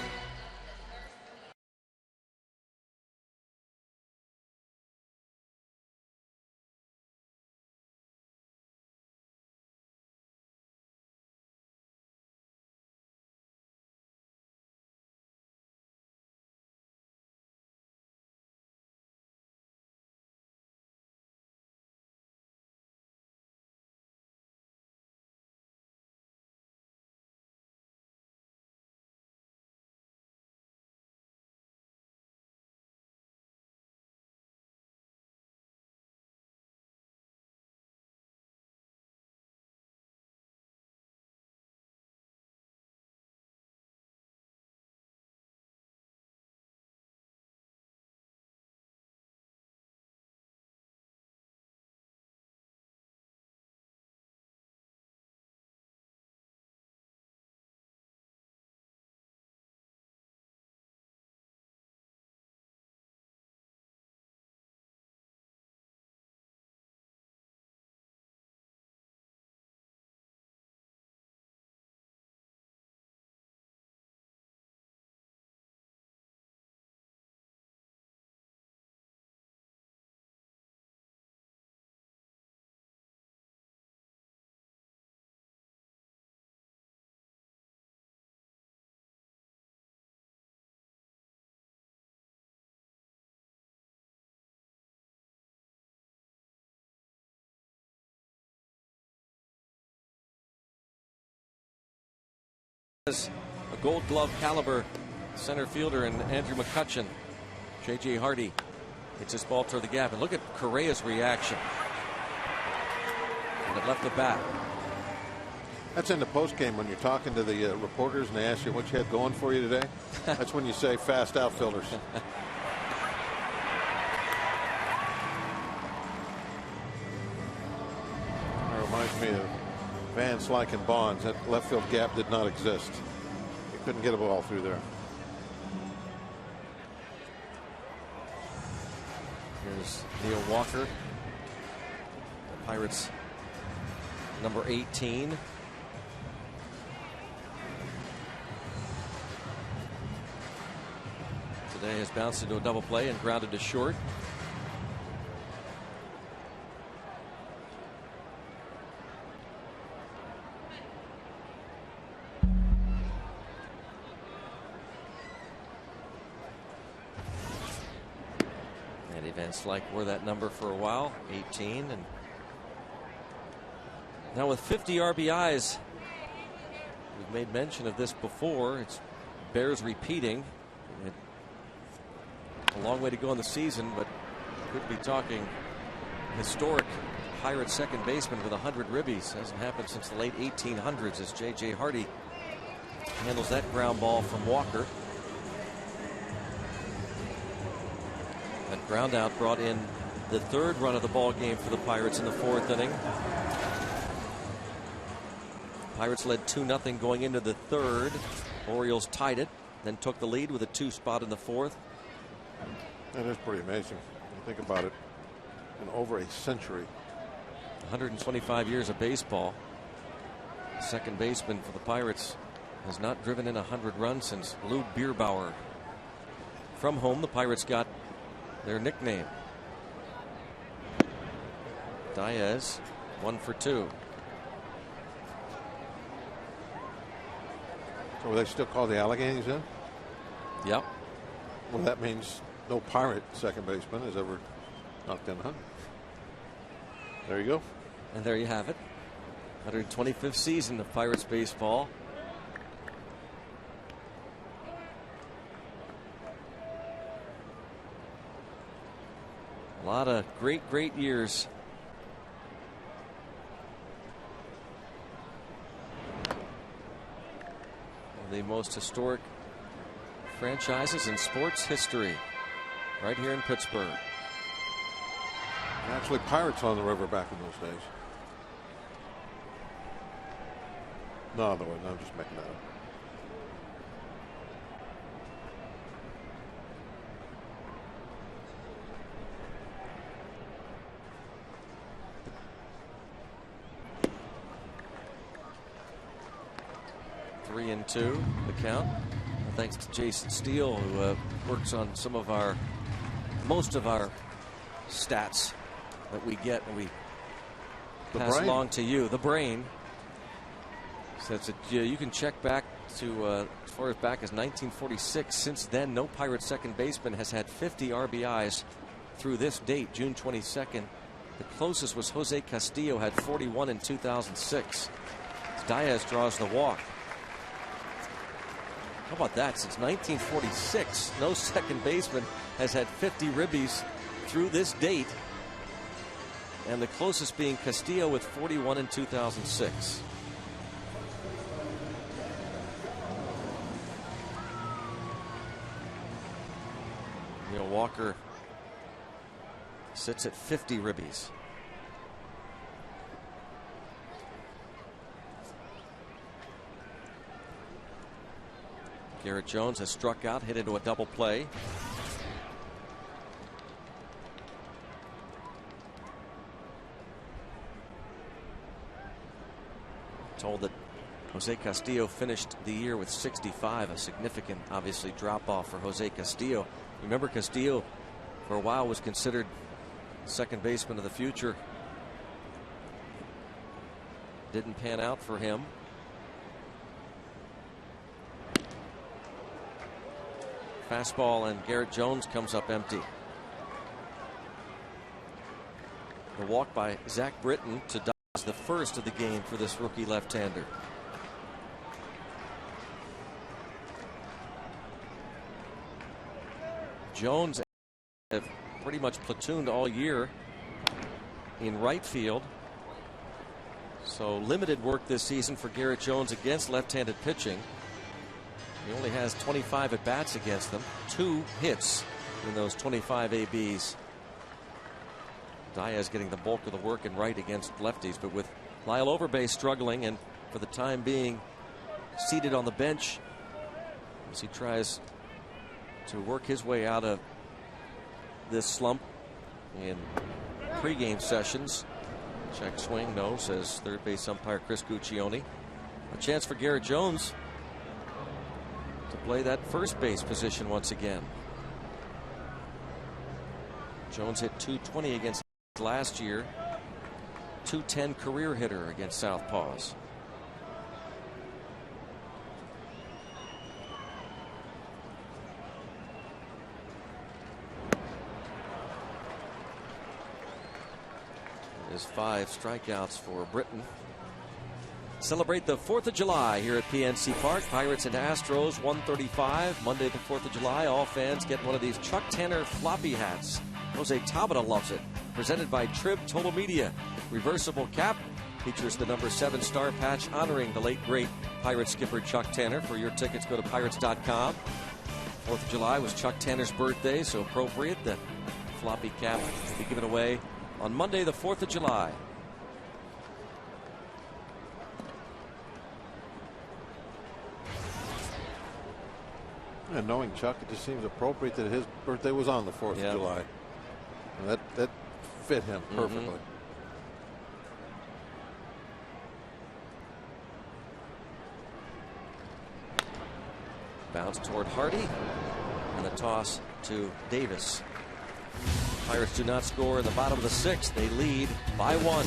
A Gold Glove caliber center fielder in Andrew McCutchen. J.J. Hardy hits his ball toward the gap, and look at Correa's reaction. And it left the bat. That's in the postgame when you're talking to the reporters and they ask you what you had going for you today. That's when you say fast outfielders. That reminds me of Van Slyke and Bonds. That left field gap did not exist. You couldn't get a ball through there. Here's Neil Walker, the Pirates number 18. Today has bounced into a double play and grounded to short. Events like were that number for a while, 18, and now with 50 RBIs. We've made mention of this before. It bears repeating. A long way to go in the season, but could be talking historic Pirate second baseman with 100 ribbies. Hasn't happened since the late 1800s as J.J. Hardy handles that ground ball from Walker. That ground out brought in the third run of the ball game for the Pirates in the fourth inning. Pirates led 2-0 going into the third. Orioles tied it, then took the lead with a 2 spot in the fourth. That is pretty amazing when you think about it. In over a century. 125 years of baseball. Second baseman for the Pirates has not driven in 100 runs since Lou Bierbauer. From home, the Pirates got their nickname. Diaz, 1 for 2. So they still call the Alleghenies then? Yep. Well, that means no Pirate second baseman has ever knocked in 100. There you go. And there you have it. 125th season of Pirates baseball. A lot of great years. One of the most historic franchises in sports history, right here in Pittsburgh. Actually, Pirates on the river back in those days. No, no, I'm just making that up. Three and 2 the count. Thanks to Jason Steele, who works on most of our stats that we get and we pass along to you. The brain says that you can check back to as far as back as 1946. Since then, no Pirate second baseman has had 50 RBIs through this date, June 22nd. The closest was Jose Castillo, had 41 in 2006. Diaz draws the walk. How about that? Since 1946, no second baseman has had 50 ribbies through this date. And the closest being Castillo with 41 in 2006. Neil Walker sits at 50 ribbies. Garrett Jones has struck out, hit into a double play. Told that Jose Castillo finished the year with 65, a significant, obviously, drop-off for Jose Castillo. Remember, Castillo, for a while, was considered second baseman of the future. Didn't pan out for him. Fastball, and Garrett Jones comes up empty. The walk by Zach Britton to Dodge, the first of the game for this rookie left-hander. Jones have pretty much platooned all year in right field. So limited work this season for Garrett Jones against left-handed pitching. He only has 25 at-bats against them. 2 hits in those 25 ABs. Diaz getting the bulk of the work in right against lefties, but with Lyle Overbay struggling and for the time being seated on the bench as he tries to work his way out of this slump in pregame sessions. Check swing, no, says third base umpire Chris Guccione. A chance for Garrett Jones to play that first base position once again. Jones hit .220 against last year. .210 career hitter against Southpaws. There's 5 strikeouts for Britton. Celebrate the 4th of July here at PNC Park. Pirates and Astros, 1:35, Monday the 4th of July. All fans get one of these Chuck Tanner floppy hats. Jose Tabata loves it. Presented by Trib Total Media. Reversible cap. Features the number 7 star patch honoring the late, great Pirate skipper Chuck Tanner. For your tickets, go to Pirates.com. 4th of July was Chuck Tanner's birthday, so appropriate that floppy cap will be given away on Monday, the 4th of July. And knowing Chuck, it just seems appropriate that his birthday was on the 4th of July. And that fit him perfectly. Bounce toward Hardy, and the toss to Davis. Pirates do not score in the bottom of the 6th. They lead by 1.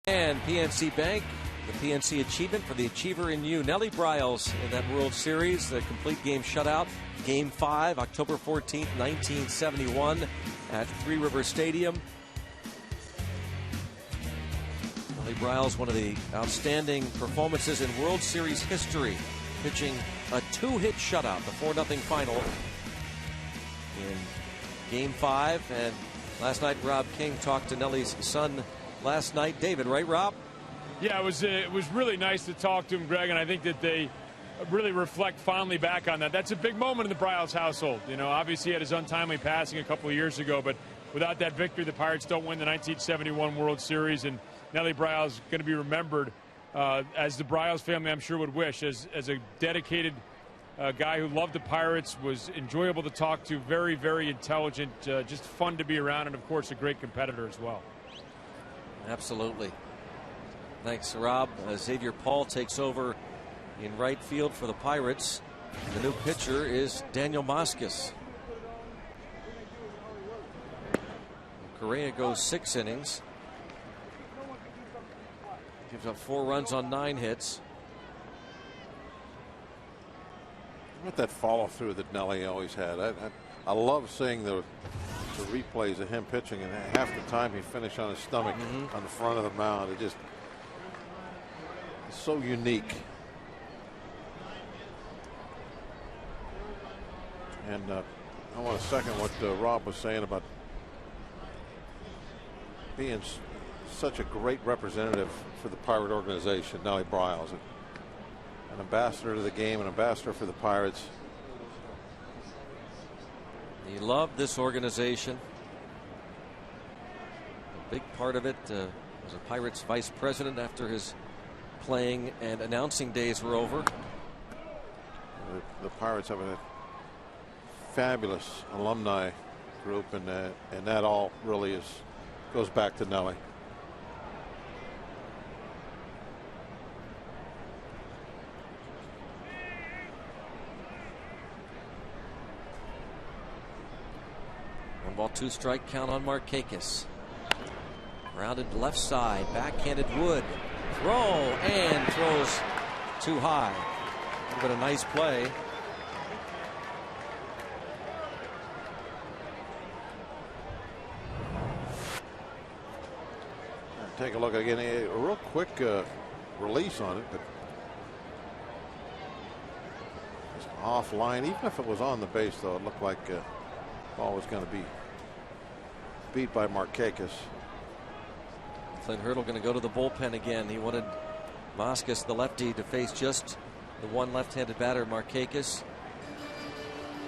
And PNC Bank, the PNC Achievement for the Achiever in You. Nellie Bryles in that World Series, the complete game shutout. Game 5, October 14th, 1971 at Three River Stadium. Nellie Bryles, one of the outstanding performances in World Series history, pitching a 2-hit shutout, the 4-0 final in Game 5. And last night, Rob King talked to Nellie's son last night. David, right, Rob? Yeah, it was really nice to talk to him, Greg, and I think that they really reflect fondly back on that. That's a big moment in the Bryles household. You know, obviously he had his untimely passing a couple of years ago, but without that victory, the Pirates don't win the 1971 World Series, and Nellie Bryles is going to be remembered as the Bryles family, I'm sure, would wish, as a dedicated guy who loved the Pirates, was enjoyable to talk to, very, very intelligent, just fun to be around, and, of course, a great competitor as well. Absolutely. Thanks, Rob. Xavier Paul takes over in right field for the Pirates. The new pitcher is Daniel Moskis. Correa goes 6 innings. Gives up 4 runs on 9 hits. What that follow through that Nellie always had. I love seeing the replays of him pitching, and half the time he finished on his stomach on the front of the mound. It just is so unique. And I want to second what Rob was saying about being such a great representative for the Pirate organization. Nellie Bryles, an ambassador to the game, an ambassador for the Pirates. He loved this organization. A big part of it was a Pirates vice president after his playing and announcing days were over. The Pirates have a fabulous alumni group, and that all really goes back to Nellie. Ball 2 strike count on Markakis. Rounded left side, backhanded Wood. Throw, and throws too high. But a nice play take a look again. A real quick release on it, but just offline. Even if it was on the base, though, it looked like the ball was going to be beat by Markakis. Clint Hurdle going to go to the bullpen again. He wanted Moskos, the lefty, to face just the one left-handed batter, Markakis.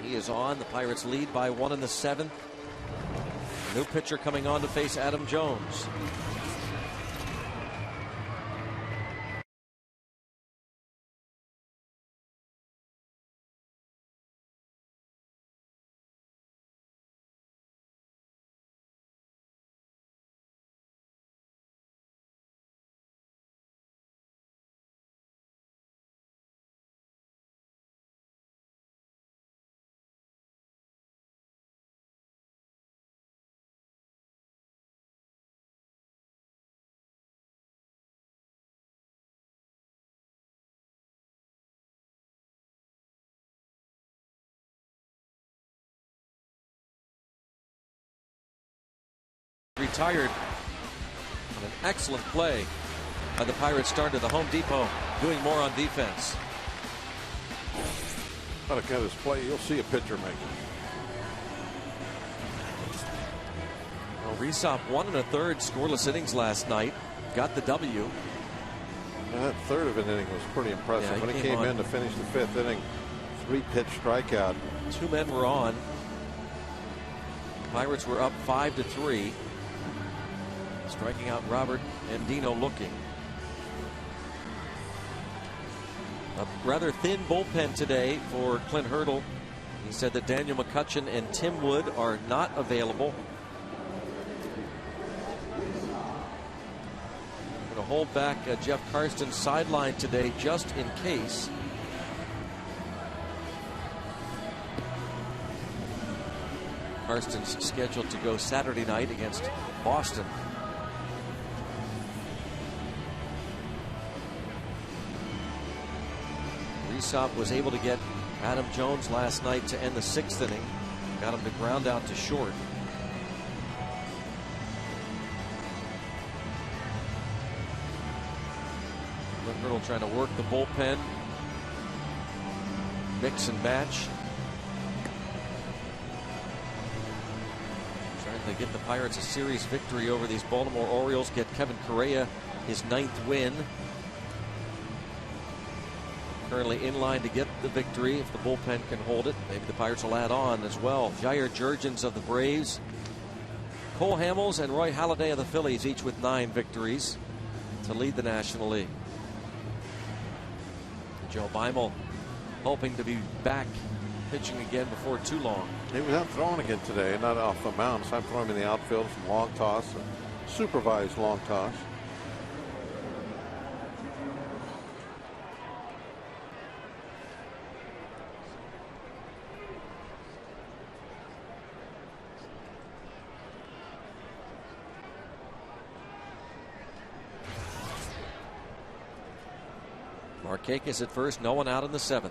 He is on. The Pirates lead by 1 in the 7th. A new pitcher coming on to face Adam Jones. Retired on an excellent play by the Pirates start to the Home Depot, doing more on defense. Look at this play. You'll see a pitcher make it. Well, Resop 1 1/3 scoreless innings last night. Got the W. And that third of an inning was pretty impressive. Yeah, when he came in to finish the 5th inning, 3-pitch strikeout. 2 men were on. Pirates were up 5-3. Striking out Robert and Dino looking. A rather thin bullpen today for Clint Hurdle. He said that Daniel McCutchen and Tim Wood are not available. Going to hold back Jeff Karsten's sideline today just in case. Karsten's scheduled to go Saturday night against Boston. Resop was able to get Adam Jones last night to end the 6th inning. Got him to ground out to short. Clint Hurdle trying to work the bullpen. Mix and match. Trying to get the Pirates a series victory over these Baltimore Orioles. Get Kevin Correa his 9th win. Currently in line to get the victory if the bullpen can hold it. Maybe the Pirates will add on as well. Jair Jurgens of the Braves, Cole Hamels and Roy Halladay of the Phillies, each with 9 victories to lead the National League. Joe Beimel hoping to be back pitching again before too long. He was out throwing again today, not off the mound. So I'm throwing him in the outfield, some long toss, a supervised long toss. Markakis at first, no one out in the 7th.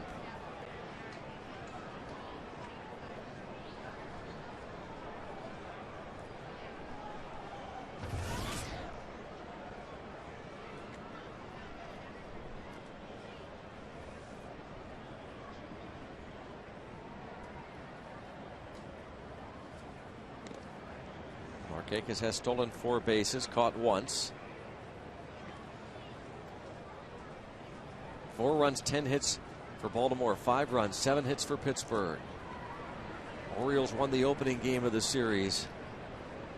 Markakis has stolen 4 bases, caught once. 4 runs, 10 hits for Baltimore, 5 runs, 7 hits for Pittsburgh. Orioles won the opening game of the series,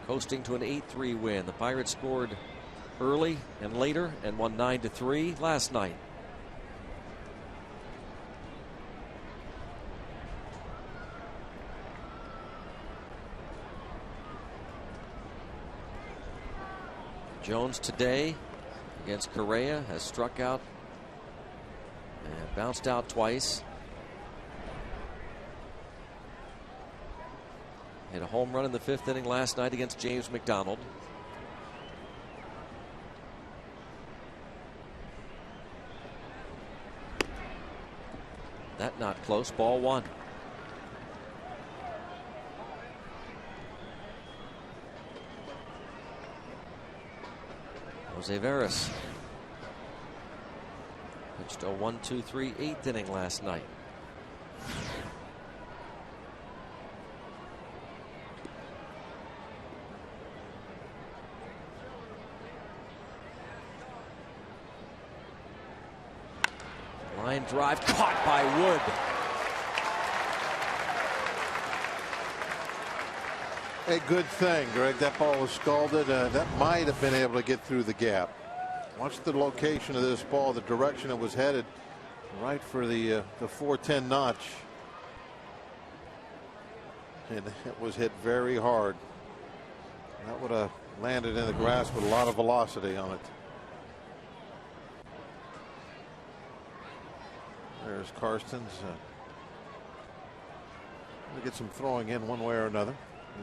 coasting to an 8-3 win. The Pirates scored early and later and won 9-3 last night. Jones today against Correa has struck out and bounced out twice. Hit a home run in the 5th inning last night against James McDonald. That not close. Ball 1. Jose Veras pitched a 1-2-3 eighth inning last night. Line drive caught by Wood. A good thing, Greg. That ball was scalded. That might have been able to get through the gap. Watch the location of this ball, the direction it was headed, right for the 410 notch. And it was hit very hard. That would have landed in the grass with a lot of velocity on it. There's Karstens. We'll get some throwing in one way or another.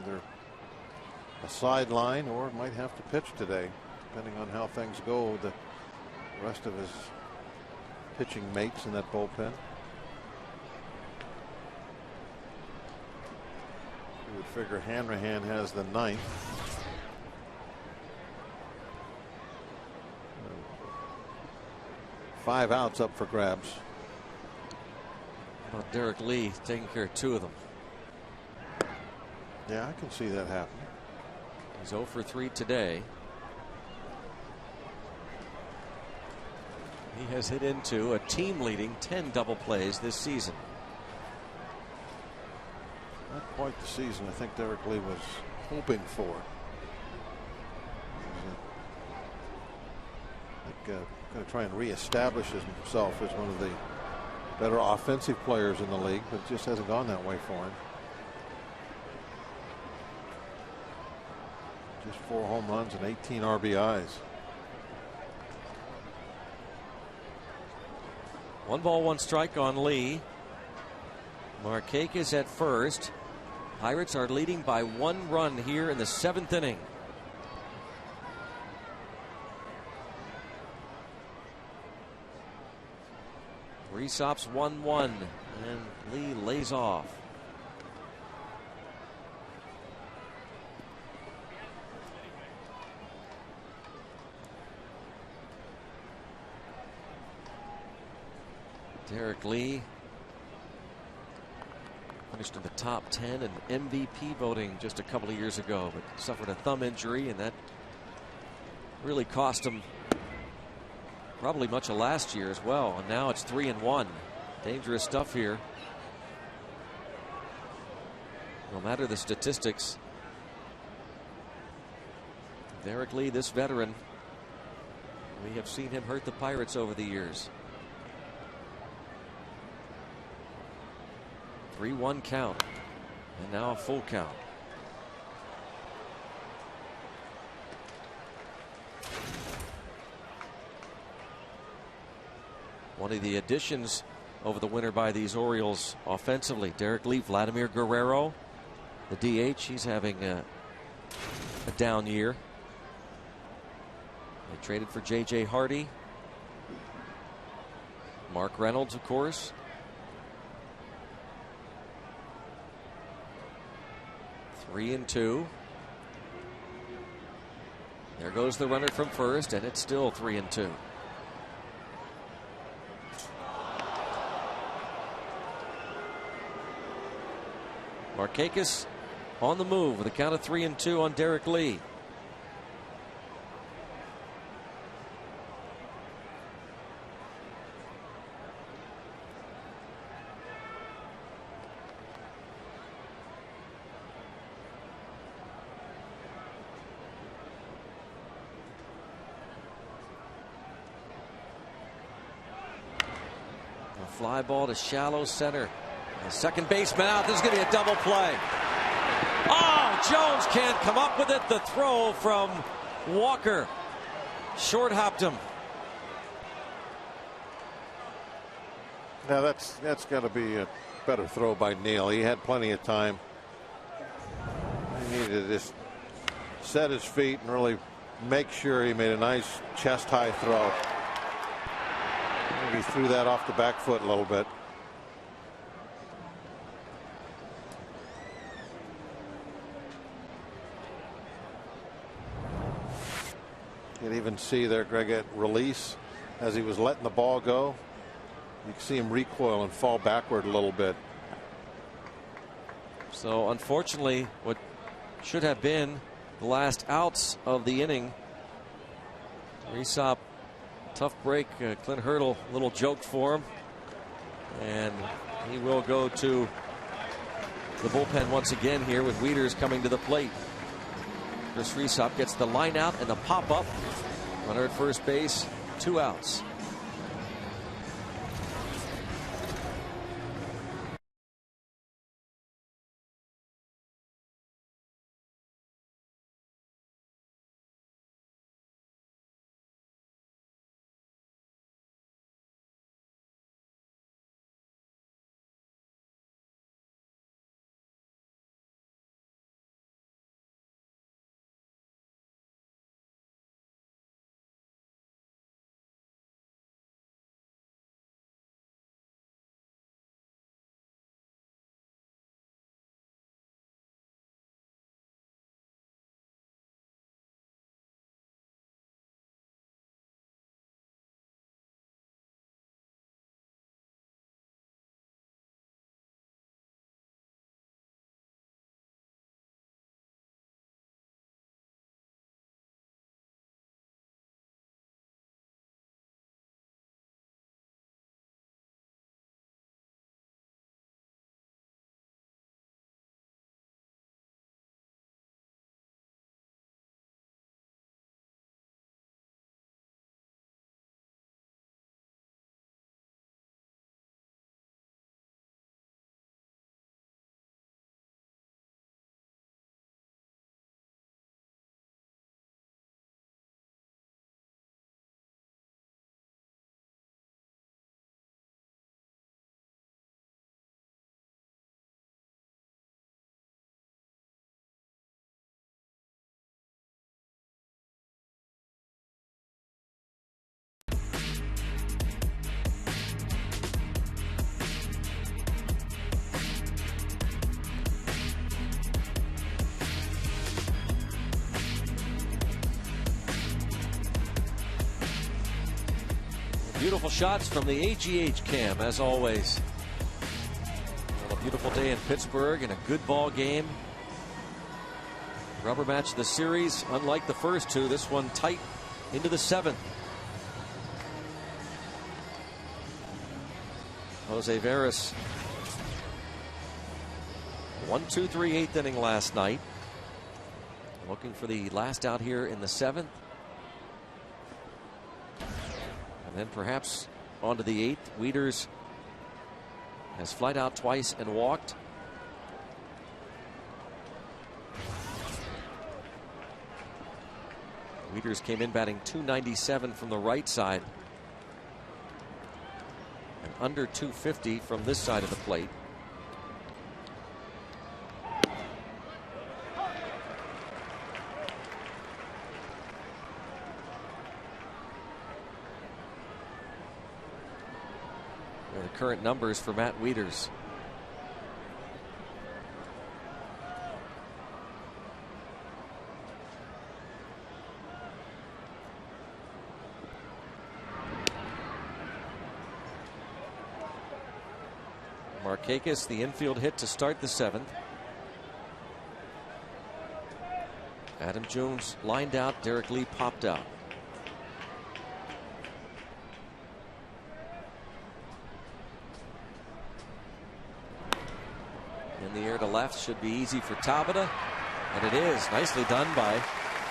Either a sideline or might have to pitch today, depending on how things go with the rest of his pitching mates in that bullpen. You would figure Hanrahan has the 9th. Five outs up for grabs. Well, Derek Lee taking care of 2 of them. Yeah, I can see that happening. He's 0 for 3 today. He has hit into a team leading 10 double plays this season. Not quite the season I think Derek Lee was hoping for. Going to try and reestablish himself as one of the better offensive players in the league, but it just hasn't gone that way for him. Just 4 home runs and 18 RBIs. 1 ball, 1 strike on Lee. Markakis at first. Pirates are leading by 1 run here in the 7th inning. Three stops, 1-1, and Lee lays off. Derek Lee finished in the top 10 in MVP voting just a couple of years ago, but suffered a thumb injury, and that really cost him probably much of last year as well. And now it's 3-1. Dangerous stuff here. No matter the statistics, Derek Lee, this veteran, we have seen him hurt the Pirates over the years. 3-1 count, and now a full count. One of the additions over the winter by these Orioles offensively, Derek Lee, Vladimir Guerrero, the DH, he's having a down year. They traded for J.J. Hardy. Mark Reynolds, of course. Three and 2. There goes the runner from first, and it's still 3-2. Markakis on the move with a count of 3-2 on Derek Lee. A fly ball to shallow center. The second baseman out. This is going to be a double play. Oh, Jones can't come up with it. The throw from Walker short hopped him. Now that's got to be a better throw by Neal. He had plenty of time. He needed to just set his feet and really make sure he made a nice chest high throw. Maybe threw that off the back foot a little bit. You can even see there, Greg, at release as he was letting the ball go. You can see him recoil and fall backward a little bit. So unfortunately, what should have been the last outs of the inning. Resop, tough break. Clint Hurdle, a little joke for him. And he will go to the bullpen once again here with Wieters coming to the plate. Chris Resop gets the line out and the pop up. Runner at first base, 2 outs. Beautiful shots from the AGH cam, as always. Well, a beautiful day in Pittsburgh and a good ball game. Rubber match of the series. Unlike the first two, this one tight into the 7th. Jose Veras, 1-2-3 8th inning last night. Looking for the last out here in the 7th. And then perhaps onto the 8th. Wieters has flied out twice and walked. Wieters came in batting .297 from the right side and under .250 from this side of the plate. The current numbers for Matt Wieters. Markakis, the infield hit to start the 7th. Adam Jones lined out. Derek Lee popped out. In the air to left should be easy for Tabata, and it is. Nicely done by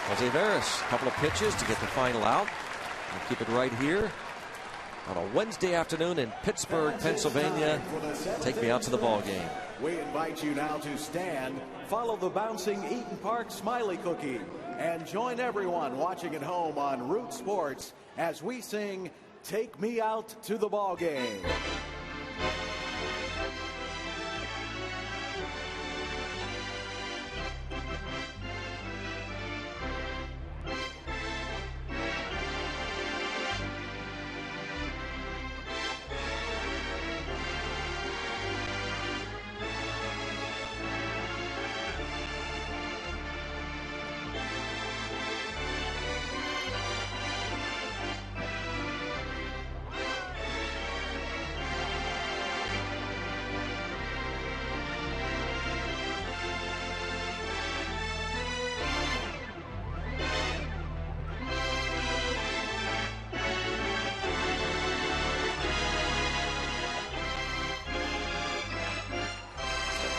Jose Veras. A couple of pitches to get the final out and keep it right here on a Wednesday afternoon in Pittsburgh, Pennsylvania. Take me out to the ball game. We invite you now to stand, follow the bouncing Eaton Park Smiley Cookie, and join everyone watching at home on Root Sports as we sing "Take Me Out to the Ball Game."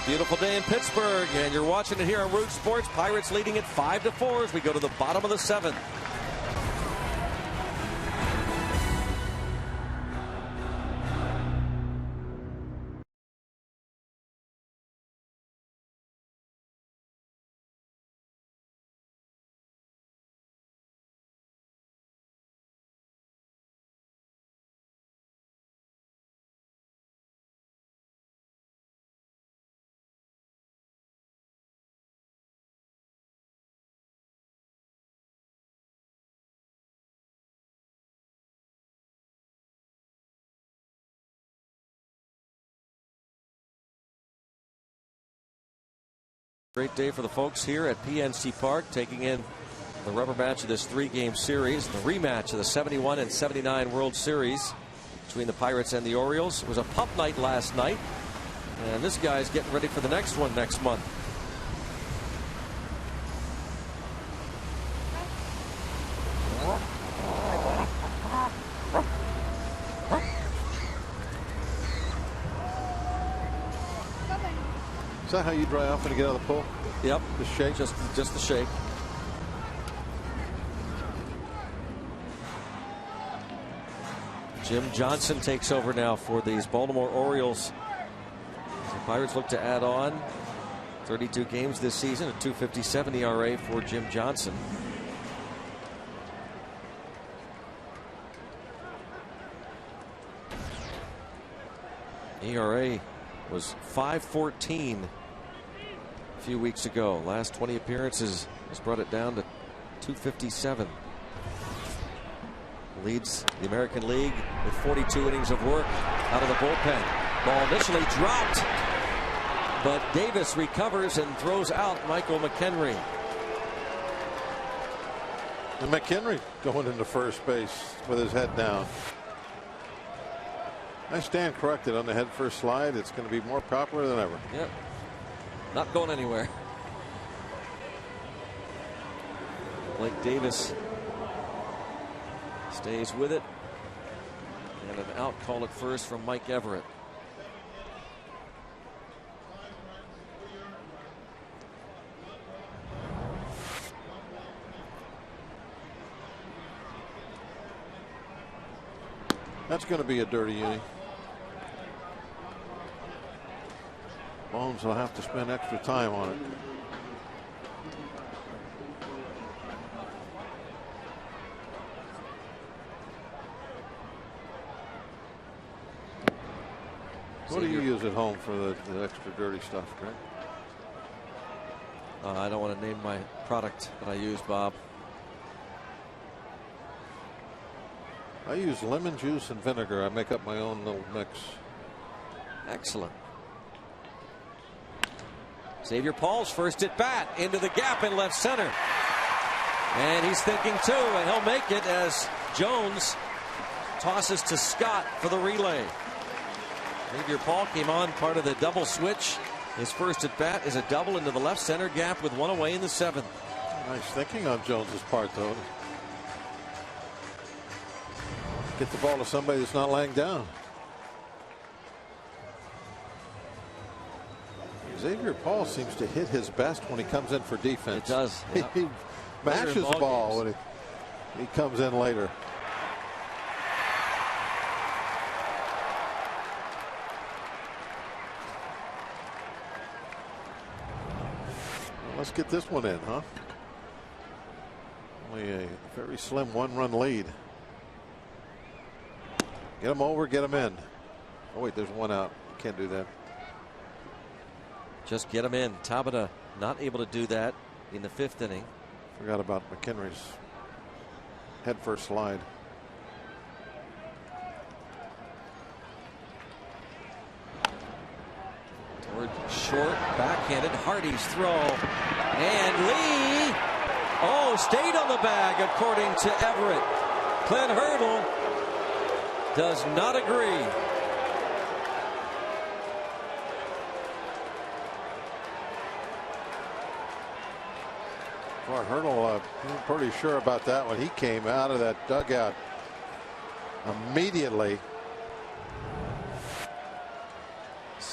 Beautiful day in Pittsburgh, and you're watching it here on Root Sports. Pirates leading it 5-4 as we go to the bottom of the 7th. Great day for the folks here at PNC Park, taking in the rubber match of this 3-game series, the rematch of the 71 and 79 World Series between the Pirates and the Orioles. It was a pup night last night, and this guy's getting ready for the next one next month. Is that how you dry off when you get out of the pool? Yep. Just shake? Just the shake. Jim Johnson takes over now for these Baltimore Orioles. The Pirates look to add on 32 games this season, a 2.57 ERA for Jim Johnson. ERA was 5.14 a few weeks ago. Last 20 appearances has brought it down to 2.57. Leads the American League with 42 innings of work out of the bullpen. Ball initially dropped, but Davis recovers and throws out Michael McHenry. And McHenry going into first base with his head down. I stand corrected on the head first slide. It's going to be more popular than ever. Yep. Not going anywhere. Blake Davis stays with it. And an out call at first from Mike Everett. That's going to be a dirty inning. Bones will have to spend extra time on it. What do you use at home for the extra dirty stuff, Greg? I don't want to name my product that I use, Bob. I use lemon juice and vinegar. I make up my own little mix. Excellent. Xavier Paul's first at bat into the gap in left center. And he's thinking too, and he'll make it as Jones tosses to Scott for the relay. Xavier Paul came on part of the double switch. His first at bat is a double into the left center gap with one away in the 7th. Nice thinking on Jones's part, though. Get the ball to somebody that's not laying down. Xavier Paul seems to hit his best when he comes in for defense. It does. Yep. He mashes the ball when he comes in later. Well, let's get this one in, huh? Only a very slim 1-run lead. Get him over, get him in. Oh, wait, there's one out. Can't do that. Just get him in. Tabata not able to do that in the 5th inning. Forgot about McHenry's head first slide. Toward short, backhanded. Hardy's throw. And Lee, stayed on the bag according to Everett. Clint Hurdle does not agree. Boy, Hurdle, pretty sure about that when he came out of that dugout immediately.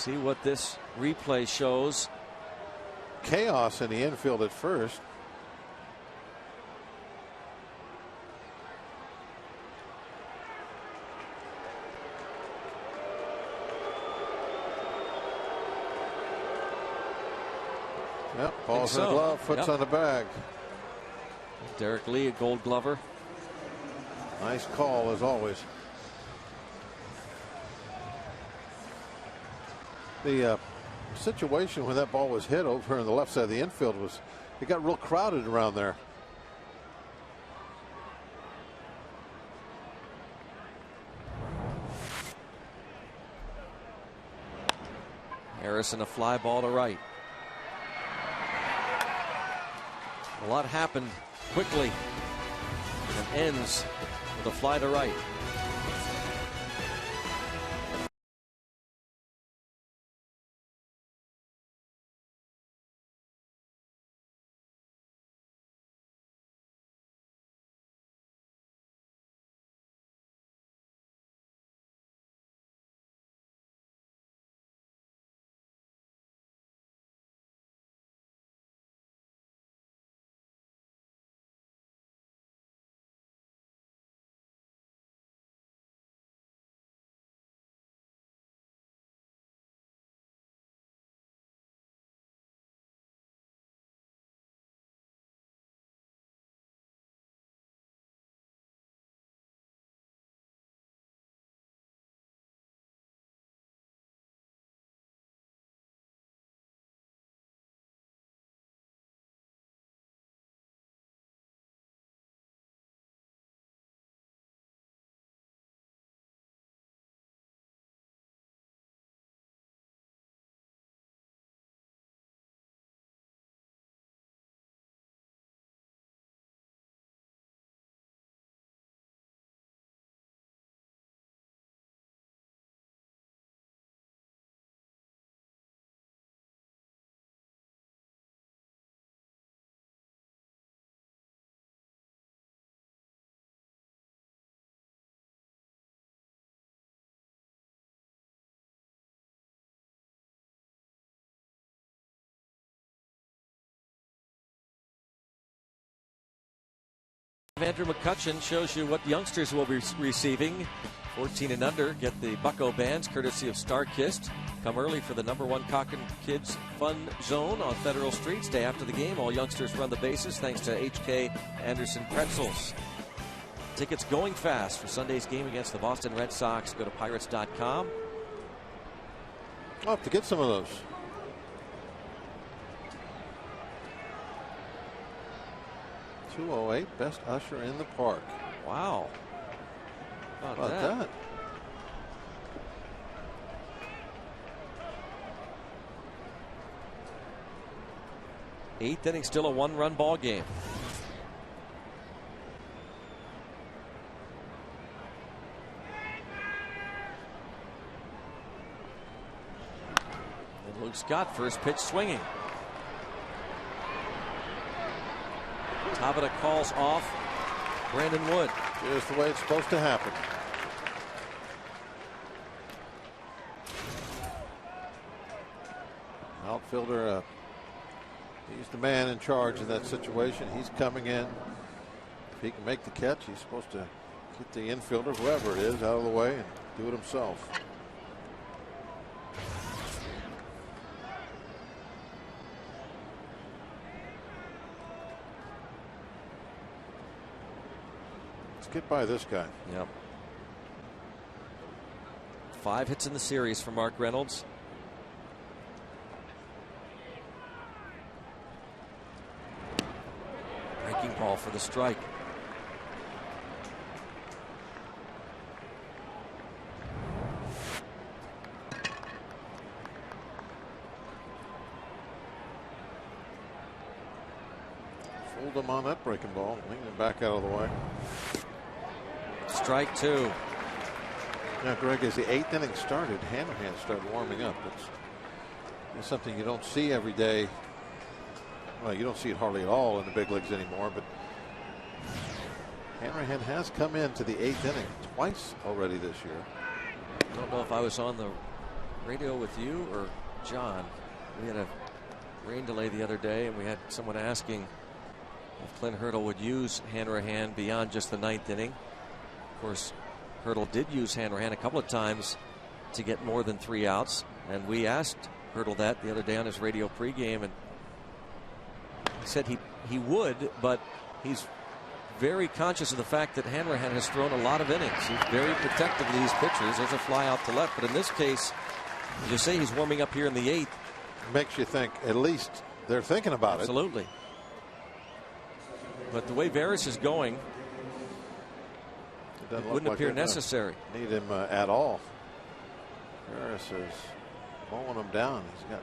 see what this replay shows. Chaos in the infield at first. Yep, ball's in the glove, foot's on the bag. Derek Lee, a Gold Glover. Nice call as always. The situation when that ball was hit over on the left side of the infield was, it got real crowded around there. Harrison, a fly ball to right. A lot happened quickly and ends with a fly to right. Andrew McCutchen shows you what youngsters will be receiving. 14 and under get the Bucko bands courtesy of Starkist. Come early for the #1 Cochran Kids Fun Zone on Federal Street. Stay after the game. All youngsters run the bases thanks to HK Anderson Pretzels. Tickets going fast for Sunday's game against the Boston Red Sox. Go to Pirates.com. I'll have to get some of those. .208, best usher in the park. Wow. How about that? 8th inning, still a 1-run ball game. And Luke Scott, first pitch swinging. Tabata calls off Brandon Wood. Just the way it's supposed to happen. Outfielder, he's the man in charge of that situation. He's coming in. If he can make the catch, he's supposed to get the infielder, whoever it is, out of the way and do it himself. Get by this guy. Yep. 5 hits in the series for Mark Reynolds. Breaking ball for the strike. Fooled him on that breaking ball. Leaning him back out of the way. Strike 2. Now, Greg, as the 8th inning started, Hanrahan started warming up. It's something you don't see every day. Well, you don't see it hardly at all in the big leagues anymore, but Hanrahan has come into the 8th inning twice already this year. I don't know if I was on the radio with you or John? We had a rain delay the other day, and we had someone asking if Clint Hurdle would use Hanrahan beyond just the 9th inning. Of course, Hurdle did use Hanrahan a couple of times to get more than 3 outs, and we asked Hurdle that the other day on his radio pregame, and he said he would, but he's very conscious of the fact that Hanrahan has thrown a lot of innings. He's very protective of these pitchers. There's a fly out to left, but in this case, as you say, he's warming up here in the 8th. Makes you think at least they're thinking about it. Absolutely. But the way Veras is going, it wouldn't appear necessary. Need him at all. Veras is mowing him down. He's got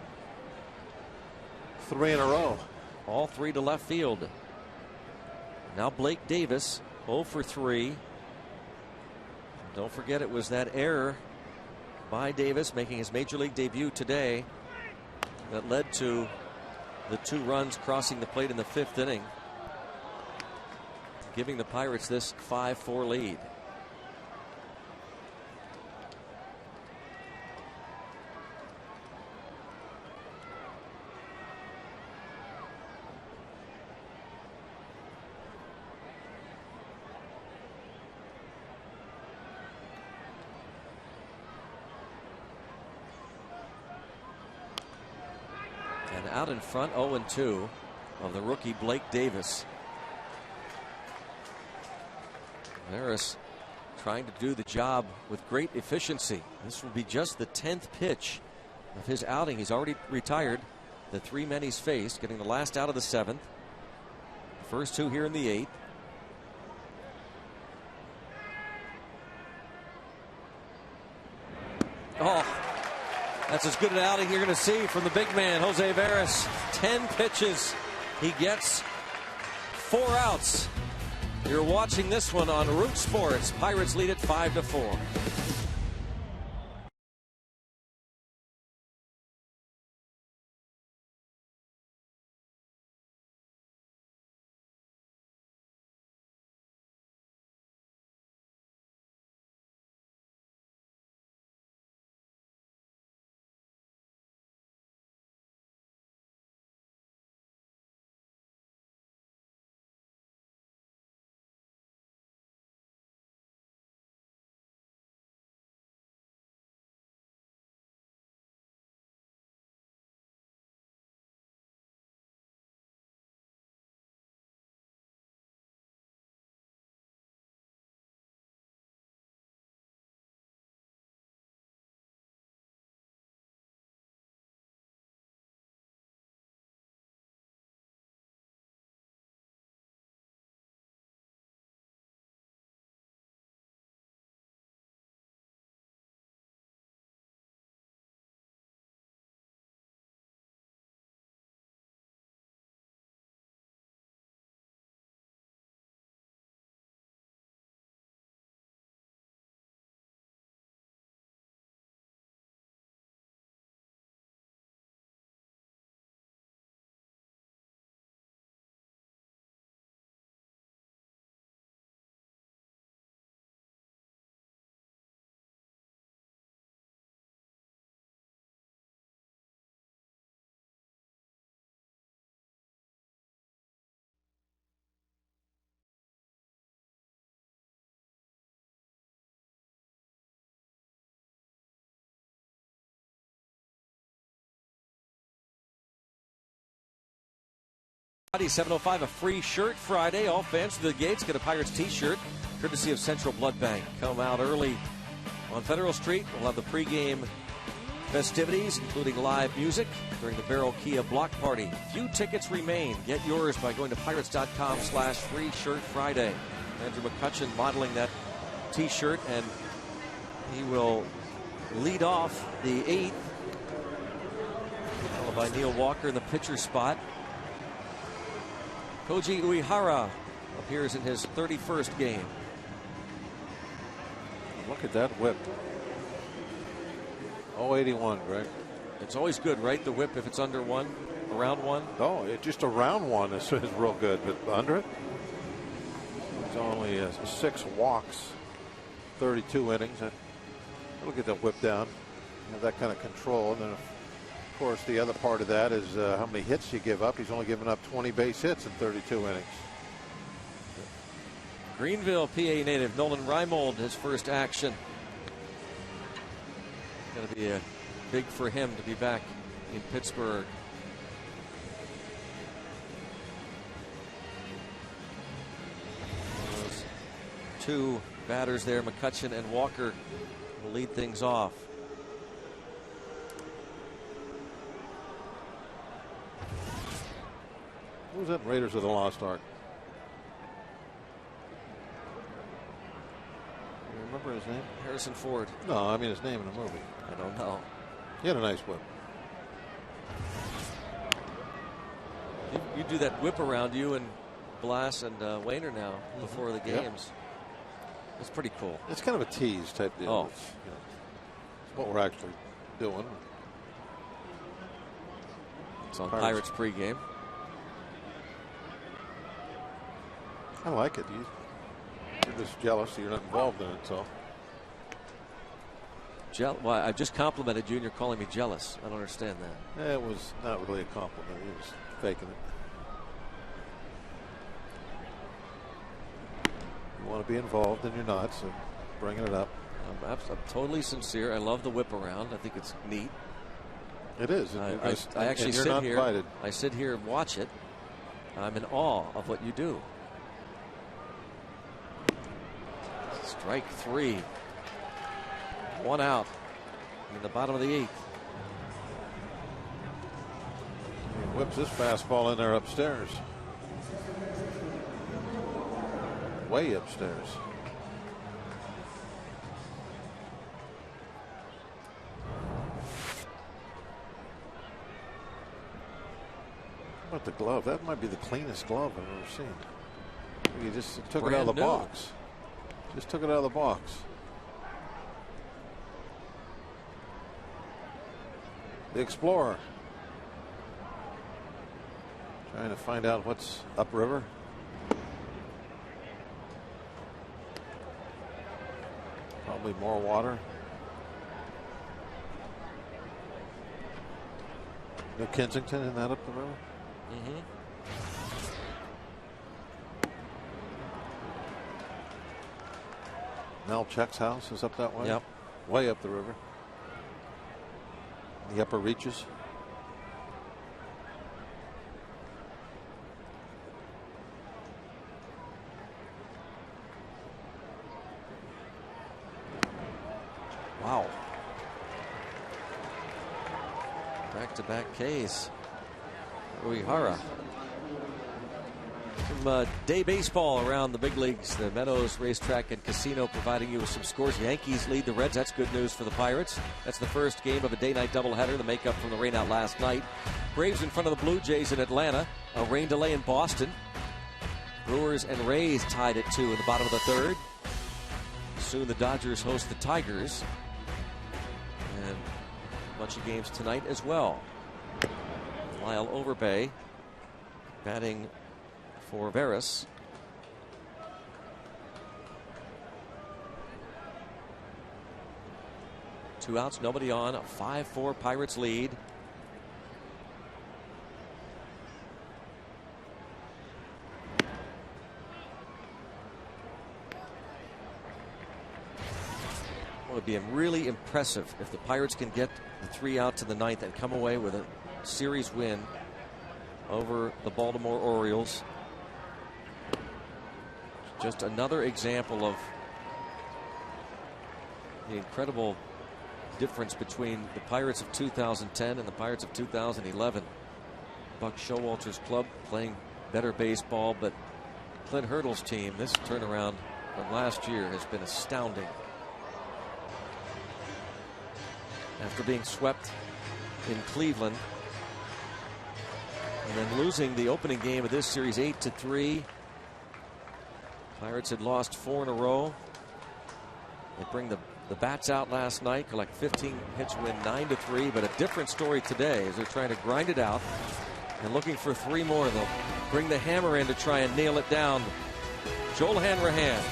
3 in a row. All 3 to left field. Now Blake Davis 0 for 3. Don't forget, it was that error by Davis making his major league debut today that led to the 2 runs crossing the plate in the 5th inning, giving the Pirates this 5-4 lead. Out in front, 0-2 of the rookie Blake Davis. Veras trying to do the job with great efficiency. This will be just the 10th pitch of his outing. He's already retired the 3 men he's faced, getting the last out of the 7th. The first 2 here in the 8th. Oh, that's as good an outing you're going to see from the big man, Jose Veras. 10 pitches. He gets 4 outs. You're watching this one on Root Sports. Pirates lead it 5-4. Friday, 7:05, a free shirt Friday. All fans to the gates get a Pirates t-shirt, courtesy of Central Blood Bank. Come out early on Federal Street. We'll have the pregame festivities, including live music during the Barrel Kia block party. Few tickets remain. Get yours by going to pirates.com/free shirt Friday. Andrew McCutchen modeling that t-shirt, and he will lead off the 8th, followed by Neil Walker in the pitcher spot. Koji Uehara appears in his 31st game. Look at that whip. 081, Greg. It's always good, right? The whip, if it's under 1, around 1. Oh, just around 1 is real good, but under it, it's only 6 walks, 32 innings. Look at that whip down. have that kind of control. And then, of course, the other part of that is how many hits you give up. He's only given up 20 base hits in 32 innings. Greenville, PA native Nolan Reimold, his first action. Going to be big for him to be back in Pittsburgh. Those two batters there, McCutchen and Walker, will lead things off. Who was that in Raiders of the Lost Ark? You remember his name? Harrison Ford. No, I mean his name in the movie. I don't know. He had a nice whip. You do that whip around, you and Blass and Wayner now before the games. Yep. It's pretty cool. It's kind of a tease type deal. Oh. It's what we're actually doing. It's on Pirates pregame. I like it. You're just jealous that you're not involved in it, so. Well, I just complimented you and you're calling me jealous. I don't understand that. It was not really a compliment. He was faking it. You want to be involved and you're not, so bringing it up. I'm totally sincere. I love the whip around. I think it's neat. It is. I actually sit here. Invited. I sit here and watch it. I'm in awe of what you do. Strike three. One out in the bottom of the 8th. He whips this fastball in there upstairs. Way upstairs. How about the glove? That might be the cleanest glove I've ever seen. He just took it out of the box. Just took it out of the box. The Explorer. Trying to find out what's upriver. Probably more water. New Kensington, isn't that up the river? Mel Check's house is up that way. Yep. Way up the river. The upper reaches. Wow. Back-to-back Ks. Uehara. Some day baseball around the big leagues. The Meadows Racetrack and Casino providing you with some scores. Yankees lead the Reds. That's good news for the Pirates. That's the first game of a day-night doubleheader, the makeup from the rainout last night. Braves in front of the Blue Jays in Atlanta. A rain delay in Boston. Brewers and Rays tied at 2 in the bottom of the 3rd. Soon the Dodgers host the Tigers. And a bunch of games tonight as well. Lyle Overbay batting for Veras. Two outs, nobody on. A 5-4 Pirates lead. It would be really impressive if the Pirates can get the 3 outs in the 9th and come away with a series win over the Baltimore Orioles. Just another example of the incredible difference between the Pirates of 2010 and the Pirates of 2011. Buck Showalter's club playing better baseball, but Clint Hurdle's team, this turnaround from last year has been astounding. After being swept in Cleveland and then losing the opening game of this series 8-3. Pirates had lost 4 in a row. They bring the bats out last night, collect 15 hits, win 9-3. But a different story today as they're trying to grind it out and looking for 3 more. They'll bring the hammer in to try and nail it down. Joel Hanrahan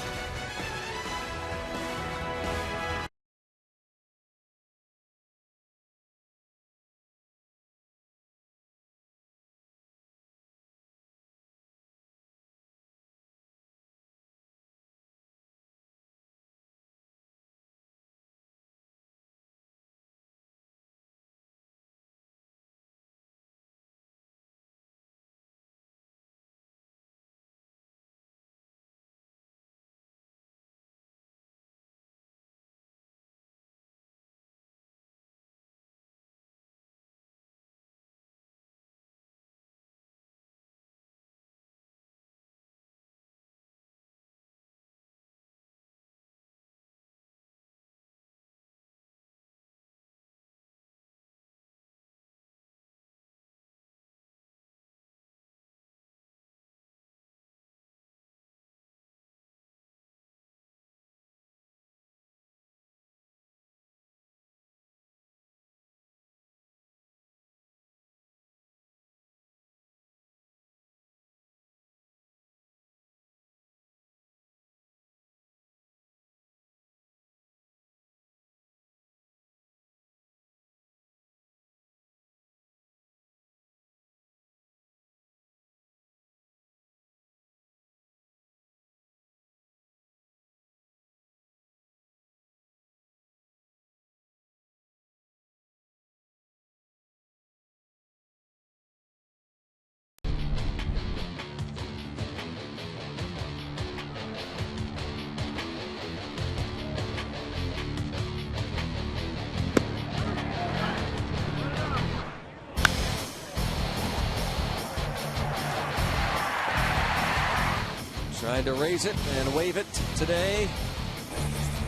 Trying to raise it and wave it today.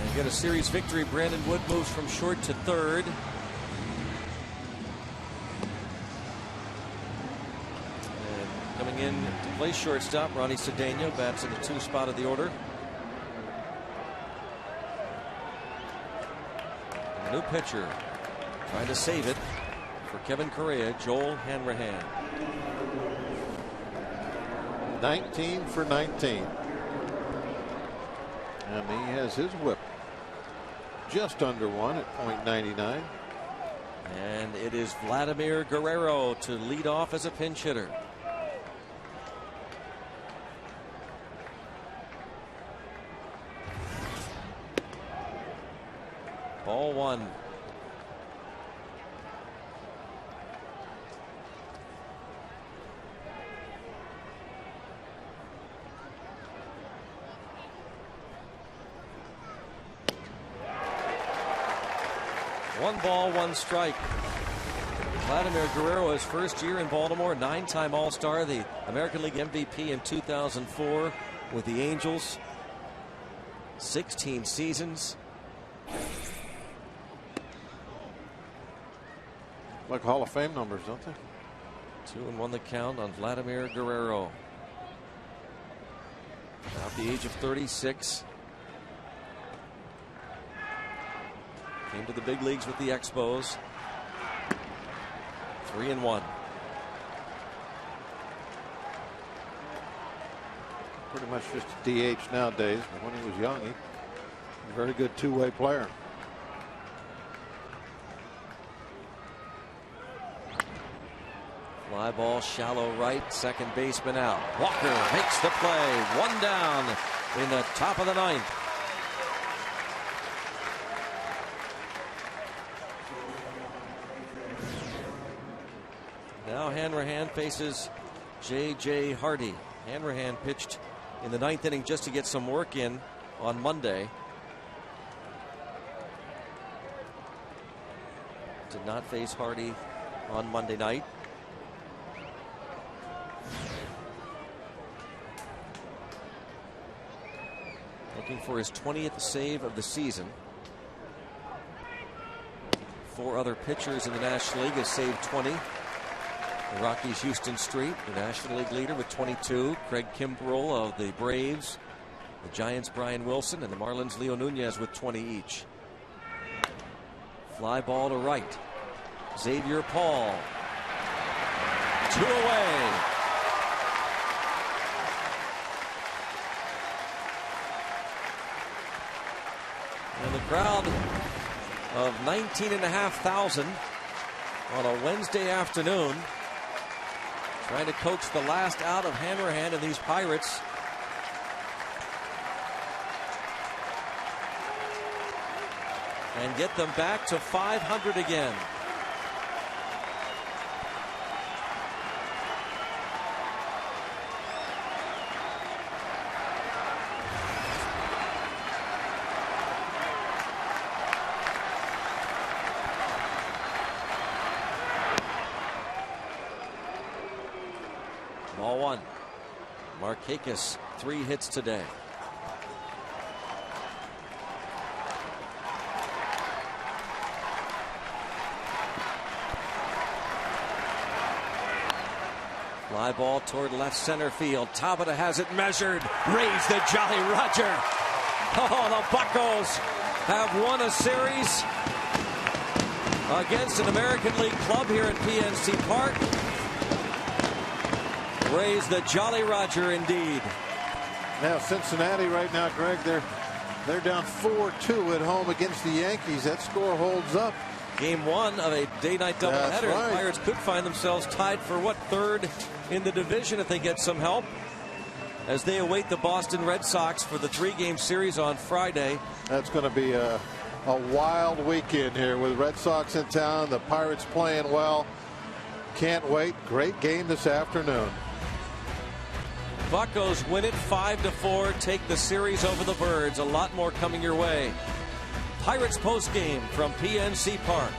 And get a series victory. Brandon Wood moves from short to third. And coming in to play shortstop, Ronnie Cedeno bats in the 2 spot of the order. And a new pitcher trying to save it for Kevin Correa, Joel Hanrahan. 19 for 19. And he has his whip just under 1 at .99. And it is Vladimir Guerrero to lead off as a pinch hitter. Ball 1. One ball, 1 strike. Vladimir Guerrero, his first year in Baltimore, 9-time All-Star, the American League MVP in 2004 with the Angels. 16 seasons. Like Hall of Fame numbers, don't they? 2-1 the count on Vladimir Guerrero. Now at the age of 36. Came to the big leagues with the Expos. 3-1. Pretty much just a DH nowadays, but when he was young, he was a very good two-way player. Fly ball, shallow right, second baseman out. Walker makes the play. 1 down in the top of the 9th. Now Hanrahan faces J.J. Hardy. Hanrahan pitched in the 9th inning just to get some work in on Monday. Did not face Hardy on Monday night. Looking for his 20th save of the season. 4 other pitchers in the National League have saved 20. The Rockies' Houston Street, the National League leader with 22. Craig Kimbrell of the Braves. The Giants' Brian Wilson, and the Marlins' Leo Nunez with 20 each. Fly ball to right. Xavier Paul. 2 away. And the crowd of 19,500 on a Wednesday afternoon, trying to coax the last out of Hanrahan and these Pirates. And get them back to 500 again. Ball 1. Markakis, 3 hits today. Fly ball toward left center field. Tabata has it measured. Raise the Jolly Roger. Oh, the Buccos have won a series against an American League club here at PNC Park. Raise the Jolly Roger indeed. Now Cincinnati right now, Greg, they're down 4-2 at home against the Yankees. That score holds up. Game 1 of a day-night doubleheader. Right. The Pirates could find themselves tied for what, 3rd in the division if they get some help, as they await the Boston Red Sox for the 3-game series on Friday. That's going to be a wild weekend here with Red Sox in town. The Pirates playing well. Can't wait. Great game this afternoon. Buccos win it 5-4, take the series over the Birds. A lot more coming your way. Pirates postgame from PNC Park.